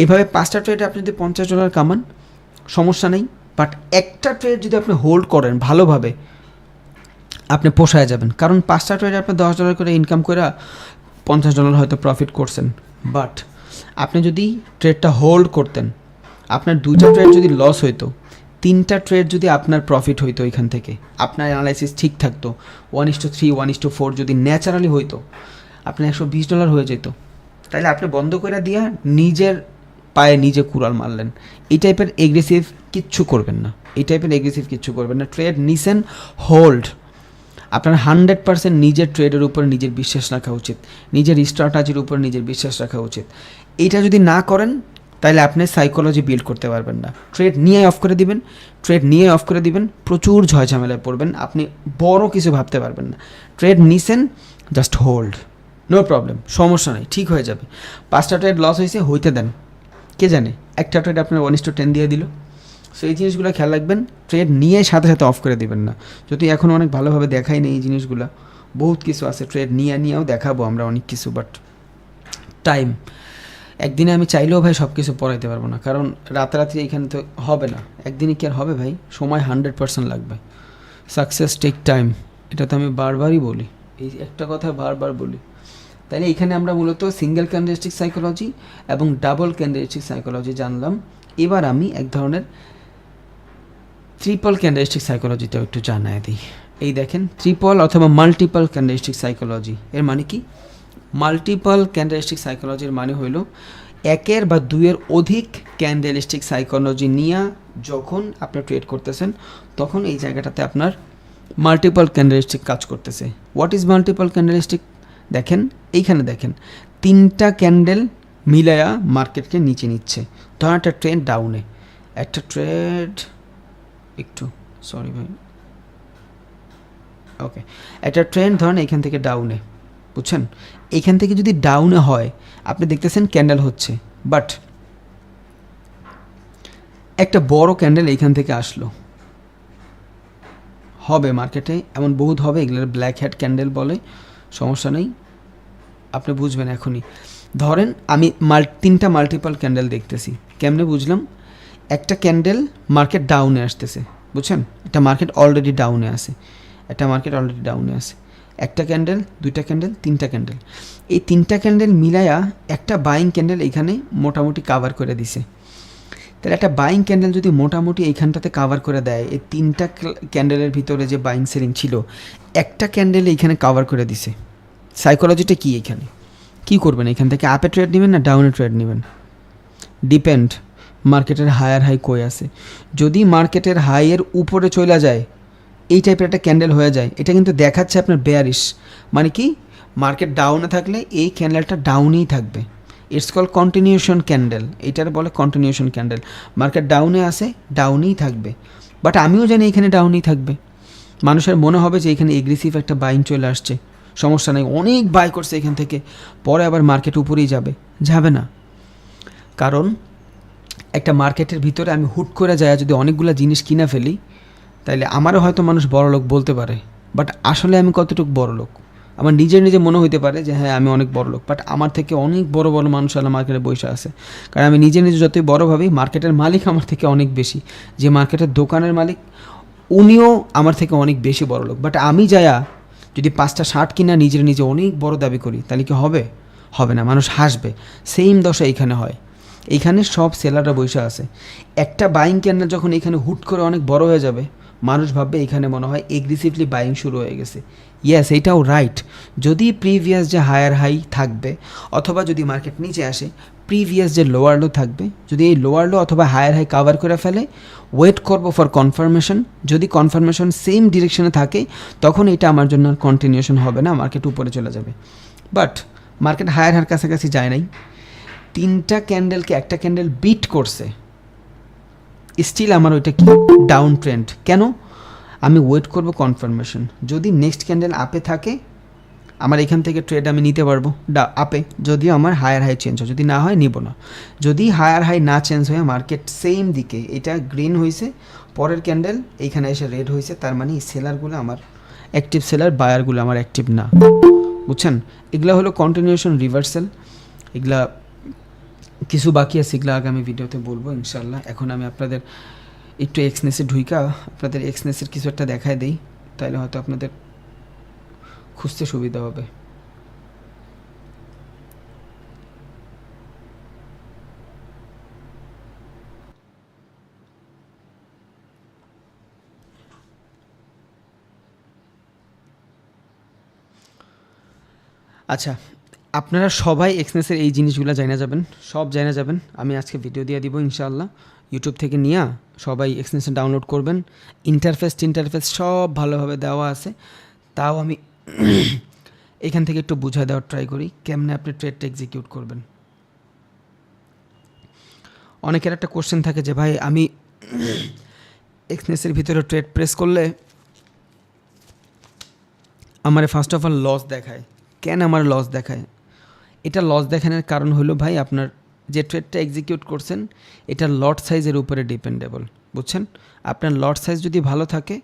এইভাবে 5টা ট্রেড আপনি যদি $50 কামান, সমস্যা নেই, বাট একটা ট্রেড যদি আপনি হোল্ড করেন ভালোভাবে, আপনি পোষায় যাবেন। কারণ 5টা ট্রেডে আপনি $10 করে ইনকাম করে $50 হয়তো প্রফিট করছেন, বাট আপনি যদি ট্রেডটা হোল্ড করতেন, আপনার 2টা ট্রেড যদি লস হইতো, 3টা ট্রেড যদি আপনার প্রফিট হইতো, এখান থেকে আপনার অ্যানালাইসিস ঠিক থাকতো, 1:3 1:4 যদি ন্যাচারালি হইতো, আপনার $120 হয়ে যেত। তাহলে আপনি বন্ধ করে দিয়া নিজের পায়ে নিজে কুড়াল মারলেন। এই টাইপের এগ্রেসিভ কিচ্ছু করবেন না, ট্রেড নিছেন, হোল্ড। আপনার 100% নিজের ট্রেডের উপর নিজের বিশ্বাস রাখা উচিত, নিজের স্ট্র্যাটেজির উপর নিজের বিশ্বাস রাখা উচিত। এইটা যদি না করেন, তাহলে আপনি সাইকোলজি বিল্ড করতে পারবেন না। ট্রেড নিয়ে অফ করে দিবেন, প্রচুর ঝয় ঝামেলায় পড়বেন, আপনি বড় কিছু ভাবতে পারবেন না। ট্রেড নিছেন, জাস্ট হোল্ড, নো প্রবলেম, সমস্যা নেই, ঠিক হয়ে যাবে। 5টা ট্রেড লস হয়েছে, হইতে দেন, কে জানে একটা ট্রেড আপনার 1:10 দিয়ে দিল। সো এই জিনিসগুলো খেয়াল রাখবেন, ট্রেড নিয়ে সাথে সাথে অফ করে দিবেন না। যদি এখন অনেক ভালোভাবে দেখাই নেই এই জিনিসগুলো, বহুত কিছু আছে ট্রেড নিয়েও দেখাবো আমরা অনেক কিছু, বাট টাইম, একদিনে আমি চাইলেও ভাই সব কিছু পড়াইতে পারবো না, কারণ রাতারাতি এখানে তো হবে না, একদিনে কি আর হবে ভাই? সময় 100% লাগবে। সাকসেস টেক টাইম, এটা তো আমি বারবারই বলি, এই একটা কথা বারবার বলি। তাইলে এখানে আমরা মূলত সিঙ্গেল ক্যান্ডেলস্টিক সাইকোলজি এবং ডাবল ক্যান্ডেলস্টিক সাইকোলজি জানলাম। এবার আমি এক ধরনের ট্রিপল ক্যান্ডেলস্টিক সাইকোলজিটাও একটু জানাই দিই। এই দেখেন, ট্রিপল অথবা মাল্টিপল ক্যান্ডেলস্টিক সাইকোলজি, এর মানে কি? মাল্টিপল ক্যান্ডেলস্টিক সাইকোলজির মানে হইল একের বা দুইয়ের অধিক ক্যান্ডেলস্টিক সাইকোলজি নিয়ে যখন আপনি ট্রেড করতেছেন, তখন এই জায়গাটাতে আপনার মাল্টিপল ক্যান্ডেলস্টিক কাজ করতেছে। What is multiple candlestick? দেখেন, এইখানে দেখেন, 3টা ক্যান্ডেল মিলায়া মার্কেটকে নিচে নিচ্ছে। ধরেন একটা ট্রেড ডাউনে, একটা ট্রেড একটু সরি ভাই, ওকে, একটা ট্রেন্ড ধরেন এখান থেকে ডাউনে, বুঝছেন? এইখান থেকে যদি ডাউনে হয়, আপনি দেখতেছেন ক্যান্ডেল হচ্ছে, বাট একটা বড় ক্যান্ডেল এইখান থেকে আসলো, হবে মার্কেটে, এমন বহুত হবে, এগুলোর ব্ল্যাক হেড ক্যান্ডেল বলে, সমস্যা নেই, আপনি বুঝবেন এখনই। ধরেন আমি 3টা মাল্টিপল ক্যান্ডেল দেখতেছি, কেমনে বুঝলাম? একটা ক্যান্ডেল মার্কেট ডাউনে আসতেছে, বুঝছেন? একটা মার্কেট অলরেডি ডাউনে আছে, একটা ক্যান্ডেল, 2টা ক্যান্ডেল, 3টা ক্যান্ডেল, এই 3টা ক্যান্ডেল মিলায়া একটা বাইং ক্যান্ডেল এইখানে মোটামুটি কাভার করে দিছে। তাহলে একটা বাইং ক্যান্ডেল যদি মোটামুটি এইখানটাতে কাভার করে দেয়, এই 3টা ক্যান্ডেলের ভিতরে যে বাইং সেলিং ছিল, একটা ক্যান্ডেল এইখানে কাভার করে দিছে। সাইকোলজিটা কি? এখানে কি করবেন? এখান থেকে আপে ট্রেড নেবেন না ডাউনে ট্রেড নেবেন? ডিপেন্ড মার্কেটের হায়ার হাই কই আছে। যদি মার্কেটের হাইয়ের উপরে চলে যায়, এই টাইপের একটা ক্যান্ডেল হয়ে যায়, এটা কিন্তু দেখাচ্ছে আপনার বেয়ারিশ, মানে কি? মার্কেট ডাউনে থাকলে এই ক্যান্ডেলটা ডাউনেই থাকবে। ইটস কল কন্টিনিউশন ক্যান্ডেল, এটার বলে কন্টিনিউশন ক্যান্ডেল। মার্কেট ডাউনে আসে, ডাউনেই থাকবে, বাট আমিও জানি এখানে ডাউনেই থাকবে। মানুষের মনে হবে যে এখানে এগ্রেসিভ একটা বাইং চলে আসছে, সমস্যা নেই, অনেক বাই করছে এখান থেকে, পরে আবার মার্কেট উপরেই যাবে, যাবে না। কারণ একটা মার্কেটের ভিতরে আমি হুট করে যায় যদি অনেকগুলো জিনিস কিনা ফেলি, তাইলে আমারও হয়তো মানুষ বড়লোক বলতে পারে, বাট আসলে আমি কতটুকু বড়লোক আমার নিজে মনে হইতে পারে যে হ্যাঁ আমি অনেক বড়লোক, বাট আমার থেকে অনেক বড় বড় মানুষ আলা মার্কেটে বসে আছে। কারণ আমি নিজে যতই বড় ভাবি, মার্কেটের মালিক আমার থেকে অনেক বেশি, যে মার্কেটের দোকানের মালিক উনিও আমার থেকে অনেক বেশি বড়লোক। বাট আমি যায়া যদি 5টা শার্ট কিনা নিজে অনেক বড় দাবি করি, তাহলে কি হবে? হবে না, মানুষ হাসবে। সেম দশা এইখানে হয়। এইখানে সব সেলাররা বসে আছে, একটা বাইং ক্যান্ডেল যখন এখানে হুট করে অনেক বড় হয়ে যাবে, মানুষ ভাববে এখানে মনে হয় এগ্রেসিভলি বাইং শুরু হয়ে গেছে। ইয়েস, এইটাও রাইট। যদি প্রিভিয়াস যে হায়ার হাই থাকবে, অথবা যদি মার্কেট নিচে আসে, প্রিভিয়াস যে লোয়ার লো থাকবে, যদি এই লোয়ার লো অথবা হায়ার হাই কাভার করে ফেলে, ওয়েট করবো ফর কনফার্মেশন। যদি কনফার্মেশন সেম ডিরেকশনে থাকে, তখন এটা আমার জন্য আর কন্টিনিউশন হবে না, মার্কেট উপরে চলে যাবে। বাট মার্কেট হায়ার হার কাছাকাছি যায় নাই, 3টা ক্যান্ডেলকে একটা ক্যান্ডেল বিট করছে, স্টিল আমার ওইটা কি ডাউন ট্রেন্ড। কেন? আমি ওয়েট করব কনফার্মেশন। যদি নেক্সট ক্যান্ডেল আপে থাকে, আমার এখান থেকে ট্রেড আমি নিতে পারবো আপে, যদিও আমার হায়ার হাই চেঞ্জ হয়, যদি না হয় নিব না। যদি হায়ার হাই না চেঞ্জ হয়ে মার্কেট সেম দিকে, এটা গ্রিন হয়েছে, পরের ক্যান্ডেল এইখানে এসে রেড হয়েছে, তার মানে এই সেলারগুলো আমার অ্যাক্টিভ সেলার, বায়ারগুলো আমার অ্যাক্টিভ না। বুঝছেন? এগুলা হলো কন্টিনিউশন রিভার্সাল। এগুলা কিছু বাকি আছে, এগুলো আগামী ভিডিওতে বলবো ইনশাল্লাহ। এখন আমি আপনাদের একটু এক্সনেসে ঢুইকা আপনাদের এক্সনেসের কিছু একটা দেখায় দেই, তাহলে হয়তো আপনাদের খুঁজতে সুবিধা হবে। আচ্ছা, আপনারা সবাই এক্সনেসের এই জিনিসগুলো জানা যাবেন, সব জানা যাবেন। আমি আজকে ভিডিও দিয়ে দিব ইনশাআল্লাহ, ইউটিউব থেকে নিয়ে সবাই এক্সনেসে ডাউনলোড করবেন। ইন্টারফেস সব ভালোভাবে দেওয়া আছে। তাও আমি এখান থেকে একটু বুঝা দেওয়ার ট্রাই করি কেমনে আপনি ট্রেডটা এক্সিকিউট করবেন। অনেকের একটা কোশ্চেন থাকে যে ভাই আমি এক্সনেসের ভিতরে ট্রেড প্রেস করলে আমার ফার্স্ট অফ অল লস দেখায়। কেন আমার লস দেখায়? এটা লস দেখানোর কারণ হলো ভাই, আপনার যে ট্রেডটা এক্সিকিউট করছেন এটা লট সাইজের উপরে ডিপেন্ডেবল। বুঝছেন? আপনার লট সাইজ যদি ভালো থাকে,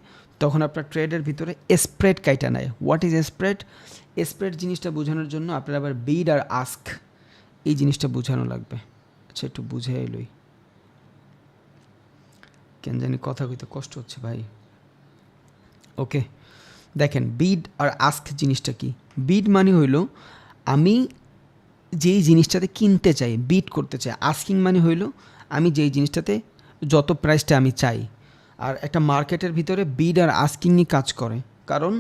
তখন আপনার ট্রেডের ভিতরে স্প্রেড কাইটা নেয়। What is spread? স্প্রেড জিনিসটা বোঝানোর জন্য আপনার আবার বিড আর আস্ক এই জিনিসটা বোঝানো লাগবে। আচ্ছা, একটু বুঝে এলোই, কেন জানি কথা কইতে কষ্ট হচ্ছে ভাই। ওকে, দেখেন বিড আর আস্ক জিনিসটা কি। বিড মানে হইল আমি যেই জিনিসটাতে কিনতে চাই, বিড করতে চাই। আস্কিং মানে হইল আমি যেই জিনিসটাতে যত প্রাইসটা আমি চাই। আর একটা মার্কেটের ভিতরে বিড আর আস্কিংই কাজ করে। কারণ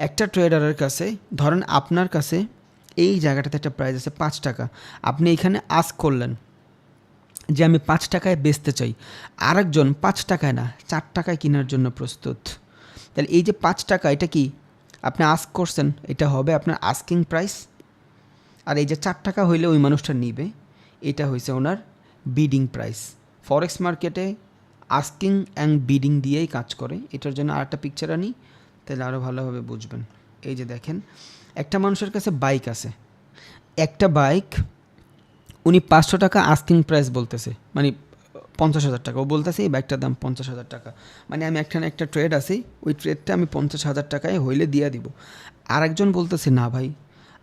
একটা ট্রেডারের কাছে, ধরেন আপনার কাছে এই জায়গাটাতে একটা প্রাইস আছে 5 টাকা, আপনি এখানে আস্ক করলেন যে আমি 5 টাকায় বেচতে চাই, আরেকজন 5 টাকায় না 4 টাকায় কেনার জন্য প্রস্তুত। তাহলে এই যে 5 টাকা, এটা কি আপনি আস্ক করছেন, এটা হবে আপনার আস্কিং প্রাইস। আর এই যে 4 টাকা হইলে ওই মানুষটা নিবে, এটা হয়েছে ওনার বিডিং প্রাইস। ফরেক্স মার্কেটে আস্কিং অ্যান্ড বিডিং দিয়েই কাজ করে। এটার জন্য আরেকটা পিকচার আনি, তাহলে আরও ভালোভাবে বুঝবেন। এই যে দেখেন, একটা মানুষের কাছে বাইক আছে, একটা বাইক উনি 500 টাকা আস্কিং প্রাইস বলতেছে, মানে 50,000 টাকা। ও বলতেছে এই বাইকটার দাম 50,000 টাকা। মানে আমি একটা ট্রেড আছি, ওই ট্রেডটা আমি 50,000 টাকায় হইলে দিয়ে দিব। আরেকজন বলতেছে না ভাই,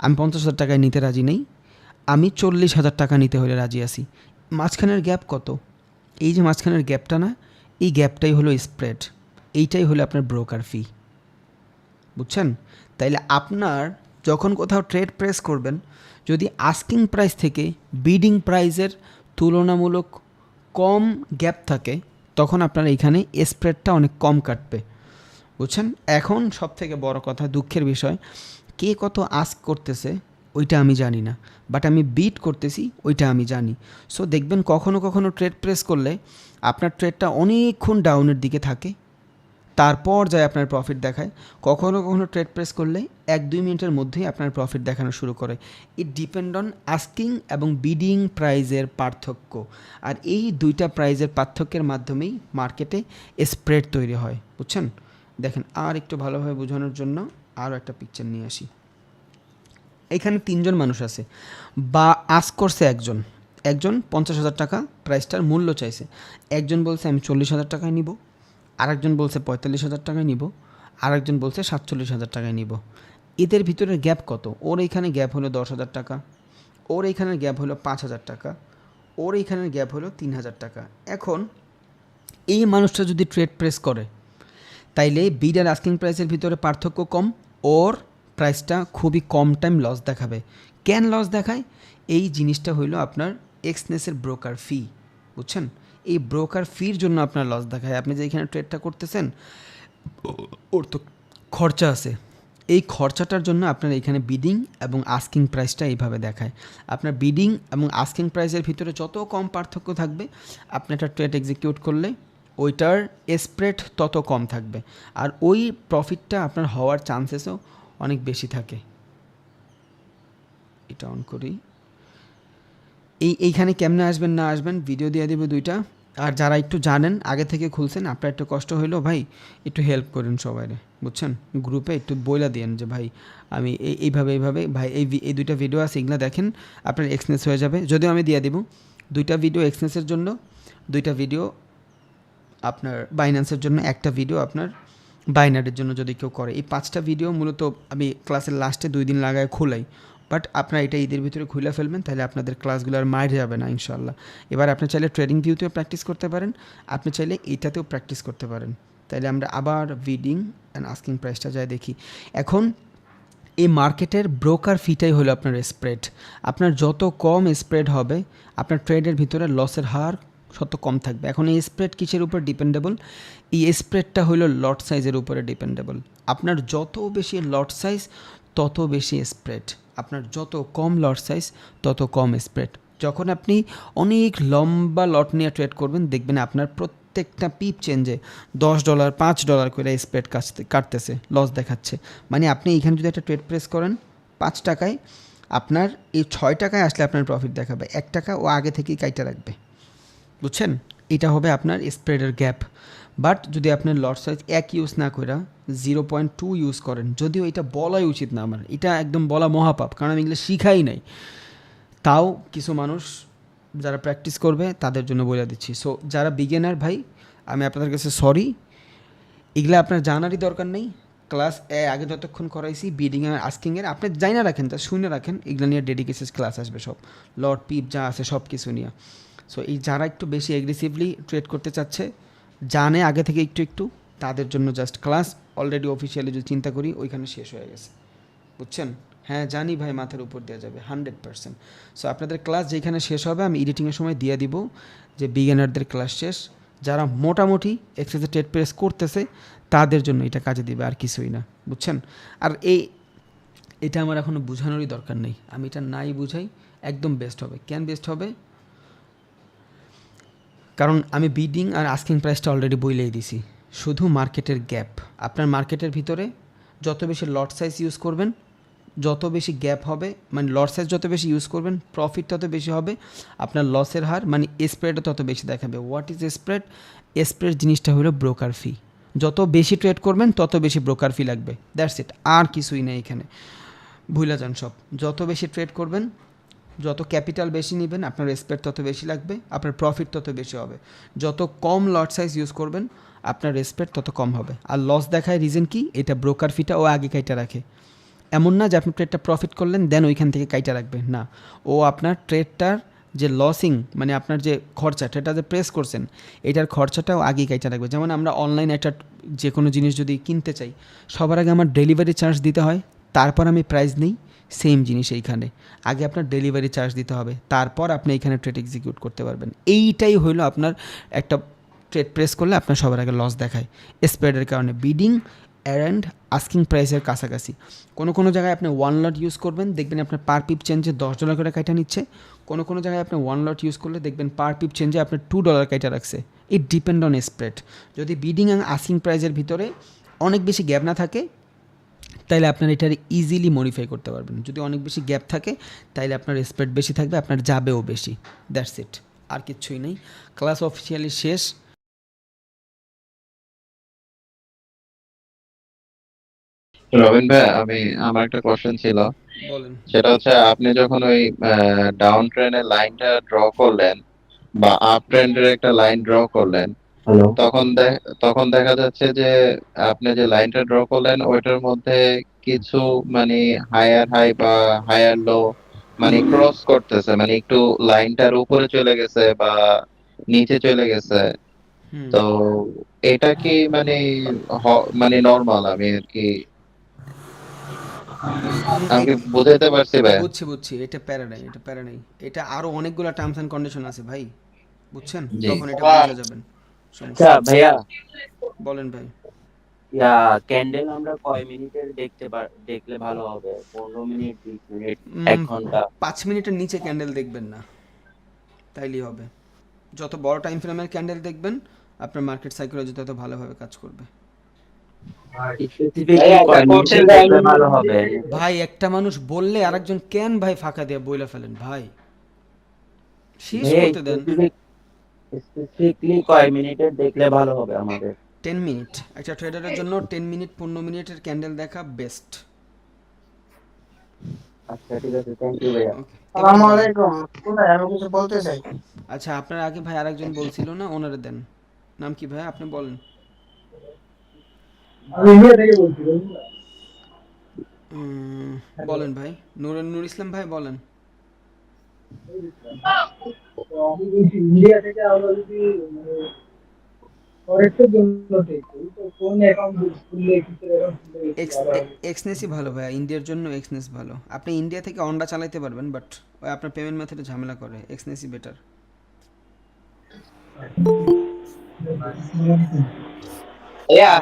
আমি 50,000 টাকায় নিতে রাজি নেই, আমি 40,000 টাকা নিতে হলে রাজি আছি। মাঝখানের গ্যাপ কত? এই যে মাঝখানের গ্যাপটা না, এই গ্যাপটাই হলো স্প্রেড, এইটাই হলো আপনার ব্রোকার ফি। বুঝছেন? তাইলে আপনার যখন কোথাও ট্রেড প্রেস করবেন, যদি আস্কিং প্রাইস থেকে বিডিং প্রাইসের তুলনামূলক কম গ্যাপ থাকে, তখন আপনার এইখানে স্প্রেডটা অনেক কম কাটবে। বুঝছেন? এখন সব থেকে বড় কথা, দুঃখের বিষয়, কে কত আস্ক করতেছে ওইটা আমি জানি না, বাট আমি বিট করতেছি ওইটা আমি জানি। সো দেখবেন কখনো কখনো ট্রেড প্রেস করলে আপনার ট্রেডটা অনেকক্ষণ ডাউনের দিকে থাকে, তারপর যায় আপনার প্রফিট দেখায়। কখনো কখনো ট্রেড প্রেস করলে 1-2 মিনিটের মধ্যেই আপনার প্রফিট দেখানো শুরু করে। ইট ডিপেন্ড অন আস্কিং এবং বিডিং প্রাইজের পার্থক্য। আর এই দুইটা প্রাইজের পার্থক্যের মাধ্যমেই মার্কেটে স্প্রেড তৈরি হয়। বুঝছেন? দেখেন, আর একটু ভালোভাবে বোঝানোর জন্য আরও একটা পিকচার নিয়ে আসি।
এখানে 3 জন মানুষ আছে, বা আস্ক করছে একজন, একজন 50,000 টাকা প্রাইসটার মূল্য চাইছে, একজন বলছে আমি 40,000 টাকায় নিব, আরেকজন বলছে 45,000 টাকায় নিব, আরেকজন বলছে 47,000 টাকায় নিব। এদের ভিতরে গ্যাপ কত? ওর এইখানে গ্যাপ হলো 10,000 টাকা, ওর এইখানের গ্যাপ হলো 5,000 টাকা, ওর এইখানের গ্যাপ হলো 3,000 টাকা। এখন এই মানুষটা যদি ট্রেড প্রেস করে, তাইলে বিড আর আস্কিং প্রাইসের ভিতরে পার্থক্য কম, ওর প্রাইসটা খুবই কম টাইম লস দেখাবে। কেন লস দেখায়? এই জিনিসটা হইলো আপনার এক্সনেসের ব্রোকার ফি, বুঝছেন? এই ব্রোকার ফির জন্য আপনার লস দেখায়। আপনি যে এখানে ট্রেডটা করতেছেন, ওর তো খরচা আছে, এই খরচাটার জন্য আপনার এখানে বিডিং এবং আস্কিং প্রাইসটা এইভাবে দেখায়। আপনার বিডিং এবং আস্কিং প্রাইসের ভিতরে যত কম পার্থক্য থাকবে, আপনি একটা ট্রেড এক্সিকিউট করলে ওইটার স্প্রেড তত কম থাকবে, আর ওই প্রফিটটা আপনার হওয়ার চান্সেসও অনেক বেশি থাকে। এটা অন করি। এইখানে কেমনে আসবেন না আসবেন ভিডিও দিয়ে দেবে 2টা। আর যারা একটু জানেন, আগে থেকে খুলছেন, আপনার একটু কষ্ট হইলো ভাই, একটু হেল্প করেন সবাইরে, বুঝছেন? গ্রুপে একটু বইলা দিয়েন যে ভাই আমি এইভাবে ভাই এই 2টা ভিডিও আছে, এগুলো দেখেন, আপনার এক্সনেস হয়ে যাবে। যদিও আমি দিয়ে দিব 2টা ভিডিও এক্সনেসের জন্য, 2টা ভিডিও আপনার বাইন্যান্সের জন্য, একটা ভিডিও আপনার বাইনারির জন্য যদি কেউ করে। এই 5টা ভিডিও মূলত আমি ক্লাসের লাস্টে 2 দিন লাগায় খোলাই, বাট আপনারা এটা ঈদের ভিতরে খুলে ফেলবেন, তাহলে আপনাদের ক্লাসগুলো আর মাইর যাবে না ইনশাল্লাহ। এবার আপনি চাইলে ট্রেডিং ভিউতেও প্র্যাকটিস করতে পারেন, আপনি চাইলে এইটাতেও প্র্যাকটিস করতে পারেন। তাইলে আমরা আবার বিডিং অ্যান্ড আস্কিং প্রাইসটা যাই দেখি। এখন এই মার্কেটের ব্রোকার ফিটাই হলো আপনার স্প্রেড। আপনার যত কম স্প্রেড হবে, আপনার ট্রেডের ভিতরে লসের হার তত কম থাকবে। এখন এই স্প্রেড কিসের উপর ডিপেন্ডেবল? এই স্প্রেডটা হলো লট সাইজের উপরে ডিপেন্ডেবল। আপনার যত বেশি লট সাইজ তত বেশি স্প্রেড, আপনার যত কম লট সাইজ তত কম স্প্রেড। যখন আপনি অনেক লম্বা লট নিয়ে ট্রেড করবেন, দেখবেন আপনার প্রত্যেকটা পিপ চেঞ্জে $10 $5 করে স্প্রেড কাটতেছে, লস দেখাচ্ছে। মানে আপনি এইখানে যদি একটা ট্রেড প্রেস করেন 5 টাকায়, আপনার এই 6 টাকায় আসলে আপনার প্রফিট দেখাবে, 1 টাকা ও আগে থেকেই কাইটা রাখবে, বুঝছেন? এটা হবে আপনার স্প্রেডের গ্যাপ। বাট যদি আপনার লট সাইজ 1 ইউজ না করে 0.2 ইউজ করেন, যদিও এটা বলাই উচিত না আমার, এটা একদম বলা মহাপাপ, কারণ আমি এগুলো শিখাই নাই, তাও কিছু মানুষ যারা প্র্যাকটিস করবে তাদের জন্য বলে দিচ্ছি। সো যারা বিগিনার ভাই, আমি আপনাদের কাছে সরি, এগুলো আপনার জানারই দরকার নেই। ক্লাস আগে যতক্ষণ করাইছি বিডিং আর আস্কিংয়ের, আপনি যাই না রাখেন, তা শুনে রাখেন, এগুলো নিয়ে ডেডিকেটেড ক্লাস আসবে সব, লট পিপ যা আছে সব কিছু নিয়ে। সো এই যারা একটু বেশি অ্যাগ্রেসিভলি ট্রেড করতে চাচ্ছে, জানে আগে থেকে একটু একটু, তাদের জন্য জাস্ট ক্লাস অলরেডি অফিসিয়ালি যদি চিন্তা করি ওইখানে শেষ হয়ে গেছে, বুঝছেন? হ্যাঁ জানি ভাই, মাথার উপর দেওয়া যাবে 100%। সো আপনাদের ক্লাস যেখানে শেষ হবে আমি এডিটিংয়ের সময় দিয়ে দিব যে বিগিনারদের ক্লাস শেষ, যারা মোটামুটি এক্সেসে ট্রেড প্রেস করতেছে তাদের জন্য এটা কাজে দিবে, আর কিছুই না, বুঝছেন? আর এটা আমার এখনও বোঝানোরই দরকার নেই, আমি এটা নাই বুঝাই একদম বেস্ট হবে। কেন বেস্ট হবে? কারণ আমি বিডিং আর আস্কিং প্রাইসটা অলরেডি বইলেই দিছি। শুধু মার্কেটের গ্যাপ, আপনার মার্কেটের ভিতরে যত বেশি লট সাইজ ইউজ করবেন, যত বেশি গ্যাপ হবে, মানে লট সাইজ যত বেশি ইউজ করবেন প্রফিট তত বেশি হবে, আপনার লসের হার মানে স্প্রেডও তত বেশি দেখাবে। What is spread? স্প্রেড জিনিসটা হলো ব্রোকার ফি। যত বেশি ট্রেড করবেন তত বেশি ব্রোকার ফি লাগবে, দ্যাটস ইট, আর কিছুই নেই এখানে, ভুলে যান সব। যত বেশি ট্রেড করবেন, যত ক্যাপিটাল বেশি নেবেন, আপনার স্প্রেড তত বেশি লাগবে, আপনার প্রফিট তত বেশি হবে। যত কম লট সাইজ ইউজ করবেন, আপনার স্প্রেড তত কম হবে। আর লস দেখায় রিজন কি? এটা ব্রোকার ফিটা ও আগে কাইটা রাখে। এমন না যে আপনি ট্রেডটা প্রফিট করলেন দেন ওইখান থেকে কাইটা রাখবে, না, ও আপনার ট্রেডটার যে লসিং, মানে আপনার যে খরচা, ট্রেডটা যে প্রেস করছেন এটার খরচাটাও আগেই কাইটা রাখবে। যেমন আমরা অনলাইনে একটা যে কোনো জিনিস যদি কিনতে চাই, সবার আগে আমার ডেলিভারি চার্জ দিতে হয়, তারপর আমি প্রাইস নিই। সেম জিনিস এইখানে, আগে আপনার ডেলিভারি চার্জ দিতে হবে, তারপর আপনি এইখানে ট্রেড এক্সিকিউট করতে পারবেন। এইটাই হলো আপনার একটা ট্রেড প্রেস করলে আপনার সবার আগে লস দেখায় স্প্রেডের কারণে। বিডিং অ্যান্ড আস্কিং প্রাইসের কাছাকাছি, কোনো জায়গায় আপনি 1 লট ইউজ করবেন, দেখবেন আপনার পার পিপ চেঞ্জে $10 করে কাইটা নিচ্ছে। কোনো জায়গায় আপনি 1 লট ইউজ করলে দেখবেন পার পিপ চেঞ্জে আপনার $2 কাইটা রাখছে। ইট ডিপেন্ড অন স্প্রেড। যদি বিডিং অ্যান্ড আস্কিং প্রাইসের ভিতরে অনেক বেশি গ্যাপ না থাকে, তাইলে আপনার এটার ইজিলি মডিফাই করতে পারবেন। যদি অনেক বেশি গ্যাপ থাকে তাইলে আপনার স্প্রেড বেশি থাকবে, আপনার যাবেও বেশি, দ্যাটস ইট, আর কিচ্ছুই নেই। ক্লাস অফিসিয়ালি শেষ।
রবিন ভাই, আমার একটা কোশ্চেন ছিল।
বলেন।
সেটা হচ্ছে আপনি যখন ওই ডাউন ট্রেনের লাইনটা ড্র করলেন বা আপ ট্রেন্ডের একটা লাইন ড্র করলেন,
হ্যালো।
তখন দেখা যাচ্ছে যে আপনি যে লাইনটা ড্র করলেন ওইটার মধ্যে কিছু মানে হায়ার হাই বা হায়ার লো মানে ক্রস করতেছে, মানে একটু লাইনটার উপরে চলে গেছে বা নিচে চলে গেছে।
হুম।
তো এটা কি মানে মানে নর্মাল, আমি আর কি আমি কি বুঝাইতে পারছি ভাই?
বুঝছি বুঝছি, এটা প্যারা নাই, এটা প্যারা নাই। এটা আরো অনেকগুলো টার্মস অ্যান্ড কন্ডিশন আছে ভাই, বুঝছেন?
জি।
তখন এটা বুঝে যাবেন,
আচ্ছা
সমস্যা নেই।
ভাইয়া,
বলেন ভাই।
ক্যান্ডেল আমরা কয় মিনিটের দেখলে ভালো হবে? 15 মিনিট, 20 মিনিট, 1 ঘন্টা?
5 মিনিটের নিচে ক্যান্ডেল দেখবেন না, তাইলেই হবে। যত বড় টাইম ফ্রেমের ক্যান্ডেল দেখবেন, আপনার মার্কেট সাইকোলজি তত ভালোভাবে কাজ করবে।
স্পেসিফিকলি কয় মিনিটের দেখলে ভালো হবে?
ভাই একটা মানুষ বললে আরেকজন কেন ভাই ফাঁকা দিয়ে বইলা ফেলেন ভাই, শেষ
ভাইয়া
করতে দেন।
স্পেসিফিকলি কয় মিনিটের দেখলে ভালো হবে আমাদের?
10 মিনিট, একটা ট্রেডারের জন্য 10 মিনিট 15 মিনিটের ক্যান্ডেল দেখা বেস্ট।
আচ্ছা ঠিক আছে, থ্যাংক ইউ ভাইয়া।
ওকে, এবার
সালামু
বলেন।
আলাইকুম। ভাই আমি কিছু বলতে চাই।
আচ্ছা, আপনার আগে ভাই আরেকজন বলছিল না, ওনারে দেন। নাম কি ভাই, আপনি বলেন।
আমি ইন্ডিয়া থেকে বলছি।
বলেন ভাই। নুর ইসলাম ভাই বলেন।
তো আমি বলছি ইন্ডিয়া থেকে আমরা যদি মানে ফরেক্সের জন্য ঠিক করি, তো কোন অ্যাকাউন্ট খুললে কিছু অ্যাকাউন্ট খুললে বেশি ভালো হবে?
এক্সনেসই ভালো ভাই, ইন্ডিয়ার জন্য এক্সনেস ভালো। আপনি ইন্ডিয়া থেকে অন্ডা চালাইতে পারবেন, বাট ওই আপনার পেমেন্ট মেথডে ঝামেলা করে, এক্সনেসই বেটার।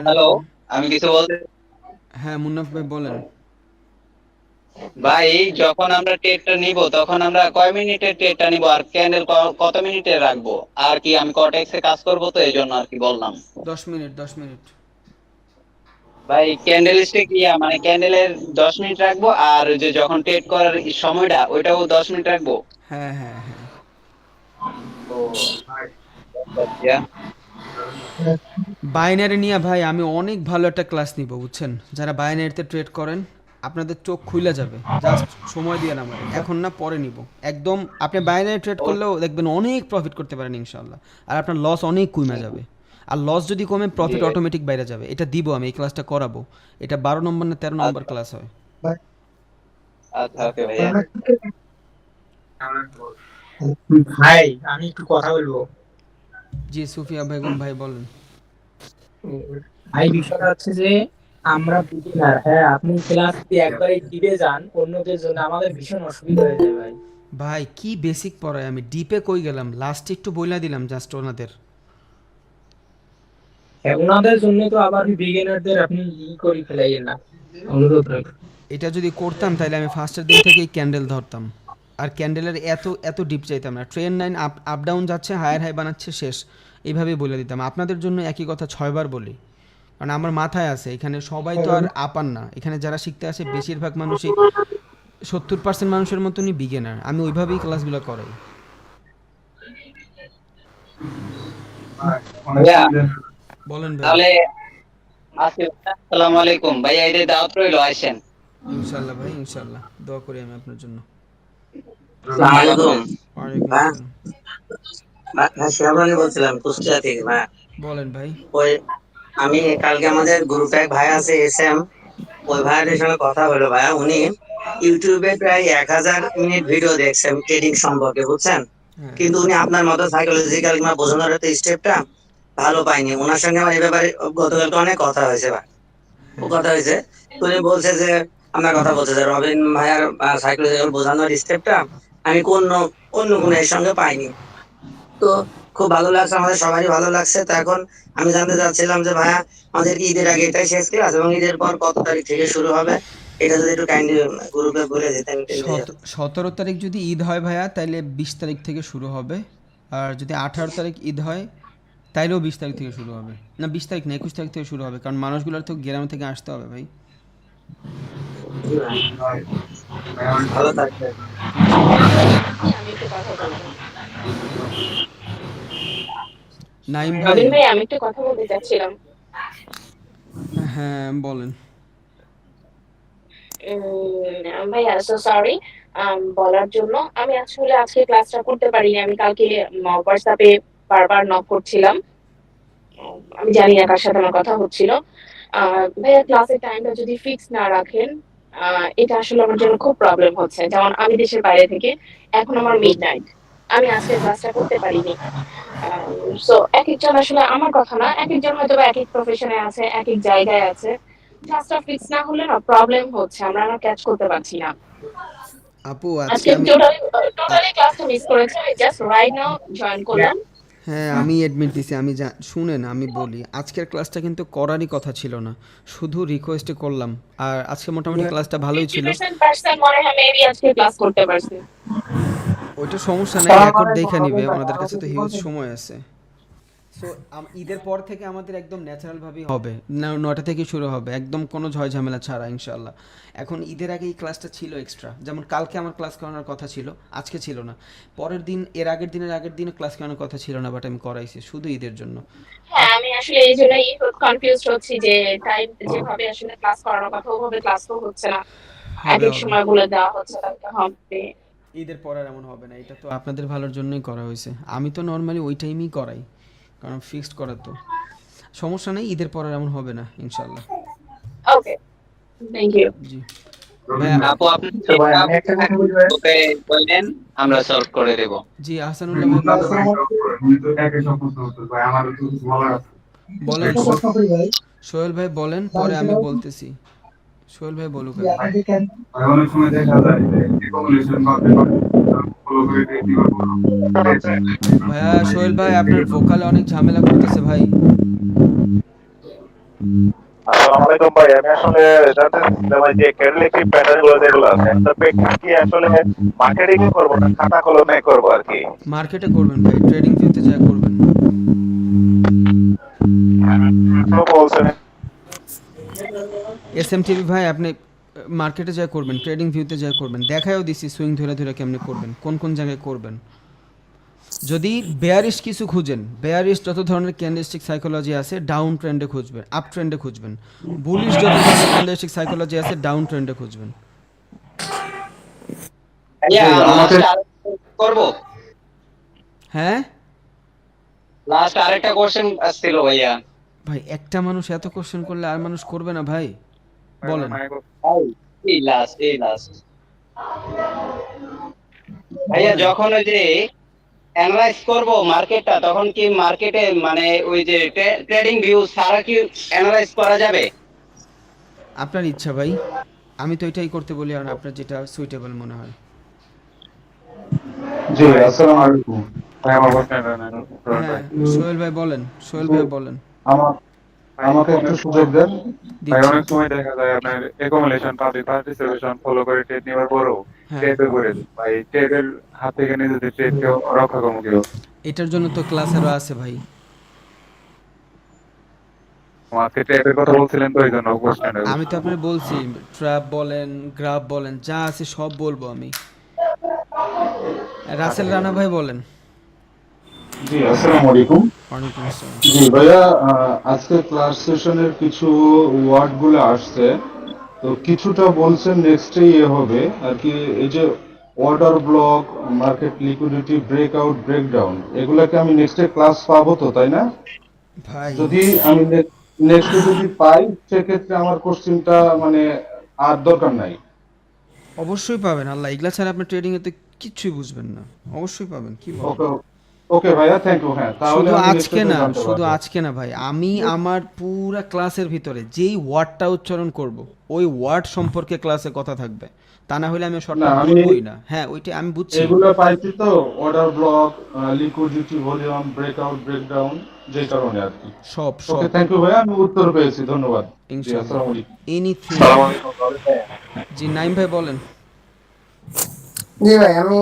হ্যালো, আমি কিছু বলতে।
হ্যাঁ মুন্নাফ ভাই বলেন।
ভাই যখন আমরা ট্রেডটা নিব তখন আমরা কয় মিনিটের ট্রেডটা নিব আর ক্যান্ডেল কত মিনিটে রাখবো, আর কি আমি কটেক্সে কাজ করব তো এই জন্য আর কি বললাম।
10 মিনিট 10 মিনিট।
ভাই ক্যান্ডেল স্টিক মানে ক্যান্ডেলের 10 মিনিট রাখবো, আর যে যখন ট্রেড করার সময়টা ওইটাও 10 মিনিট রাখবো।
হ্যাঁ হ্যাঁ হ্যাঁ।
ও আচ্ছা।
বাইনারি নিয়ে ভাই আমি অনেক ভালো একটা ক্লাস নিব, বুঝছেন? যারা বাইনারিতে ট্রেড করেন, আপনাদের চোখ খুলে যাবে। জাস্ট সময় দিয়ে না, আমাদের এখন না, পরে নিব। একদম আপনি বাইনারি ট্রেড করলেও দেখবেন অনেক প্রফিট করতে পারেন ইনশাল্লাহ, আর আপনার লস অনেক কমে যাবে। আর লস যদি কমে, প্রফিট অটোমেটিক বাইরে যাবে। এটা দিব আমি, এই ক্লাসটা করাবো। এটা 12 নম্বর না 13 নম্বর ক্লাস হয়।
আচ্ছা ওকে ভাইয়া।
ভাই আমি একটু কথা বলবো।
জি সুফিয়া বেগম ভাই বলেন।
ভাই বিষয়টা হচ্ছে যে আমরা বিগিনার, হ্যাঁ আপনি ক্লাস যদি একবারে ডিপে যান অন্যদের জন্য আমাদের ভীষণ অসুবিধা হয়ে যায় ভাই।
ভাই কি বেসিক পড়ায়, আমি ডিপে কই গেলাম, লাস্টে একটু বইলা দিলাম জাস্ট ওনাদের।
হ্যাঁ ওনাদের জন্য তো আবার বিগিনারদের আপনি করে ফেলাইয়েন না, অনুরোধ রইল।
এটা যদি করতাম তাহলে আমি ফার্স্টের দিন থেকেই ক্যান্ডেল ধরতাম, আর ক্যান্ডেলের এত এত ডিপ চাইতাম না। Train line up up down যাচ্ছে, হায়ার হাই বানাচ্ছে, শেষ। এইভাবেই বলে দিতাম। আপনাদের জন্য একই কথা 6 বার বলি, কারণ আমার মাথায় আছে এখানে সবাই তো আর আপার না। এখানে যারা শিখতে আসে বেশিরভাগ মানুষই 70% মানুষের মতনই বিগিনার। আমি ওইভাবেই ক্লাসগুলো করাই।
ভাইয়া
বলেন ভাই।
তাহলে আসসালামু আলাইকুম ভাইয়া, এই যে দাওয়াত রইলো, আসেন।
ইনশাল্লাহ ভাই, ইনশাল্লাহ দোয়া করি আমি আপনার জন্য।
আসসালামু আলাইকুম।
ওয়ালাইকুম
হ্যাঁ,
আসসালাম।
শিহাবানি বলছিলাম কুষ্টিয়া থেকে। ভাই
বলেন ভাই।
ওই আমি কালকে আমাদের গ্রুপে এক ভাই আছে এসএম, ওই ভাইয়ের সঙ্গে কথা হলো। ভাইয়া উনি ইউটিউবে প্রায় 1000 মিনিট ভিডিও দেখছেন ট্রেডিং সম্পর্কে, বুঝছেন?
হ্যাঁ
কিন্তু উনি আপনার মতো সাইকোলজিক্যাল কিংবা বোঝানোর স্টেপটা ভালো পাইনি। ওনার সঙ্গে আমার এই ব্যাপারে গতকালকে অনেক কথা হয়েছে ভাই, ও
হ্যাঁ
কথা হয়েছে। তো উনি বলছে যে আপনার কথা বলছে যে রবিন ভাইয়ার সাইকোলজিক্যাল বোঝানোর স্টেপটা আমি অন্য অন্য কোনো এর সঙ্গে পাইনি। তো খুব ভালো লাগছে, আমাদের সবারই ভালো লাগছে। তো এখন আমি জানতে চাচ্ছিলাম যে ভাইয়া আমাদের কি ঈদের আগে এটাই শেষ ক্লাস এবং ঈদের পর কত তারিখ থেকে শুরু হবে? এটা যদি একটু কাইন্ডলি গ্রুপে বলে দিতেন।
17 তারিখ যদি ঈদ হয় ভাইয়া, তাইলে 20 তারিখ থেকে শুরু হবে। আর যদি 18 তারিখ ঈদ হয়, তাইলেও 20 তারিখ থেকে শুরু হবে। না 20 তারিখ না, 21 তারিখ থেকে শুরু হবে, কারণ মানুষগুলোর তো গ্রাম থেকে আসতে হবে ভাই।
ভালো থাকবেন।
ইনশাল্লাহ।
আমি একটু কথা বলবো।
নাইম ভাই।
রবিন ভাই, আমি একটু কথা বলতে চাচ্ছিলাম।
হ্যাঁ বলেন।
ভাইয়া সো সরি বলার জন্য। আমি আসলে আজকে ক্লাসটা করতে পারিনি। আমি কালকে হোয়াটসঅ্যাপে বারবার নক করছিলাম। আমি জানি না কার সাথে আমার কথা হচ্ছিল। ভাইয়া ক্লাসের টাইমটা যদি ফিক্স না রাখেন, এটা আসলে আমার জন্য খুব প্রবলেম হচ্ছে। যেমন আমি দেশের বাইরে থেকে, এখন আমার মিডনাইট। আমি আজকে ক্লাসটা করতে পারিনি। সো একেকজন আসলে আমার কথা না, একেকজন হয়তোবা একেক প্রফেশনে আছে, একেক জায়গায় আছে। ক্লাসটা ফিক্স না হলে না প্রবলেম হচ্ছে। আমরা না ক্যাচ করতে পারছি না।
আপু আজকে
আজকে
আমি
টোটালি
আ-
টোটালি ক্লাসটা মিস করেছি। আমি জাস্ট রাইট নাও জয়েন করলাম।
হ্যাঁ আমি এডমিট দিছি, আমি শুনেন আমি বলি, আজকের ক্লাসটা কিন্তু করারই কথা ছিল না, শুধু রিকোয়েস্টে করলাম। আর আজকে মোটামুটি ক্লাসটা ভালোই ছিল।
50% মনে হয় মেবি আজকে ক্লাস করতে পারছি।
ওইটা সমস্যা নাই, রেকর্ড দেখে নিবে, ওনাদের কাছে তো হিউজ সময় আছে। সো ঈদের পর থেকে আমাদের একদম ন্যাচারাল ভাবেই হবে, 9টা থেকে শুরু হবে, একদম কোনো ঝয় ঝামেলা ছাড়া ইনশাল্লাহ। এখন ঈদের আগে এই ক্লাসটা ছিল এক্সট্রা, যেমন কালকে আমার ক্লাস করানোর কথা ছিল, আজকে ছিল না। পরের দিন, এর আগের দিনে ক্লাস করানোর কথা ছিল না, বাট আমি করাইছি শুধু ঈদের জন্য।
হ্যাঁ, আমি আসলে এই জন্যই কনফিউজড হচ্ছি যে টাইম যেভাবে আসলে ক্লাস করানোর কথা ওভাবে ক্লাস তো হচ্ছে না।
হবে
একেক
হবে
সময় বলে দেওয়া হচ্ছে তাহলে হবে।
ঈদের পর আর এমন হবে না, এটা তো আপনাদের ভালোর জন্যই করা হয়েছে। আমি তো নর্মালি ওই টাইমেই করাই, কারণ ফিক্সড করা তো। সমস্যা নেই, ঈদের পর আর এমন হবে না ইনশাল্লাহ।
ওকে, থ্যাংক ইউ।
জি ভাইয়া।
আপু আপনি যেটা ওকে বললেন, আমরা সলভ করে দেব।
জি আহসানুল্লাহ ভাই বলেন। বলেন
একটা প্রশ্ন করি ভাই,
সোহেল ভাই বলেন, পরে আমি বলতেছি। সোহেল ভাই বলুক
যে
আগে।
আপনি যে কেন
অনেক সময় দেখা যায় যে রিকমেন্ডেশন ফলো করে কি করবো।
ভাইয়া সোহেল ভাই আপনার ভোকালে অনেক ঝামেলা করতেছে ভাই।
আসসালামু আলাইকুম ভাই, আমি আসলে জানতে চাচ্ছিলাম ভাই যে ক্যাটালিটিক প্যাটার্ন গুলো যেগুলো আছে একটা প্রেক্ষিত কি আসলে মার্কেটিং করবো না খাতা কলমে করবো আর কি।
মার্কেটে করবেন ভাই, ট্রেডিং ভিউতে যা করবেন।
তো বলছেন
এসএমটিভি ভাই আপনি মার্কেটে যা করবেন, ট্রেডিং ভিউতে যা করবেন, দেখায়ও দিছি সুইং ধরে ধরে কেমনে করবেন, কোন কোন জায়গায় করবেন। যদি বেয়ারিশ কিছু খুঁজেন, বেয়ারিশ যত ধরনের ক্যান্ডেলস্টিক সাইকোলজি আছে ডাউন ট্রেন্ডে খুঁজবেন, আপ ট্রেন্ডে খুঁজবেন। বুলিশ যত ধরনের ক্যান্ডেলস্টিক সাইকোলজি আছে ডাউন ট্রেন্ডে খুঁজবেন।
ভাইয়া লাস্ট করব,
হ্যাঁ
লাস্ট আরেকটা কোশ্চেন ছিল ভাইয়া।
ভাই একটা মানুষ এত কোশ্চেন করলে আর মানুষ করবে না ভাই, বলেন।
এই লাস্ট ভাইয়া, যখন ওই যে অ্যানালাইজ করব মার্কেটটা, তখন কি মার্কেটে মানে ওই যে ট্রেডিং ভিউ সারা কি অ্যানালাইজ করা যাবে?
আপনার ইচ্ছা ভাই, আমি তো এটাই করতে বলি, আর আপনার যেটা সুইটেবল মনে হয়।
জি আসসালামু আলাইকুম ভাই, আমার কোশ্চেন
হ্যাঁ সোহেল ভাই বলেন, সোহেল ভাই বলেন।
আমার আমাকে একটু সুযোগ দেন ভাই।
দিচ্ছি।
অনেক সময় দেখা যায় আপনার অ্যাকোমোডেশন পার্টিসিপেশন ফলো করে ট্রেড নেওয়ার পরও
হ্যাঁ
ট্রেডে করে ভাই ট্রেডের হাত থেকে নিজেদের ট্রেডকে রক্ষা করবো কেউ।
এটার জন্য তো ক্লাস আরও আছে ভাই।
আজকে ট্রেডের কথা বলছিলেন তো এই জন্য কোশ্চেন।
আমি তো আপনার বলছি, ট্র্যাপ বলেন, গ্রাফ বলেন, যা আছে সব বলবো আমি। রাসেল রানা ভাই বলেন।
জি আসসালামু আলাইকুম।
ওয়ালাইকুম আসসালাম।
জি ভাইয়া, আজকে ক্লাস সেশনের কিছু ওয়ার্ড গুলো আসছে, তো কিছুটা বলছেন নেক্সটে ইয়ে হবে আর কি। এই যে order block, market liquidity, breakout, breakdown, এগুলাকে আমি নেক্সটে ক্লাস পাবো তো, তাই না?
ভাই
যদি আমি নেক্সটে যদি পাই সেক্ষেত্রে আমার কোশ্চেনটা মানে আর দরকার নাই।
অবশ্যই পাবেন, আল্লাহ এগুলা ছাড়া আপনি ট্রেডিং এতে কিচ্ছুই বুঝবেন না। অবশ্যই পাবেন, কি বলেন।
ওকে ওকে ভাইয়া, থ্যাংক ইউ। হ্যাঁ তাহলে
শুধু
আমি
আজকে
নেক্সটে
না,
জানতে
শুধু
পারবো।
আজকে না ভাই, আমি আমার পুরা ক্লাসের ভিতরে যেই ওয়ার্ডটা উচ্চারণ করব, ওই ওয়ার্ড সম্পর্কে ক্লাসে কথা থাকবে, তা না হলে আমি
না
শর্টটা
আমি
বলবোই না। হ্যাঁ ওইটা আমি বুঝছি।
এগুলো পাইছি তো, order block, liquidity, volume, breakout, breakdown, যে কারণে আর কি।
সব
ওকে
সব
থ্যাংক ইউ ভাইয়া, আমি উত্তর পেয়েছি, ধন্যবাদ। জি
ইনশাল্লাহ।
আসসালামু আলাইকুম।
এনিথিং।
আসসালামু আলাইকুম।
জি নাইম ভাই বলেন।
জি ভাই, আমি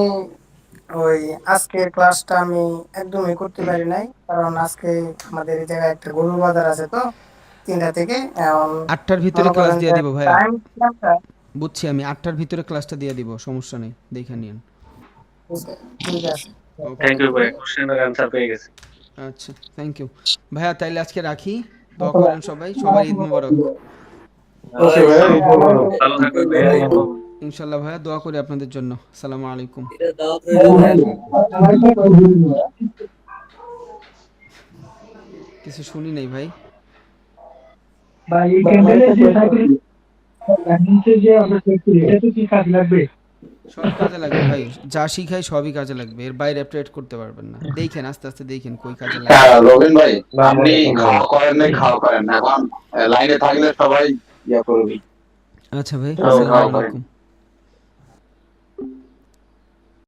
ওই আজকের ক্লাসটা আমি একদমই করতে পারি নাই, কারণ আজকে আমাদের এই জায়গায় একটা গরুর বাজার আছে তো 3টা থেকে। এখন
8টার ভিতরে
মনে
ক্লাস
করেন
দিয়ে
যে
দিব ভাইয়া।
টাইম
বুঝছি আমি, 8টার ভিতরে ক্লাসটা দিয়ে দিব, সমস্যা নেই, দেখে নিন।
ঠিক আছে।
ওকে
থ্যাংক ইউ ভাই, কোশ্চেনের অ্যানসার পেয়ে গেছি।
আচ্ছা থ্যাংক ইউ ভাইয়া, তাইলে আজকে রাখি। দোয়া করেন সবাই, সবার ঈদ মোবারক।
ওকে ভাইয়া, ঈদ মোবারক।
ভালো থাকবেন ভাইয়া।
ইনশাল্লাহ ভাইয়া, দোয়া করি আপনাদের জন্য। আসসালামু আলাইকুম। কিছু শুনি নাই ভাই।
ভাই এই ক্যান্ডেলের যে সাইকেল নিচে যে আমরা চেক করি এটা তো কি কাজ লাগবে?
সবই কাজে লাগবে ভাই, যা শিখাই সবই কাজে লাগবে, এর বাইরে ট্রেড করতে পারবেন না। দেখেন আস্তে আস্তে দেখেন কই কাজে লাগে।
হ্যাঁ রবিন ভাই, আপনি খাওয়া করেন নাই, খাওয়া করেন, এখন লাইনে থাকলে সবাই ইয়া করবি।
আচ্ছা ভাই,
খাওয়া
আসসালামু
করেন।
আলাইকুম।